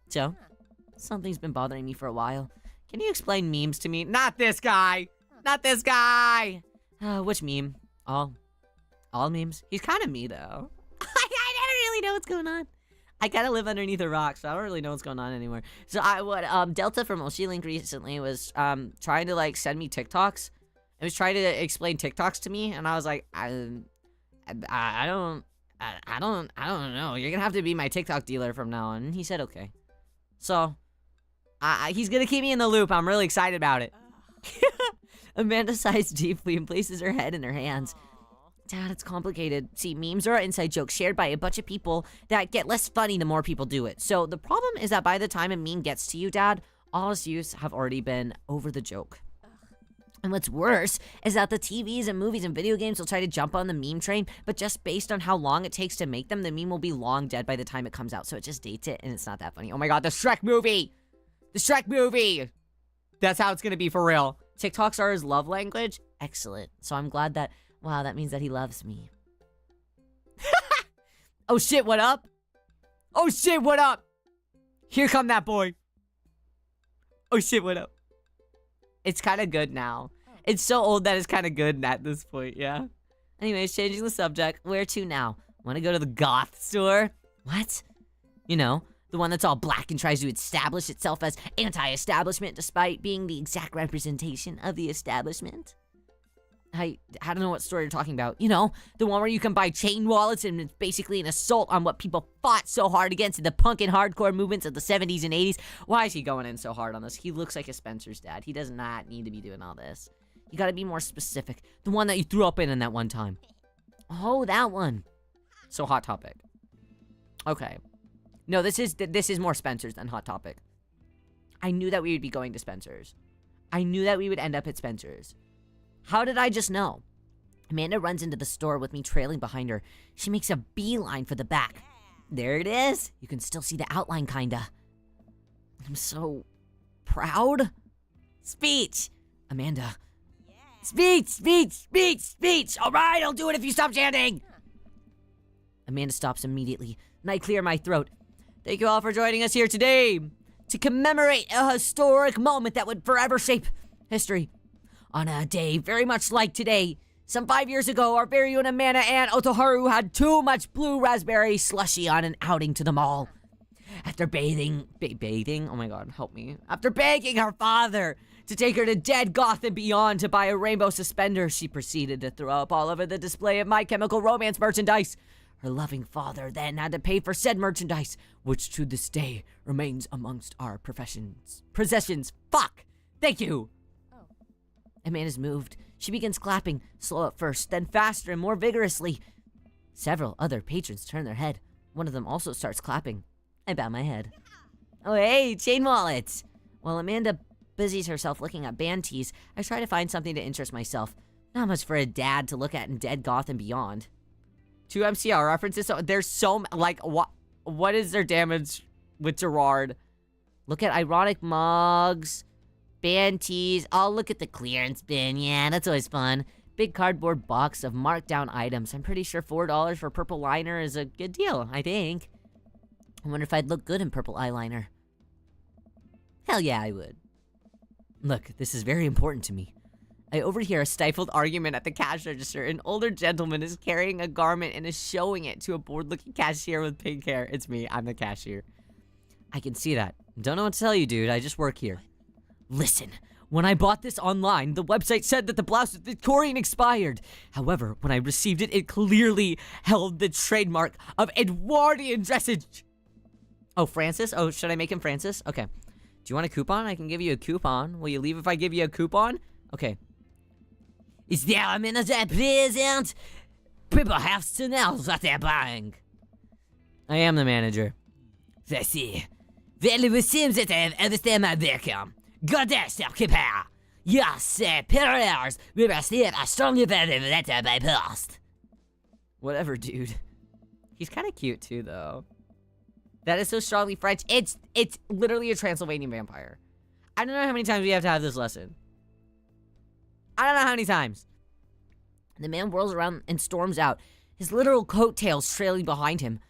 So, something's been bothering me for a while. Can you explain memes to me? Not this guy! Not this guy! Which meme? All memes? He's kind of me, though. I don't really know what's going on. I kind of live underneath a rock, so I don't really know what's going on anymore. So Delta from Oshi Link recently was trying to, like, send me TikToks. It was trying to explain TikToks to me, and I was like, I don't know. You're gonna have to be my TikTok dealer from now on. And he said, okay. So, he's gonna keep me in the loop. I'm really excited about it. Amanda sighs deeply and places her head in her hands. Dad, it's complicated. See, memes are inside jokes shared by a bunch of people that get less funny the more people do it. So the problem is that by the time a meme gets to you, Dad, all its use have already been over the joke. And what's worse is that the TVs and movies and video games will try to jump on the meme train, but just based on how long it takes to make them, the meme will be long dead by the time it comes out. So it just dates it, and it's not that funny. Oh my god, the Shrek movie! The Shrek movie! That's how it's gonna be for real. TikToks are his love language? Excellent. So I'm glad that, wow, that means that he loves me. Oh shit, what up? Oh shit, what up? Here come that boy. Oh shit, what up? It's kind of good now. It's so old that it's kind of good at this point, yeah? Anyways, changing the subject. Where to now? Want to go to the goth store? What? You know, the one that's all black and tries to establish itself as anti-establishment despite being the exact representation of the establishment? I don't know what store you're talking about. You know, the one where you can buy chain wallets and it's basically an assault on what people fought so hard against in the punk and hardcore movements of the 70s and 80s. Why is he going in so hard on this? He looks like a Spencer's dad. He does not need to be doing all this. You gotta be more specific. The one that you threw up in that one time. Oh, that one. So Hot Topic. Okay. No, this is more Spencer's than Hot Topic. I knew that we would be going to Spencer's. I knew that we would end up at Spencer's. How did I just know? Amanda runs into the store with me trailing behind her. She makes a beeline for the back. There it is. You can still see the outline, kinda. I'm so proud. Speech. Amanda. Speech, speech, speech, speech. All right, I'll do it if you stop chanting. Amanda stops immediately, and I clear my throat. Thank you all for joining us here today to commemorate a historic moment that would forever shape history. On a day very much like today, some 5 years ago, our very own Amanda and Otoharu had too much blue raspberry slushy on an outing to the mall. After bathing? Oh my god, help me. After begging her father to take her to Dead Goth and Beyond to buy a rainbow suspender, she proceeded to throw up all over the display of My Chemical Romance merchandise. Her loving father then had to pay for said merchandise, which to this day remains amongst our possessions. Fuck! Thank you! Amanda's moved. She begins clapping, slow at first, then faster and more vigorously. Several other patrons turn their head. One of them also starts clapping. I bow my head. Oh hey, chain wallets! While Amanda busies herself looking at band tees, I try to find something to interest myself. Not much for a dad to look at in Dead Goth and Beyond. 2 MCR references, so there's so, like, what is their damage with Gerard? Look at ironic mugs, band tees. I'll look at the clearance bin. Yeah, that's always fun. Big cardboard box of marked down items. I'm pretty sure $4 for purple liner is a good deal, I think. I wonder if I'd look good in purple eyeliner. Hell yeah, I would. Look, this is very important to me. I overhear a stifled argument at the cash register. An older gentleman is carrying a garment and is showing it to a bored-looking cashier with pink hair. It's me, I'm the cashier. I can see that. Don't know what to tell you, dude. I just work here. Listen, when I bought this online, the website said that the blouse was Victorian expired. However, when I received it, it clearly held the trademark of Edwardian dressage. Oh, Francis? Oh, should I make him Francis? Okay. Do you want a coupon? I can give you a coupon. Will you leave if I give you a coupon? Okay. Is there a manager present? People have to know what they're buying. I am the manager. I see. Well, it seems that I have understand my welcome. Good day, Sir Keeper. Yes, Perriers, we receive a strongly worded letter by post. Whatever, dude. He's kind of cute, too, though. That is so strongly French. It's literally a Transylvanian vampire. I don't know how many times we have to have this lesson. I don't know how many times. The man whirls around and storms out, his literal coattails trailing behind him.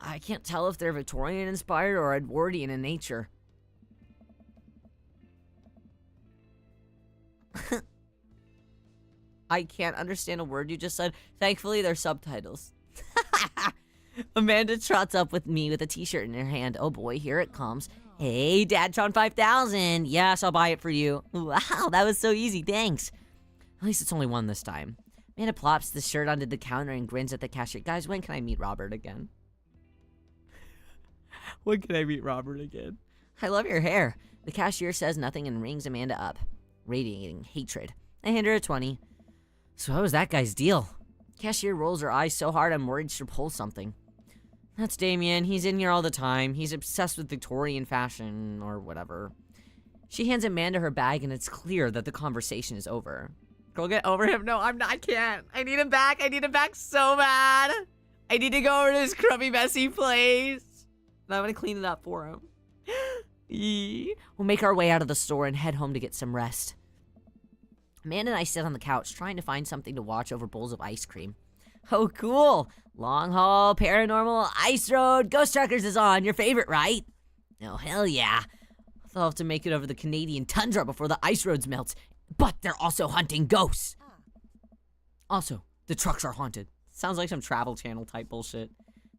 I can't tell if they're Victorian-inspired or Edwardian in nature. I can't understand a word you just said. Thankfully, they're subtitles. Amanda trots up with me with a t-shirt in her hand. Oh boy, here it comes. Hey, Dadtron 5000. Yes, I'll buy it for you. Wow, that was so easy. Thanks. At least it's only one this time. Amanda plops the shirt onto the counter and grins at the cashier. Guys, when can I meet Robert again? When can I meet Robert again? I love your hair. The cashier says nothing and rings Amanda up, radiating hatred. I hand her a 20. So what was that guy's deal? Cashier rolls her eyes so hard I'm worried she'll pull something. That's Damien. He's in here all the time. He's obsessed with Victorian fashion or whatever. She hands Amanda her bag and it's clear that the conversation is over. Girl, get over him. No, I'm not. I can't. I need him back. I need him back so bad. I need to go over to this crummy, messy place. And I'm gonna clean it up for him. We'll make our way out of the store and head home to get some rest. Amanda and I sit on the couch trying to find something to watch over bowls of ice cream. Oh, cool. Long Haul, Paranormal, Ice Road, Ghost Truckers is on. Your favorite, right? Oh, hell yeah. I thought I'll have to make it over the Canadian tundra before the ice roads melt. But they're also hunting ghosts. Also, the trucks are haunted. Sounds like some Travel Channel type bullshit.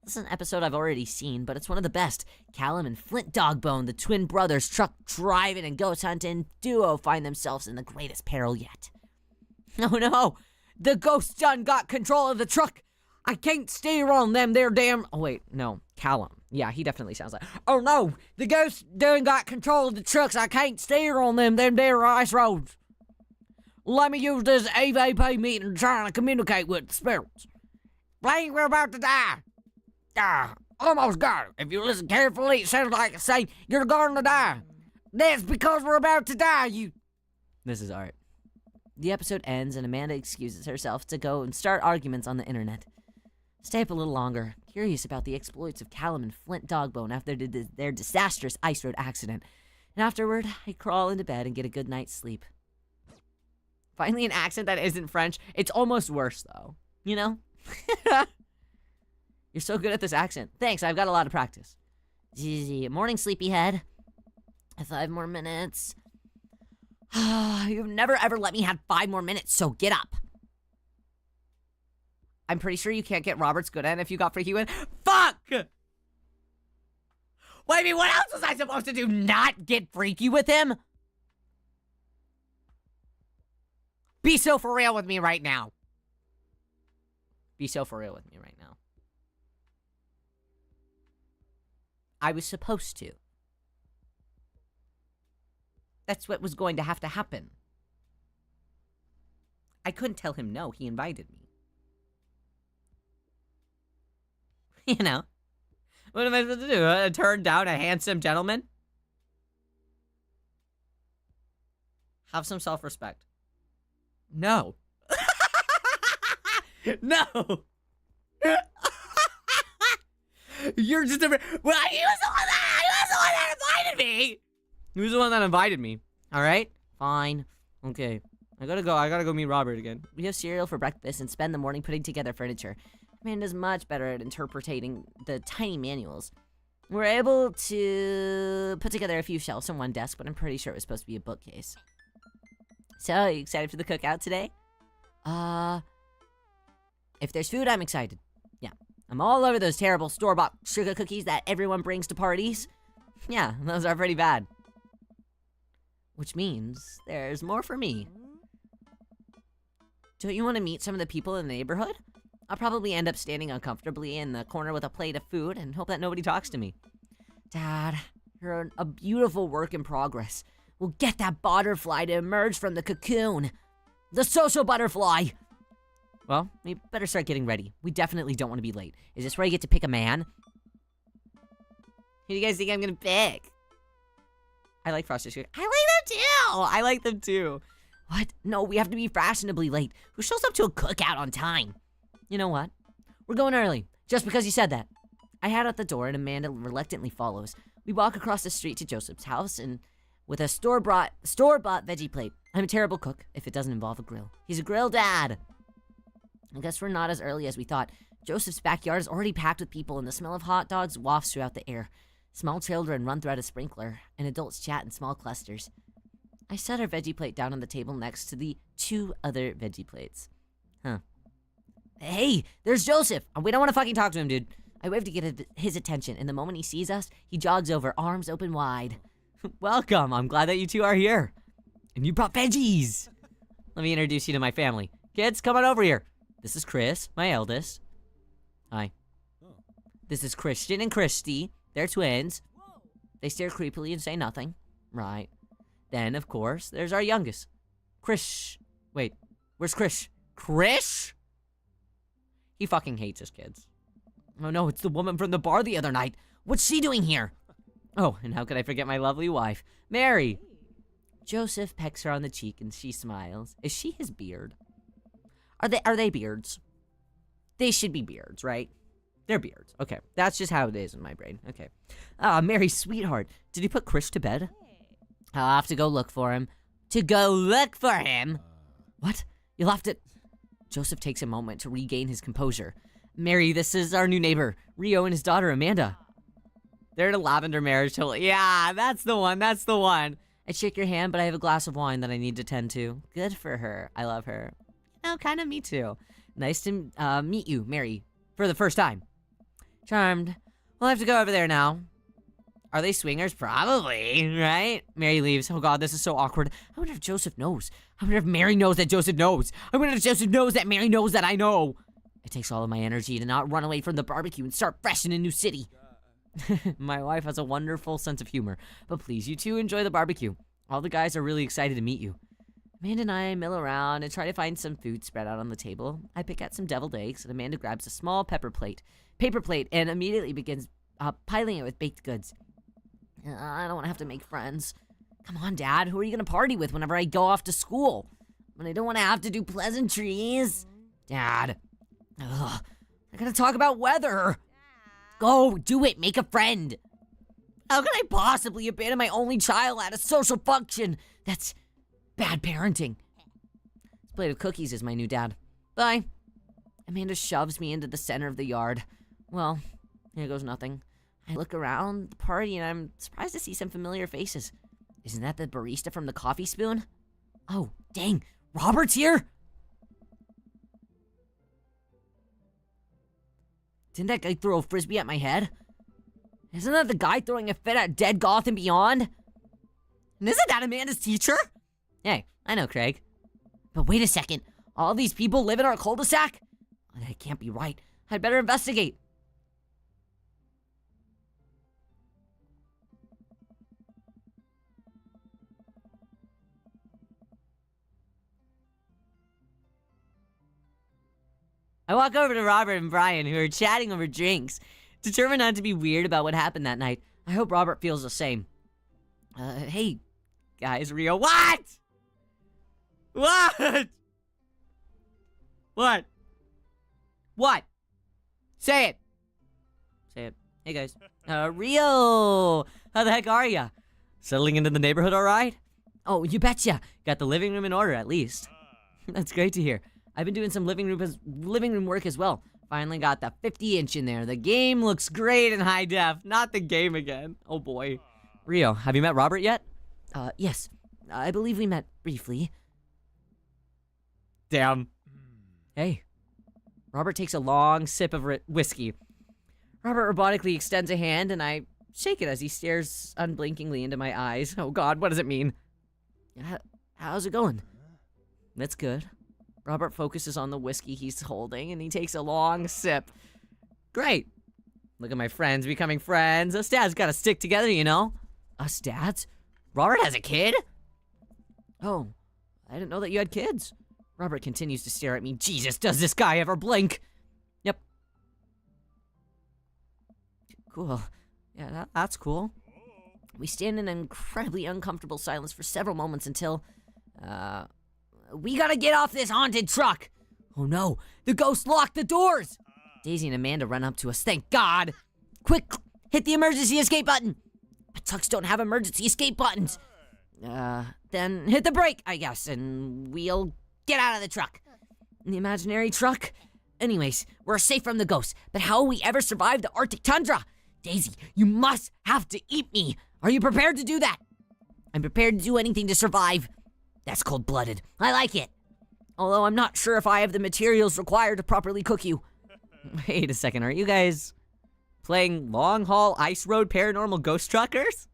This is an episode I've already seen, but it's one of the best. Callum and Flint Dogbone, the twin brothers, truck driving and ghost hunting duo, find themselves in the greatest peril yet. Oh no! The ghost done got control of the truck! I can't steer on them there damn... Oh wait, no. Callum. Yeah, he definitely sounds like... Oh no! The ghost done got control of the trucks! I can't steer on them there ice roads! Let me use this AVP meeting trying to communicate with the spirits. Blame, we're about to die! Almost got it. If you listen carefully, it sounds like it's saying, you're going to die. That's because we're about to die, you... This is art. The episode ends and Amanda excuses herself to go and start arguments on the internet. Stay up a little longer, curious about the exploits of Callum and Flint Dogbone after their disastrous ice road accident. And afterward, I crawl into bed and get a good night's sleep. Finally, an accent that isn't French. It's almost worse, though. You know? You're so good at this accent. Thanks, I've got a lot of practice. Morning, sleepyhead. 5 more minutes. You've never ever let me have 5 more minutes, so get up. I'm pretty sure you can't get Robert's good end if you got freaky with... Fuck! Wait, I mean, what else was I supposed to do? Not get freaky with him? Be so for real with me right now. Be so for real with me right now. I was supposed to. That's what was going to have to happen. I couldn't tell him no. He invited me. You know. What am I supposed to do? Turn down a handsome gentleman? Have some self-respect. No. No. You're just a... Well, he was the one that invited me. He was the one that invited me. All right? Fine. Okay. I gotta go meet Robert again. We have cereal for breakfast and spend the morning putting together furniture. Amanda's much better at interpreting the tiny manuals. We're able to put together a few shelves on one desk, but I'm pretty sure it was supposed to be a bookcase. So, are you excited for the cookout today? If there's food, I'm excited. Yeah. I'm all over those terrible store-bought sugar cookies that everyone brings to parties. Yeah, those are pretty bad. Which means there's more for me. Don't you want to meet some of the people in the neighborhood? I'll probably end up standing uncomfortably in the corner with a plate of food and hope that nobody talks to me. Dad, You're a beautiful work in progress. We'll get that butterfly to emerge from the cocoon. The social butterfly! Well, we better start getting ready. We definitely don't want to be late. Is this where I get to pick a man? Who do you guys think I'm gonna pick? I like Frosted Sugar. I like them too! I like them too. What? No, we have to be fashionably late. Who shows up to a cookout on time? You know what? We're going early, just because you said that. I head out the door and Amanda reluctantly follows. We walk across the street to Joseph's house and with a store-bought veggie plate. I'm a terrible cook if it doesn't involve a grill. He's a grill dad. I guess we're not as early as we thought. Joseph's backyard is already packed with people and the smell of hot dogs wafts throughout the air. Small children run throughout a sprinkler and adults chat in small clusters. I set our veggie plate down on the table next to the 2 other veggie plates. Huh. Hey, there's Joseph. We don't want to fucking talk to him, dude. I wave to get his attention, and the moment he sees us, he jogs over, arms open wide. Welcome. I'm glad that you 2 are here. And you brought veggies. Let me introduce you to my family. Kids, come on over here. This is Chris, my eldest. Hi. This is Christian and Christy. They're twins. They stare creepily and say nothing. Right. Then, of course, there's our youngest. Chris. Wait, where's Chris? Chris? He fucking hates his kids. Oh no, it's the woman from the bar the other night. What's she doing here? Oh, and how could I forget my lovely wife, Mary? Joseph pecks her on the cheek and she smiles. Is she his beard? Are they beards? They should be beards, right? They're beards. Okay, that's just how it is in my brain. Okay. Mary, sweetheart, did you put Chris to bed? I'll have to go look for him. To go look for him? What? You'll have to... Joseph takes a moment to regain his composure. Mary, this is our new neighbor, Rio and his daughter, Amanda. They're in a lavender marriage till... Yeah, that's the one, that's the one. I shake your hand, but I have a glass of wine that I need to tend to. Good for her. I love her. You know, kind of me too. Nice to meet you, Mary, for the first time. Charmed. We'll have to go over there now. Are they swingers? Probably, right? Mary leaves. Oh god, this is so awkward. I wonder if Joseph knows. I wonder if Mary knows that Joseph knows. I wonder if Joseph knows that Mary knows that I know. It takes all of my energy to not run away from the barbecue and start fresh in a new city. My wife has a wonderful sense of humor. But please, you 2 enjoy the barbecue. All the guys are really excited to meet you. Amanda and I mill around and try to find some food spread out on the table. I pick out some deviled eggs, and Amanda grabs a small paper plate, and immediately begins piling it with baked goods. I don't want to have to make friends. Come on, Dad. Who are you going to party with whenever I go off to school? When I don't want to have to do pleasantries? Dad. Ugh. I gotta talk about weather. Go, do it. Make a friend. How can I possibly abandon my only child at a social function? That's bad parenting. This plate of cookies is my new dad. Bye. Amanda shoves me into the center of the yard. Well, here goes nothing. I look around the party and I'm surprised to see some familiar faces. Isn't that the barista from the Coffee Spoon? Oh, dang. Robert's here? Didn't that guy throw a frisbee at my head? Isn't that the guy throwing a fit at Dead Goth and Beyond? And isn't that Amanda's teacher? Hey, I know, Craig. But wait a second. All these people live in our cul-de-sac? That can't be right. I'd better investigate. I walk over to Robert and Brian, who are chatting over drinks, determined not to be weird about what happened that night. I hope Robert feels the same. Hey, guys, Rio. What? What? What? What? Say it. Say it. Hey, guys. Rio! How the heck are ya? Settling into the neighborhood all right? Oh, you betcha. Got the living room in order, at least. That's great to hear. I've been doing some living room work as well. Finally got the 50-inch in there. The game looks great in high def. Not the game again. Oh boy. Rio, have you met Robert yet? Yes. I believe we met briefly. Damn. Hey. Robert takes a long sip of whiskey. Robert robotically extends a hand and I shake it as he stares unblinkingly into my eyes. Oh god, what does it mean? How's it going? That's good. Robert focuses on the whiskey he's holding, and he takes a long sip. Great. Look at my friends becoming friends. Us dads gotta stick together, you know? Us dads? Robert has a kid? Oh, I didn't know that you had kids. Robert continues to stare at me. Jesus, does this guy ever blink? Yep. Cool. Yeah, that's cool. We stand in an incredibly uncomfortable silence for several moments until, we gotta get off this haunted truck. Oh no, the ghost locked the doors. Daisy and Amanda run up to us. Thank God. Quick, hit the emergency escape button. But trucks don't have emergency escape buttons. Then hit the brake, I guess, and we'll get out of the truck. The imaginary truck? Anyways, we're safe from the ghost, but how will we ever survive the Arctic tundra? Daisy, you must have to eat me. Are you prepared to do that? I'm prepared to do anything to survive. That's cold-blooded. I like it. Although I'm not sure if I have the materials required to properly cook you. Wait a second, are you guys playing Long Haul Ice Road Paranormal Ghost Truckers?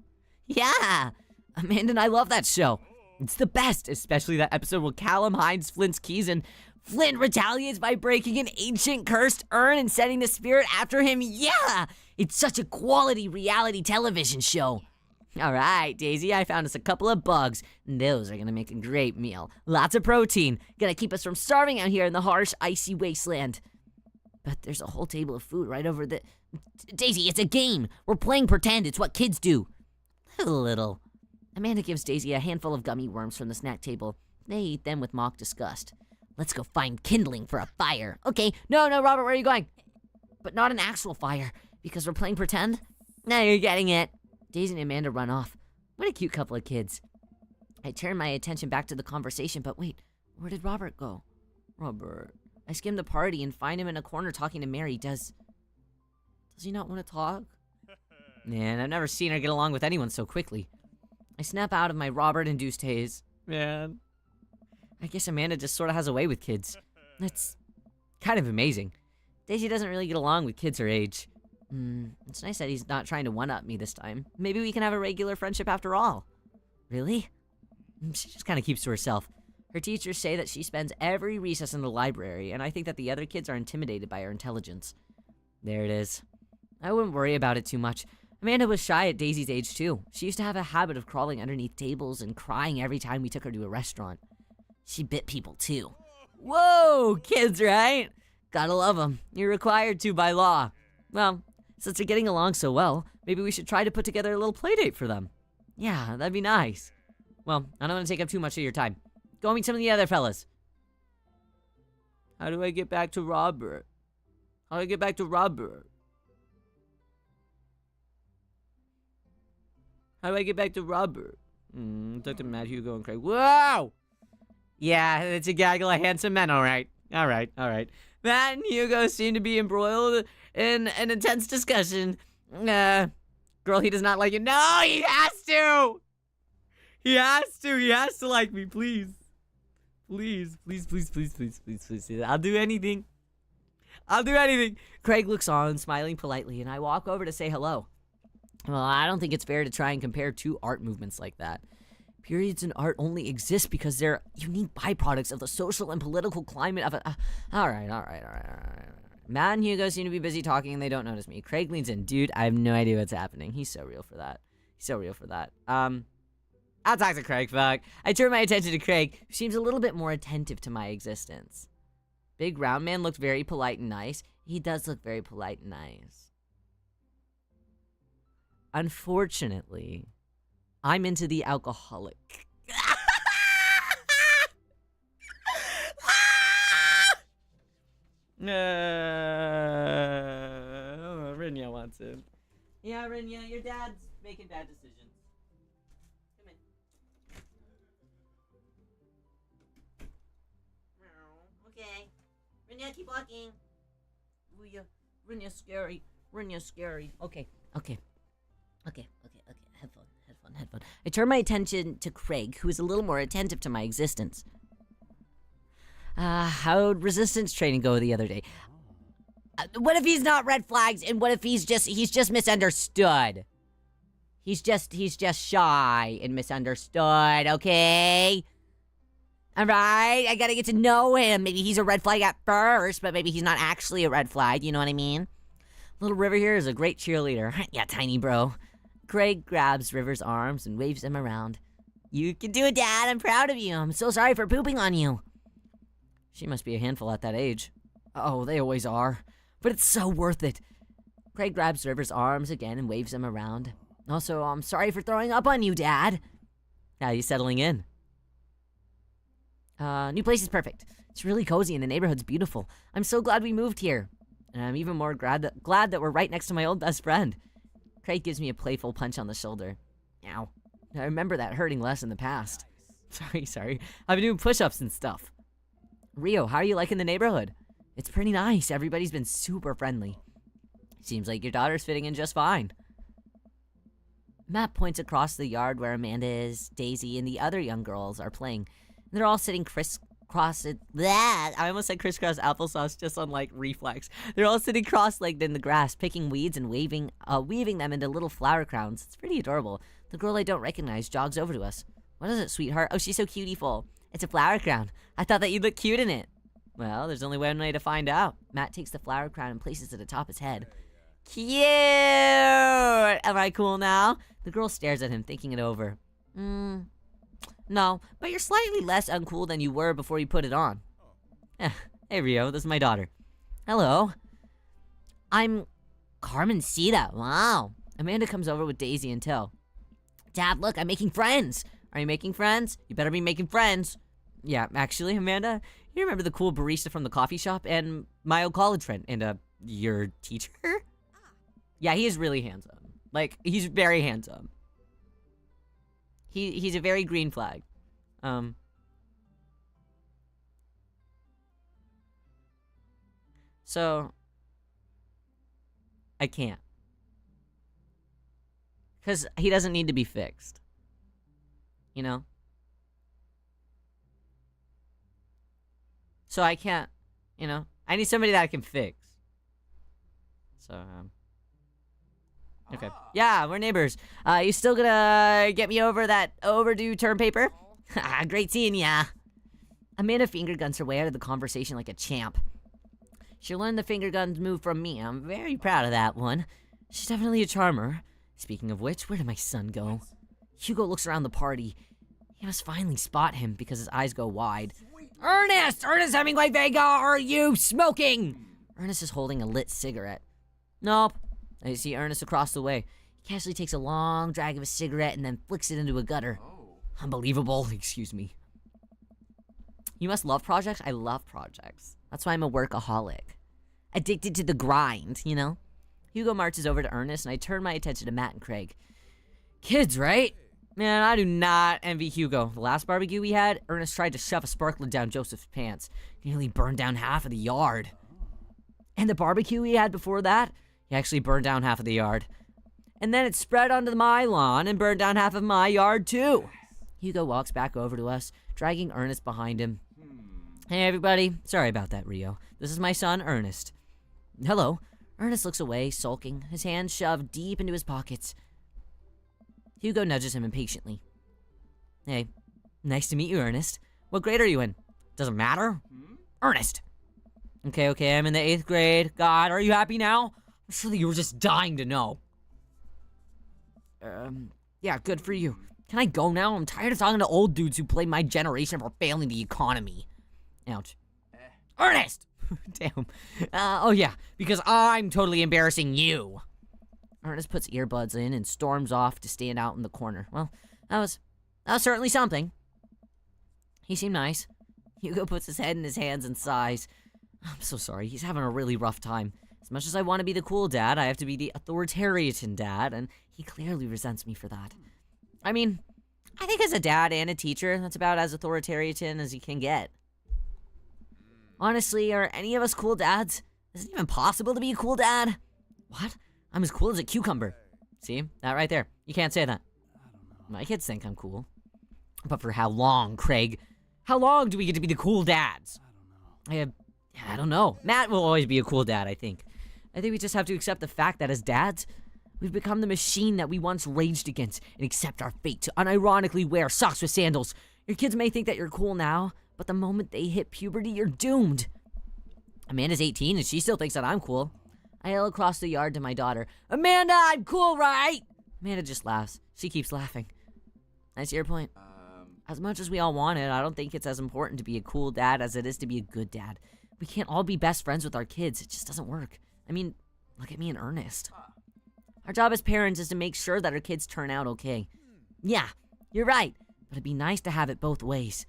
Yeah, Amanda and I love that show. It's the best, especially that episode where Callum hides Flint's keys and Flint retaliates by breaking an ancient cursed urn and sending the spirit after him. Yeah, it's such a quality reality television show. All right, Daisy, I found us a couple of bugs. Those are gonna make a great meal. Lots of protein. Gonna keep us from starving out here in the harsh, icy wasteland. But there's a whole table of food right over the... Daisy, it's a game. We're playing pretend. It's what kids do. A little. Amanda gives Daisy a handful of gummy worms from the snack table. They eat them with mock disgust. Let's go find kindling for a fire. Okay, no, Robert, where are you going? But not an actual fire, because we're playing pretend? Now you're getting it. Daisy and Amanda run off. What a cute couple of kids. I turn my attention back to the conversation, but wait, where did Robert go? Robert. I skim the party and find him in a corner talking to Mary. Does he not want to talk? Man, I've never seen her get along with anyone so quickly. I snap out of my Robert-induced haze. Man. I guess Amanda just sort of has a way with kids. That's kind of amazing. Daisy doesn't really get along with kids her age. It's nice that he's not trying to one-up me this time. Maybe we can have a regular friendship after all. Really? She just kind of keeps to herself. Her teachers say that she spends every recess in the library, and I think that the other kids are intimidated by her intelligence. There it is. I wouldn't worry about it too much. Amanda was shy at Daisy's age, too. She used to have a habit of crawling underneath tables and crying every time we took her to a restaurant. She bit people, too. Whoa, kids, right? Gotta love them. You're required to by law. Well, since they're getting along so well, maybe we should try to put together a little play date for them. Yeah, that'd be nice. Well, I don't want to take up too much of your time. Go meet some of the other fellas. How do I get back to Robert? How do I get back to Robert? How do I get back to Robert? Dr. Matt, Hugo, and Craig. Whoa! Yeah, it's a gaggle of handsome men, alright. Alright. Matt and Hugo seem to be embroiled in an intense discussion. Girl, he does not like you. No, he has to! He has to like me, please. Please. I'll do anything. Craig looks on, smiling politely, and I walk over to say hello. Well, I don't think it's fair to try and compare two art movements like that. Periods in art only exist because they're unique byproducts of the social and political climate of a... All right. Matt and Hugo seem to be busy talking and they don't notice me. Craig leans in. Dude, I have no idea what's happening. He's so real for that. I'll talk to Craig, fuck. I turn my attention to Craig, who seems a little bit more attentive to my existence. Big round man looked very polite and nice. He does look very polite and nice. Unfortunately, I'm into the alcoholic. Rinya wants it. Yeah, Rinya, your dad's making bad decisions. Come in. Okay. Rinya, keep walking. Rinya's scary. Okay. Headphone. I turn my attention to Craig, who is a little more attentive to my existence. How'd resistance training go the other day? What if he's not red flags, and what if he's just misunderstood? He's just shy and misunderstood, okay? Alright, I gotta get to know him. Maybe he's a red flag at first, but maybe he's not actually a red flag, you know what I mean? Little River here is a great cheerleader. Yeah, tiny bro. Craig grabs River's arms and waves him around. You can do it, Dad. I'm proud of you. I'm so sorry for pooping on you. She must be a handful at that age. Oh, they always are. But it's so worth it. Craig grabs River's arms again and waves him around. Also, I'm sorry for throwing up on you, Dad. How are you settling in? New place is perfect. It's really cozy and the neighborhood's beautiful. I'm so glad we moved here. And I'm even more glad that we're right next to my old best friend. Craig gives me a playful punch on the shoulder. Ow. I remember that hurting less in the past. Sorry. I've been doing push-ups and stuff. Rio, how are you liking the neighborhood? It's pretty nice. Everybody's been super friendly. Seems like your daughter's fitting in just fine. Matt points across the yard where Amanda is, Daisy, and the other young girls are playing. They're all sitting crisscross. I almost said crisscross applesauce just on like reflex. They're all sitting cross-legged in the grass, picking weeds and weaving them into little flower crowns. It's pretty adorable. The girl I don't recognize jogs over to us. What is it, sweetheart? Oh, she's so cutie-full. It's a flower crown. I thought that you'd look cute in it. Well, there's only one way to find out. Matt takes the flower crown and places it atop his head. Cute! Am I cool now? The girl stares at him, thinking it over. No, but you're slightly less uncool than you were before you put it on. Hey, Rio, this is my daughter. Hello. I'm Carmencita. Wow. Amanda comes over with Daisy in tow. Dad, look, I'm making friends. Are you making friends? You better be making friends. Yeah, actually, Amanda, you remember the cool barista from the coffee shop and my old college friend and, your teacher? Yeah, he is really handsome. Like, he's very handsome. He's a very green flag. So, I can't. Because he doesn't need to be fixed. You know? So I can't, you know? I need somebody that I can fix. So, okay. Yeah, we're neighbors. You still gonna get me over that overdue term paper? Great seeing ya. Amanda finger guns her way out of the conversation like a champ. She learned the finger guns move from me. I'm very proud of that one. She's definitely a charmer. Speaking of which, where did my son go? Hugo looks around the party. He must finally spot him because his eyes go wide. Ernest Hemingway Vega, are you smoking? Ernest is holding a lit cigarette. Nope. I see Ernest across the way. He casually takes a long drag of a cigarette and then flicks it into a gutter. Unbelievable. Excuse me. You must love projects? I love projects. That's why I'm a workaholic. Addicted to the grind, you know? Hugo marches over to Ernest, and I turn my attention to Matt and Craig. Kids, right? Man, I do not envy Hugo. The last barbecue we had, Ernest tried to shove a sparkler down Joseph's pants. Nearly burned down half of the yard. And the barbecue we had before that, he actually burned down half of the yard. And then it spread onto my lawn and burned down half of my yard, too. Hugo walks back over to us, dragging Ernest behind him. Hey, everybody. Sorry about that, Rio. This is my son, Ernest. Hello. Ernest looks away, sulking, his hands shoved deep into his pockets. Hugo nudges him impatiently. Hey, nice to meet you, Ernest. What grade are you in? Doesn't matter. Ernest! Okay, I'm in the 8th grade. God, are you happy now? I'm sure that you were just dying to know. Yeah, good for you. Can I go now? I'm tired of talking to old dudes who blame my generation for failing the economy. Ouch. Ernest! Damn. Oh yeah, because I'm totally embarrassing you. Ernest puts earbuds in and storms off to stand out in the corner. Well, that was certainly something. He seemed nice. Hugo puts his head in his hands and sighs. I'm so sorry, he's having a really rough time. As much as I want to be the cool dad, I have to be the authoritarian dad, and he clearly resents me for that. I mean, I think as a dad and a teacher, that's about as authoritarian as you can get. Honestly, are any of us cool dads? Is it even possible to be a cool dad? What? I'm as cool as a cucumber. See? That right there. You can't say that. My kids think I'm cool. But for how long, Craig? How long do we get to be the cool dads? I don't know. Matt will always be a cool dad, I think. I think we just have to accept the fact that as dads, we've become the machine that we once raged against and accept our fate to unironically wear socks with sandals. Your kids may think that you're cool now, but the moment they hit puberty, you're doomed. Amanda's 18 and she still thinks that I'm cool. I yell across the yard to my daughter, Amanda, I'm cool, right? Amanda just laughs. She keeps laughing. I see your point. As much as we all want it, I don't think it's as important to be a cool dad as it is to be a good dad. We can't all be best friends with our kids. It just doesn't work. I mean, look at me and Ernest. Our job as parents is to make sure that our kids turn out okay. Yeah, you're right. But it'd be nice to have it both ways.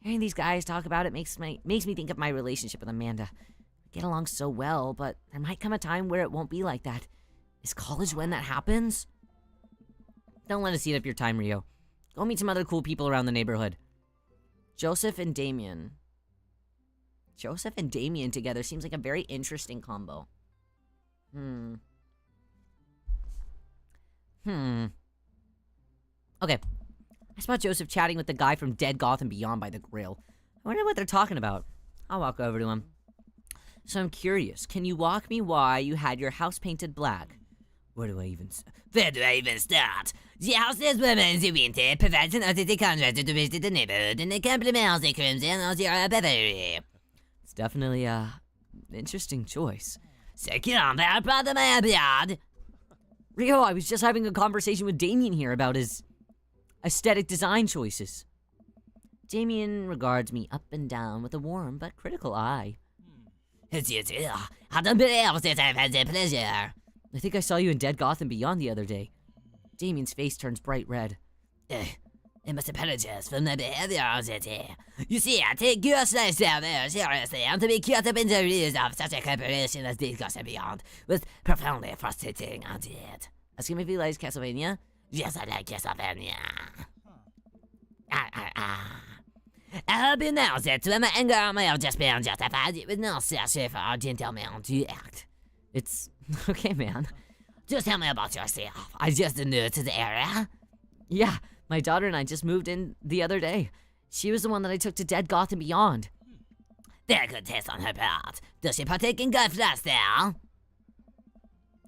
Hearing these guys talk about it makes me think of my relationship with Amanda. We get along so well, but there might come a time where it won't be like that. Is college when that happens? Don't let us eat up your time, Rio. Go meet some other cool people around the neighborhood. Joseph and Damien. Joseph and Damien together seems like a very interesting combo. Okay. I spot Joseph chatting with the guy from Dead Gotham Beyond by the grill. I wonder what they're talking about. I'll walk over to him. So I'm curious, can you walk me why you had your house painted black? Where do I even start? The house's women's winter provides an authentic contrast to visit the neighborhood and it complements the crimson of the Bavaria. It's definitely a interesting choice. Second, our brother, my blood. Rio, I was just having a conversation with Damien here about his aesthetic design choices. Damien regards me up and down with a warm but critical eye. I don't believe that I've had the pleasure. I think I saw you in Dead Gotham Beyond the other day. Damien's face turns bright red. I must apologize for my behavior on that day. You see, I take your slice down there seriously, and to be caught up in the ruse of such a corporation as Dead Gotham Beyond was profoundly frustrating indeed. Asking me if he likes Castlevania? Yes, I like Castlevania. I hope you know that when my anger may have just been justified, it was no such for a gentleman to act. It's okay, man. Just tell me about yourself. I just new to the area. Yeah, my daughter and I just moved in the other day. She was the one that I took to Dead Gotham Beyond. Very good taste on her part. Does she partake in good flesh there?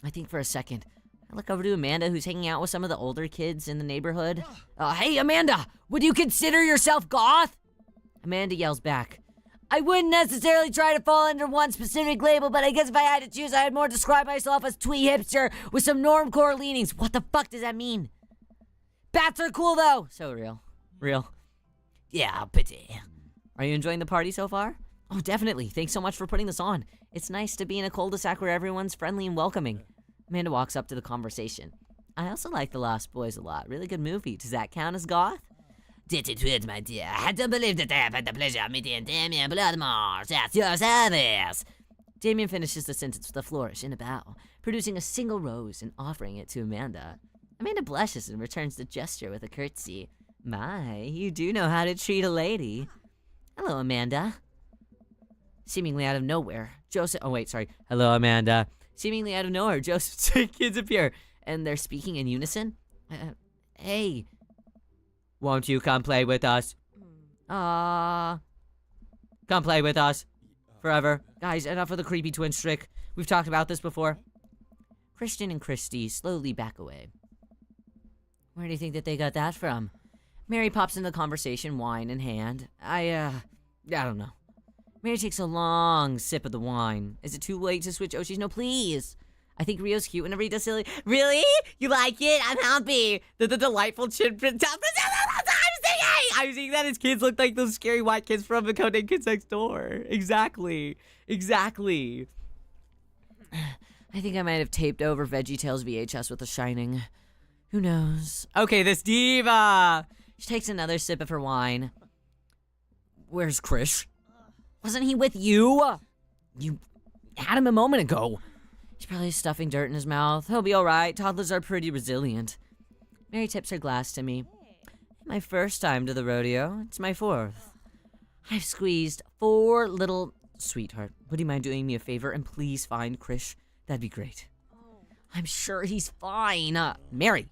I think for a second. I look over to Amanda, who's hanging out with some of the older kids in the neighborhood. Hey, Amanda, would you consider yourself goth? Amanda yells back. I wouldn't necessarily try to fall under one specific label, but I guess if I had to choose, I'd more describe myself as twee hipster with some normcore leanings. What the fuck does that mean? Bats are cool, though. So real. Real. Yeah, pity. Are you enjoying the party so far? Oh, definitely. Thanks so much for putting this on. It's nice to be in a cul-de-sac where everyone's friendly and welcoming. Amanda walks up to the conversation. I also like The Lost Boys a lot. Really good movie. Does that count as goth? Did it weird, my dear. I don't believe that I have had the pleasure of meeting Damien Bloodmore. That's your service. Damien finishes the sentence with a flourish and a bow, producing a single rose and offering it to Amanda. Amanda blushes and returns the gesture with a curtsy. My, you do know how to treat a lady. Hello, Amanda. Seemingly out of nowhere, Joseph... Oh, wait, sorry. Hello, Amanda. Seemingly out of nowhere, Joseph's two kids appear, and they're speaking in unison. Hey... Won't you come play with us? Come play with us. Forever. Guys, enough of the creepy twins trick. We've talked about this before. Christian and Christy slowly back away. Where do you think that they got that from? Mary pops into the conversation, wine in hand. I don't know. Mary takes a long sip of the wine. Is it too late to switch Oshi's? No, please. I think Rio's cute whenever he does silly. Really? You like it? I'm happy. The delightful chin print top. I'm seeing that his kids look like those scary white kids from the Codename Kids Next Door. Exactly. I think I might have taped over VeggieTales VHS with The Shining. Who knows? Okay, this diva. She takes another sip of her wine. Where's Krish? Wasn't he with you? You had him a moment ago. He's probably stuffing dirt in his mouth. He'll be alright. Toddlers are pretty resilient. Mary tips her glass to me. My first time to the rodeo. It's my fourth. I've squeezed 4 little... Sweetheart, would you mind doing me a favor and please find Krish? That'd be great. I'm sure he's fine. Mary.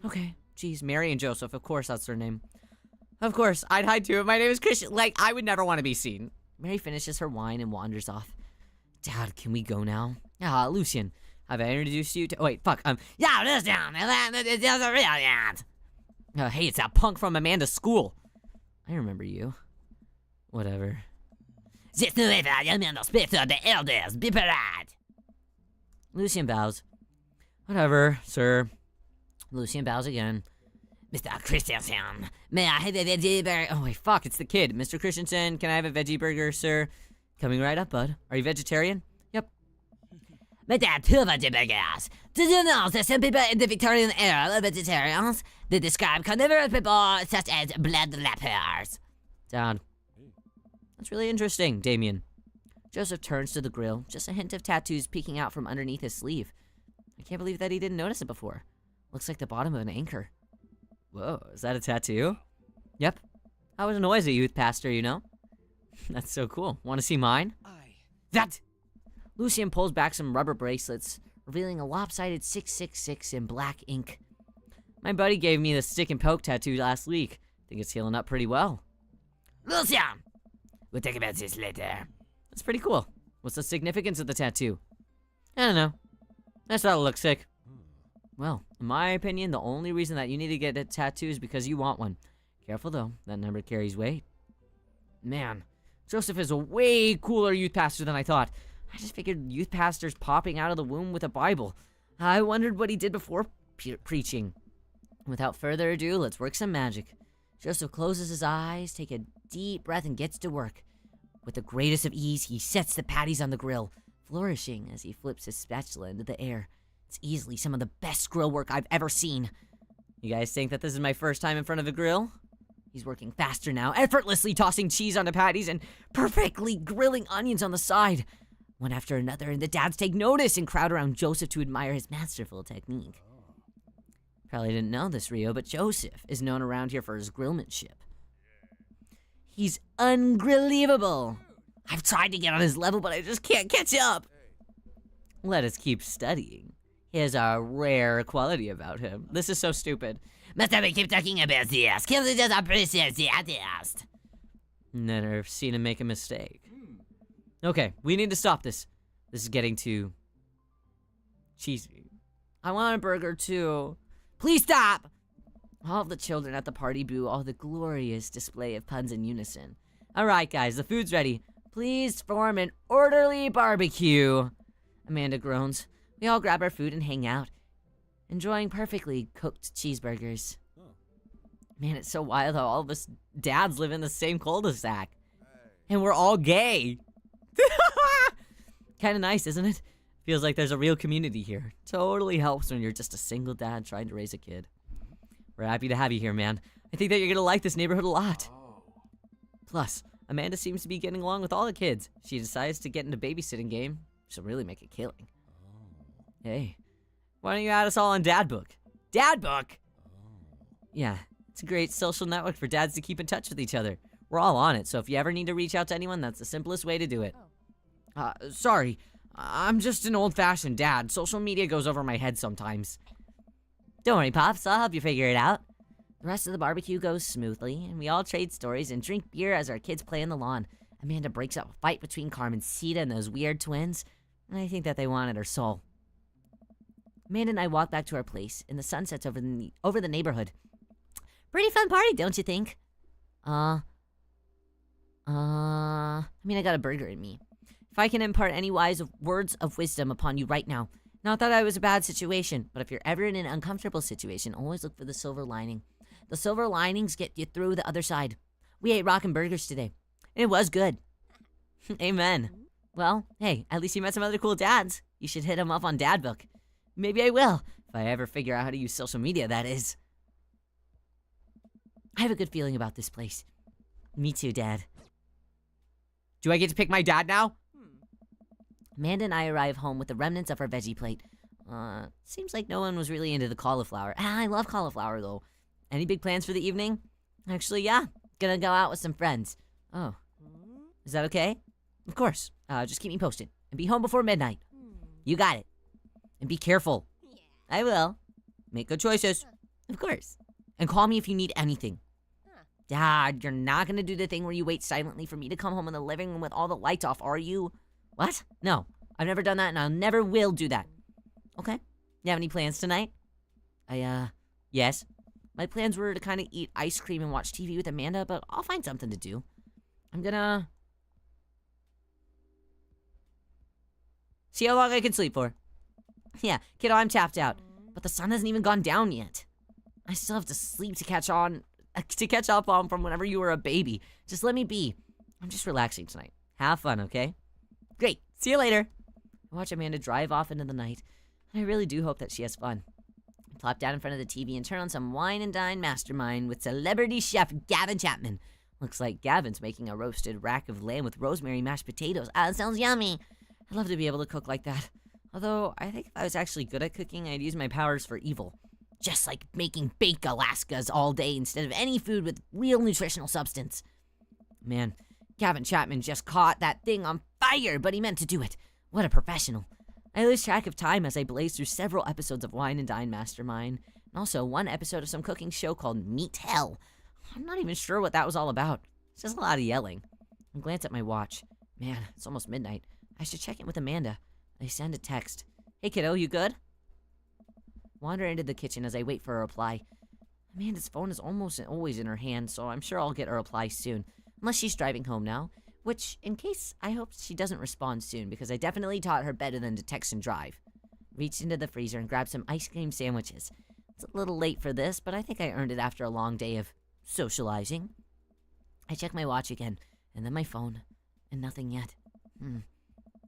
Okay. Geez, Mary and Joseph. Of course, that's their name. Of course, I'd hide too. My name is Krish. Like, I would never want to be seen. Mary finishes her wine and wanders off. Dad, can we go now? Lucian, have I introduced you to... Oh, wait, fuck. Yeah, Lucian. It's a real yet. Hey, it's that punk from Amanda's school. I remember you. Whatever. This new Amanda speaks to the elders. Be polite. Lucian bows. Whatever, sir. Lucian bows again. Mr. Christensen, may I have a veggie burger? Oh, wait, fuck, it's the kid. Mr. Christensen, can I have a veggie burger, sir? Coming right up, bud. Are you vegetarian? Yep. But there are two veggie burgers. Did you know that some people in the Victorian era were vegetarians? They describe carnivorous people such as bloodlappers. Dad. That's really interesting, Damien. Joseph turns to the grill, just a hint of tattoos peeking out from underneath his sleeve. I can't believe that he didn't notice it before. Looks like the bottom of an anchor. Whoa, is that a tattoo? Yep. I was always a youth pastor, you know? That's so cool. Want to see mine? That! Lucian pulls back some rubber bracelets, revealing a lopsided 666 in black ink. My buddy gave me the stick and poke tattoo last week. Think it's healing up pretty well. Lucian! We'll talk about this later. That's pretty cool. What's the significance of the tattoo? I don't know. I just thought it looked sick. Well, in my opinion, the only reason that you need to get a tattoo is because you want one. Careful though, that number carries weight. Man, Joseph is a way cooler youth pastor than I thought. I just figured youth pastors popping out of the womb with a Bible. I wondered what he did before preaching. Without further ado, let's work some magic. Joseph closes his eyes, takes a deep breath, and gets to work. With the greatest of ease, he sets the patties on the grill, flourishing as he flips his spatula into the air. It's easily some of the best grill work I've ever seen. You guys think that this is my first time in front of a grill? He's working faster now, effortlessly tossing cheese onto patties and perfectly grilling onions on the side. One after another, and the dads take notice and crowd around Joseph to admire his masterful technique. Probably didn't know this, Riyo, but Joseph is known around here for his grillmanship. He's ungrillevable. I've tried to get on his level, but I just can't catch up. Let us keep studying. He has a rare quality about him. This is so stupid. Must we keep talking about this? Can we just appreciate the artist? Never seen him make a mistake. Okay, we need to stop this. This is getting too cheesy. I want a burger too. Please stop! All of the children at the party boo all the glorious display of puns in unison. Alright guys, the food's ready. Please form an orderly barbecue. Amanda groans. We all grab our food and hang out, enjoying perfectly cooked cheeseburgers. Man, it's so wild how all of us dads live in the same cul-de-sac. And we're all gay. Kinda nice, isn't it? Feels like there's a real community here. Totally helps when you're just a single dad trying to raise a kid. We're happy to have you here, man. I think that you're gonna like this neighborhood a lot. Plus, Amanda seems to be getting along with all the kids. She decides to get into babysitting game. She'll really make a killing. Hey, why don't you add us all on Dadbook? Dadbook? Yeah, it's a great social network for dads to keep in touch with each other. We're all on it, so if you ever need to reach out to anyone, that's the simplest way to do it. Sorry, I'm just an old-fashioned dad. Social media goes over my head sometimes. Don't worry, Pops, I'll help you figure it out. The rest of the barbecue goes smoothly, and we all trade stories and drink beer as our kids play on the lawn. Amanda breaks up a fight between Carmencita and those weird twins, and I think that they wanted her soul. Amanda and I walk back to our place, and the sun sets over the neighborhood. Pretty fun party, don't you think? I got a burger in me. If I can impart any wise words of wisdom upon you right now, not that I was a bad situation, but if you're ever in an uncomfortable situation, always look for the silver lining. The silver linings get you through the other side. We ate rockin' burgers today, and it was good. Amen. Well, hey, at least you met some other cool dads. You should hit them up on Dadbook. Maybe I will, if I ever figure out how to use social media, that is. I have a good feeling about this place. Me too, Dad. Do I get to pick my dad now? Amanda and I arrive home with the remnants of our veggie plate. Seems like no one was really into the cauliflower. I love cauliflower, though. Any big plans for the evening? Actually, yeah. Gonna go out with some friends. Oh. Is that okay? Of course. Just keep me posted. And be home before midnight. You got it. And be careful. I will. Make good choices. Of course. And call me if you need anything. Dad, you're not gonna do the thing where you wait silently for me to come home in the living room with all the lights off, are you? What? No. I've never done that, and I never will do that. Okay. You have any plans tonight? Yes. My plans were to kind of eat ice cream and watch TV with Amanda, but I'll find something to do. I'm gonna see how long I can sleep for. Yeah, kiddo, I'm tapped out. but the sun hasn't even gone down yet. I still have to sleep to catch up on from whenever you were a baby. Just let me be. I'm just relaxing tonight. Have fun, okay? Great. See you later. I watch Amanda drive off into the night, and I really do hope that she has fun. I plop down in front of the TV and turn on some wine and dine mastermind with celebrity chef Gavin Chapman. Looks like Gavin's making a roasted rack of lamb with rosemary mashed potatoes. That sounds yummy. I'd love to be able to cook like that. Although, I think if I was actually good at cooking, I'd use my powers for evil. Just like making baked Alaskas all day instead of any food with real nutritional substance. Man, Gavin Chapman just caught that thing on fire, but he meant to do it. What a professional. I lose track of time as I blaze through several episodes of Wine and Dine Mastermind, and also one episode of some cooking show called Meat Hell. I'm not even sure what that was all about. It's just a lot of yelling. I glance at my watch. Man, it's almost midnight. I should check in with Amanda. I send a text. Hey kiddo, you good? Wander into the kitchen as I wait for a reply. Amanda's phone is almost always in her hand, so I'm sure I'll get a reply soon. Unless she's driving home now. Which, in case, I hope she doesn't respond soon, because I definitely taught her better than to text and drive. Reached into the freezer and grabbed some ice cream sandwiches. It's a little late for this, but I think I earned it after a long day of socializing. I check my watch again, and then my phone, and nothing yet.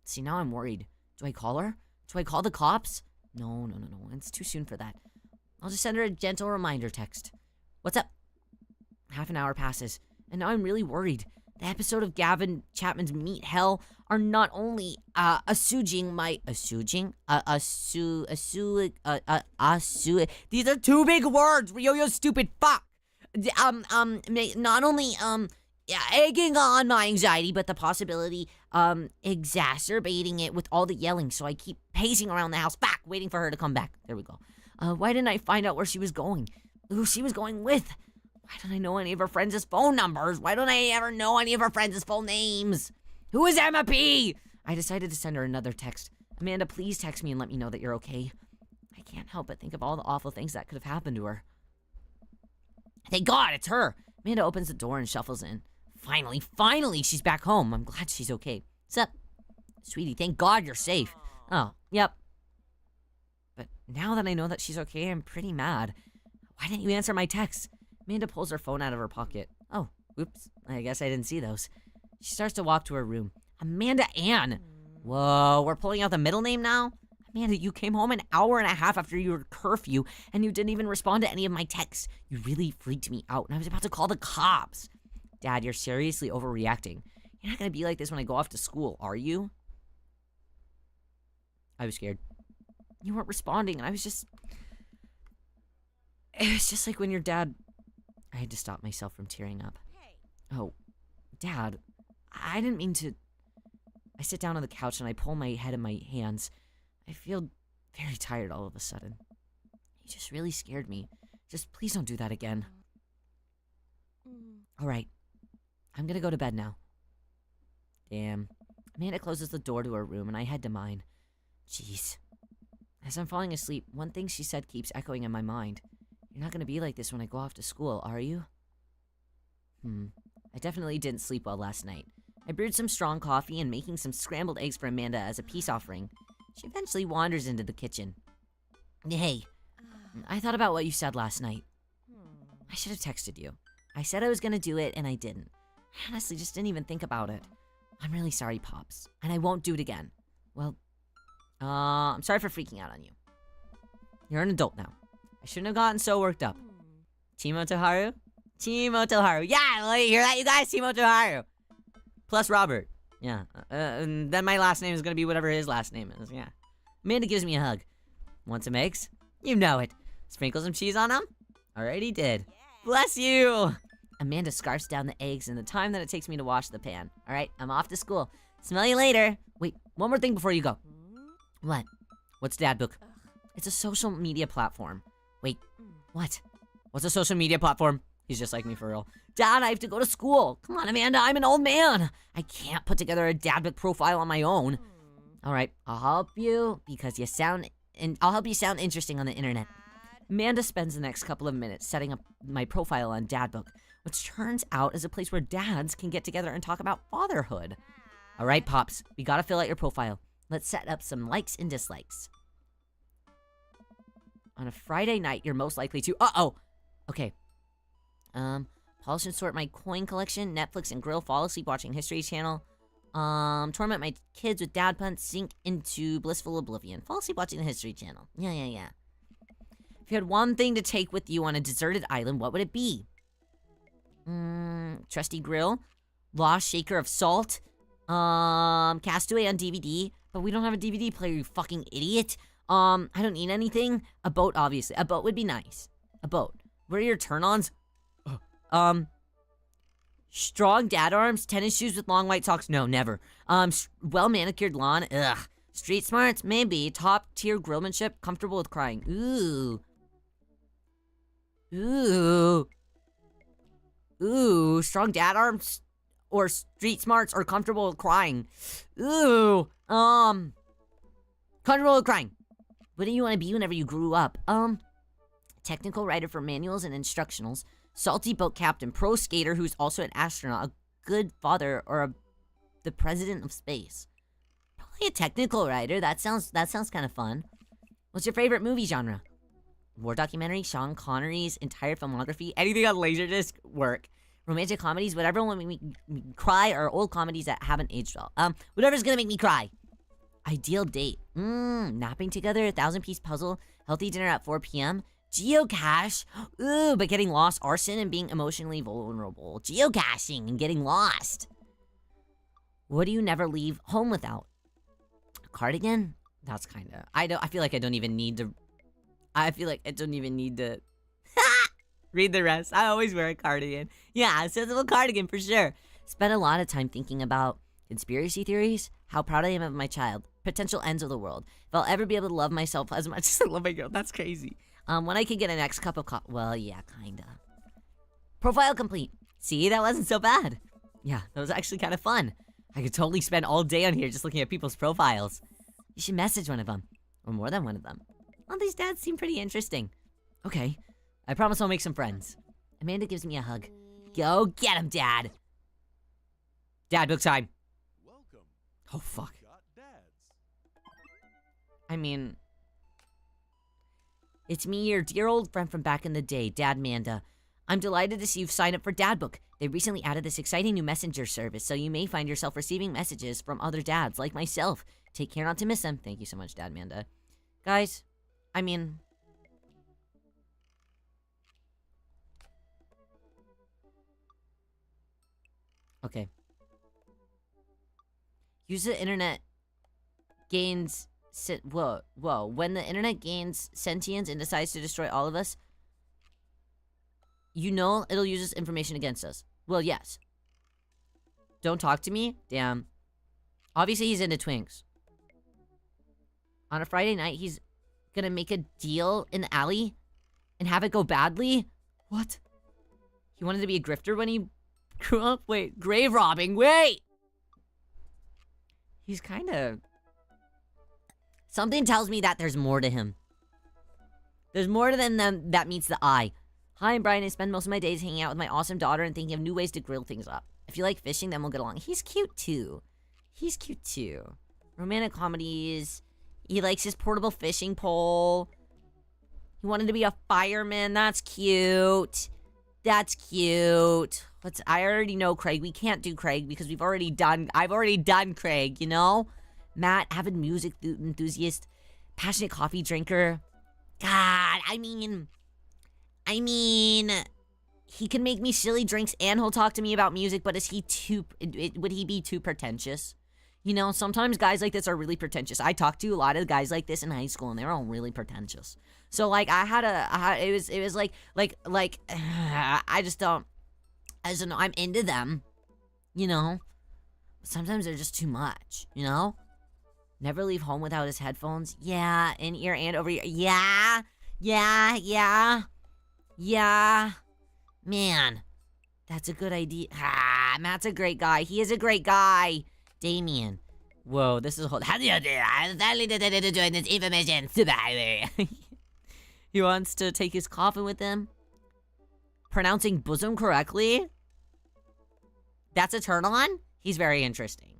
See, now I'm worried. Do I call her? Do I call the cops? No. It's too soon for that. I'll just send her a gentle reminder text. What's up? Half an hour passes, and now I'm really worried. The episode of Gavin Chapman's Meat Hell are not only assuaging my these are two big words, Riyo, you stupid fuck. Not only egging on my anxiety, but the possibility exacerbating it with all the yelling, so I keep pacing around the house back, waiting for her to come back. There we go. Why didn't I find out where she was going? Who she was going with? Why don't I know any of her friends' phone numbers? Why don't I ever know any of her friends' full names? Who is Emma P? I decided to send her another text. Amanda, please text me and let me know that you're okay. I can't help but think of all the awful things that could have happened to her. Thank God, it's her. Amanda opens the door and shuffles in. Finally, she's back home. I'm glad she's okay. What's up? Sweetie, thank God you're safe. Oh, yep. But now that I know that she's okay, I'm pretty mad. Why didn't you answer my text? Amanda pulls her phone out of her pocket. Oh, oops. I guess I didn't see those. She starts to walk to her room. Amanda Ann. Whoa, we're pulling out the middle name now? Amanda, you came home an hour and a half after your curfew, and you didn't even respond to any of my texts. You really freaked me out, and I was about to call the cops. Dad, you're seriously overreacting. You're not going to be like this when I go off to school, are you? I was scared. You weren't responding, and it was just like when your dad... I had to stop myself from tearing up. Oh, Dad, I didn't mean to... I sit down on the couch and I pull my head in my hands. I feel very tired all of a sudden. You just really scared me. Just please don't do that again. All right. I'm gonna go to bed now. Damn. Amanda closes the door to her room and I head to mine. Jeez. As I'm falling asleep, one thing she said keeps echoing in my mind. You're not gonna be like this when I go off to school, are you? I definitely didn't sleep well last night. I brewed some strong coffee and making some scrambled eggs for Amanda as a peace offering. She eventually wanders into the kitchen. Hey, I thought about what you said last night. I should have texted you. I said I was gonna do it and I didn't. I honestly just didn't even think about it. I'm really sorry, Pops, and I won't do it again. Well, I'm sorry for freaking out on you. You're an adult now. I shouldn't have gotten so worked up. Team Otoharu? Team Otoharu. Yeah, you hear that, you guys? Team Otoharu. Plus Robert. Yeah. And then my last name is gonna be whatever his last name is. Yeah. Amanda gives me a hug. Want some eggs? You know it. Sprinkle some cheese on them? Already did. Bless you! Amanda scarfs down the eggs in the time that it takes me to wash the pan. Alright, I'm off to school. Smell you later. Wait, one more thing before you go. What? What's DADBook? It's a social media platform. Wait, what? What's a social media platform? He's just like me for real. Dad, I have to go to school. Come on, Amanda, I'm an old man. I can't put together a DADBook profile on my own. Alright, I'll help you because I'll help you sound interesting on the internet. Amanda spends the next couple of minutes setting up my profile on DADBook, which turns out is a place where dads can get together and talk about fatherhood. Alright, Pops, we gotta fill out your profile. Let's set up some likes and dislikes. On a Friday night, you're most likely to... Uh-oh. Okay. Polish and sort my coin collection, Netflix and grill, fall asleep watching History Channel. Torment my kids with dad puns, sink into blissful oblivion. Fall asleep watching the History Channel. Yeah. If you had one thing to take with you on a deserted island, what would it be? Trusty grill, lost shaker of salt, Castaway on DVD, but we don't have a DVD player, you fucking idiot. I don't need anything. A boat, obviously. A boat would be nice. A boat. What are your turn-ons? Strong dad arms, tennis shoes with long white socks. No, never. Well-manicured lawn. Ugh. Street smarts, maybe. Top-tier grillmanship, comfortable with crying. Ooh. Strong dad arms or street smarts or comfortable with crying. Ooh. Comfortable with crying. What do you want to be whenever you grew up? Technical writer for manuals and instructionals. Salty boat captain, pro skater who's also an astronaut, a good father, or the president of space. Probably a technical writer. That sounds kind of fun. What's your favorite movie genre? War documentary, Sean Connery's entire filmography, anything on Laserdisc, work. Romantic comedies, whatever will make me cry, or old comedies that haven't aged well. Whatever's gonna make me cry. Ideal date. Napping together, 1,000-piece puzzle, healthy dinner at 4 p.m., geocache. Ooh, but getting lost, arson, and being emotionally vulnerable. Geocaching and getting lost. What do you never leave home without? A cardigan? That's kinda... I feel like I don't even need to... read the rest. I always wear a cardigan. Yeah, a sensible cardigan for sure. Spent a lot of time thinking about conspiracy theories, how proud I am of my child, potential ends of the world, if I'll ever be able to love myself as much as I love my girl. That's crazy. When I could get an next cup of coffee. Well, yeah, kinda. Profile complete. See, that wasn't so bad. Yeah, that was actually kind of fun. I could totally spend all day on here just looking at people's profiles. You should message one of them. Or more than one of them. All these dads seem pretty interesting. Okay. I promise I'll make some friends. Amanda gives me a hug. Go get him, Dad. Dad, book time. Welcome. Oh, fuck. Got dads. I mean... It's me, your dear old friend from back in the day, Dad Manda. I'm delighted to see you've signed up for Dadbook. They recently added this exciting new messenger service, so you may find yourself receiving messages from other dads, like myself. Take care not to miss them. Thank you so much, Dad Manda. Guys, I mean... Okay. Use the internet gains... Whoa. When the internet gains sentience and decides to destroy all of us, you know it'll use this information against us. Well, yes. Don't talk to me? Damn. Obviously, he's into twinks. On a Friday night, he's gonna make a deal in the alley and have it go badly? What? He wanted to be a grifter when he grew up? Wait, grave robbing, wait! He's kinda... Something tells me that there's more to him. There's more to them than that meets the eye. Hi, I'm Brian. I spend most of my days hanging out with my awesome daughter and thinking of new ways to grill things up. If you like fishing, then we'll get along. He's cute, too. Romantic comedies. He likes his portable fishing pole. He wanted to be a fireman. That's cute. I already know Craig. We can't do Craig because I've already done Craig, you know? Matt, avid music enthusiast, passionate coffee drinker. God, I mean, he can make me silly drinks and he'll talk to me about music, but would he be too pretentious? You know, sometimes guys like this are really pretentious. I talked to a lot of guys like this in high school and they were all really pretentious. So like it was like I just don't know, I'm into them, you know? Sometimes they're just too much, you know? Never leave home without his headphones. Yeah, in ear and over ear. Yeah. Man, that's a good idea. Matt's a great guy. He is a great guy. Damien. Whoa, this is a whole... How do you do? I'm sadly to join this information superhighway. He wants to take his coffin with him. Pronouncing bosom correctly? That's a turn on? He's very interesting.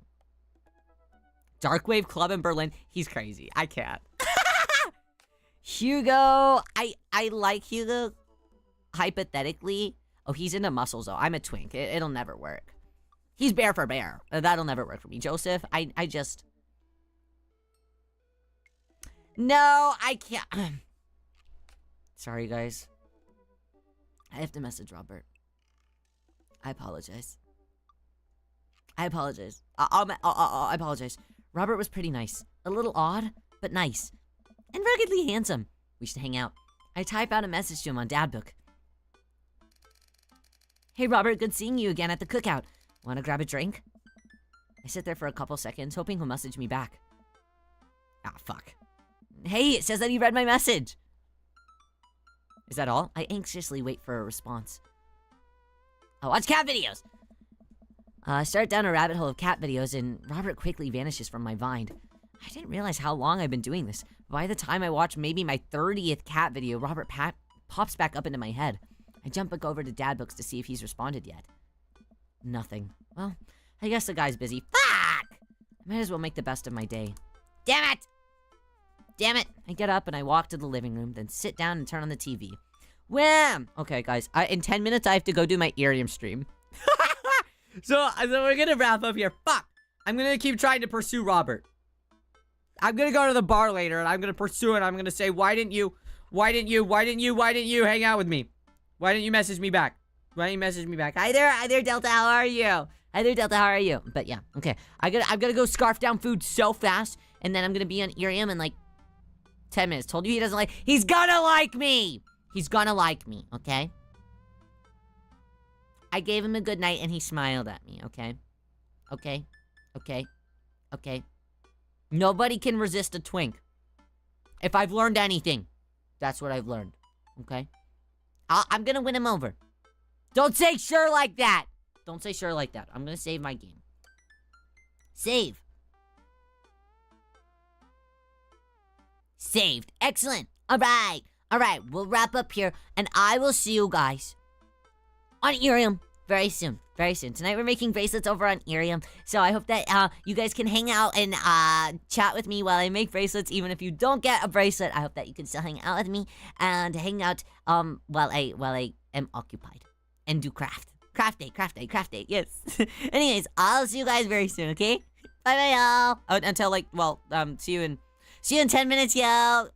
Darkwave Club in Berlin. He's crazy. I can't. Hugo, I like Hugo. Hypothetically. Oh, he's into muscles, though. I'm a twink. It'll never work. He's bear for bear. That'll never work for me. Joseph, I just... No, I can't. Sorry, guys. I have to message Robert. I apologize. I apologize. I apologize. Robert was pretty nice. A little odd, but nice. And ruggedly handsome. We should hang out. I type out a message to him on Dadbook. Hey, Robert, good seeing you again at the cookout. Want to grab a drink? I sit there for a couple seconds, hoping he'll message me back. Ah, fuck. Hey, it says that he read my message. Is that all? I anxiously wait for a response. I watch cat videos. I start down a rabbit hole of cat videos, and Robert quickly vanishes from my Vine. I didn't realize how long I've been doing this. By the time I watch maybe my 30th cat video, Robert pops back up into my head. I jump back over to Dadbooks to see if he's responded yet. Nothing. Well, I guess the guy's busy. Fuck! I might as well make the best of my day. Damn it! Damn it! I get up and I walk to the living room, then sit down and turn on the TV. Wham! Okay, guys, in 10 minutes I have to go do my Irium stream. So we're gonna wrap up here. Fuck! I'm gonna keep trying to pursue Robert. I'm gonna go to the bar later and I'm gonna pursue it. I'm gonna say, why didn't you hang out with me? Why didn't you message me back? Why didn't you message me back? Hi there, Delta, how are you? Hi there, Delta, how are you? But yeah, okay. I'm gonna go scarf down food so fast, and then I'm gonna be on Irium in like 10 minutes. Told you he doesn't like. He's gonna like me! He's gonna like me, okay? I gave him a good night and he smiled at me, okay? Okay? Okay? Okay? Nobody can resist a twink. If I've learned anything, that's what I've learned, okay? I'm gonna win him over. Don't say sure like that! Don't say sure like that. I'm gonna save my game. Save. Saved. Excellent. Alright. Alright, we'll wrap up here, and I will see you guys on Irium very soon. Very soon. Tonight we're making bracelets over on Irium, so I hope that you guys can hang out and chat with me while I make bracelets. Even if you don't get a bracelet, I hope that you can still hang out with me and hang out while I am occupied and do craft. Craft day, yes. Anyways, I'll see you guys very soon, okay? Bye-bye, y'all. Until, like, well, see you in 10 minutes, y'all.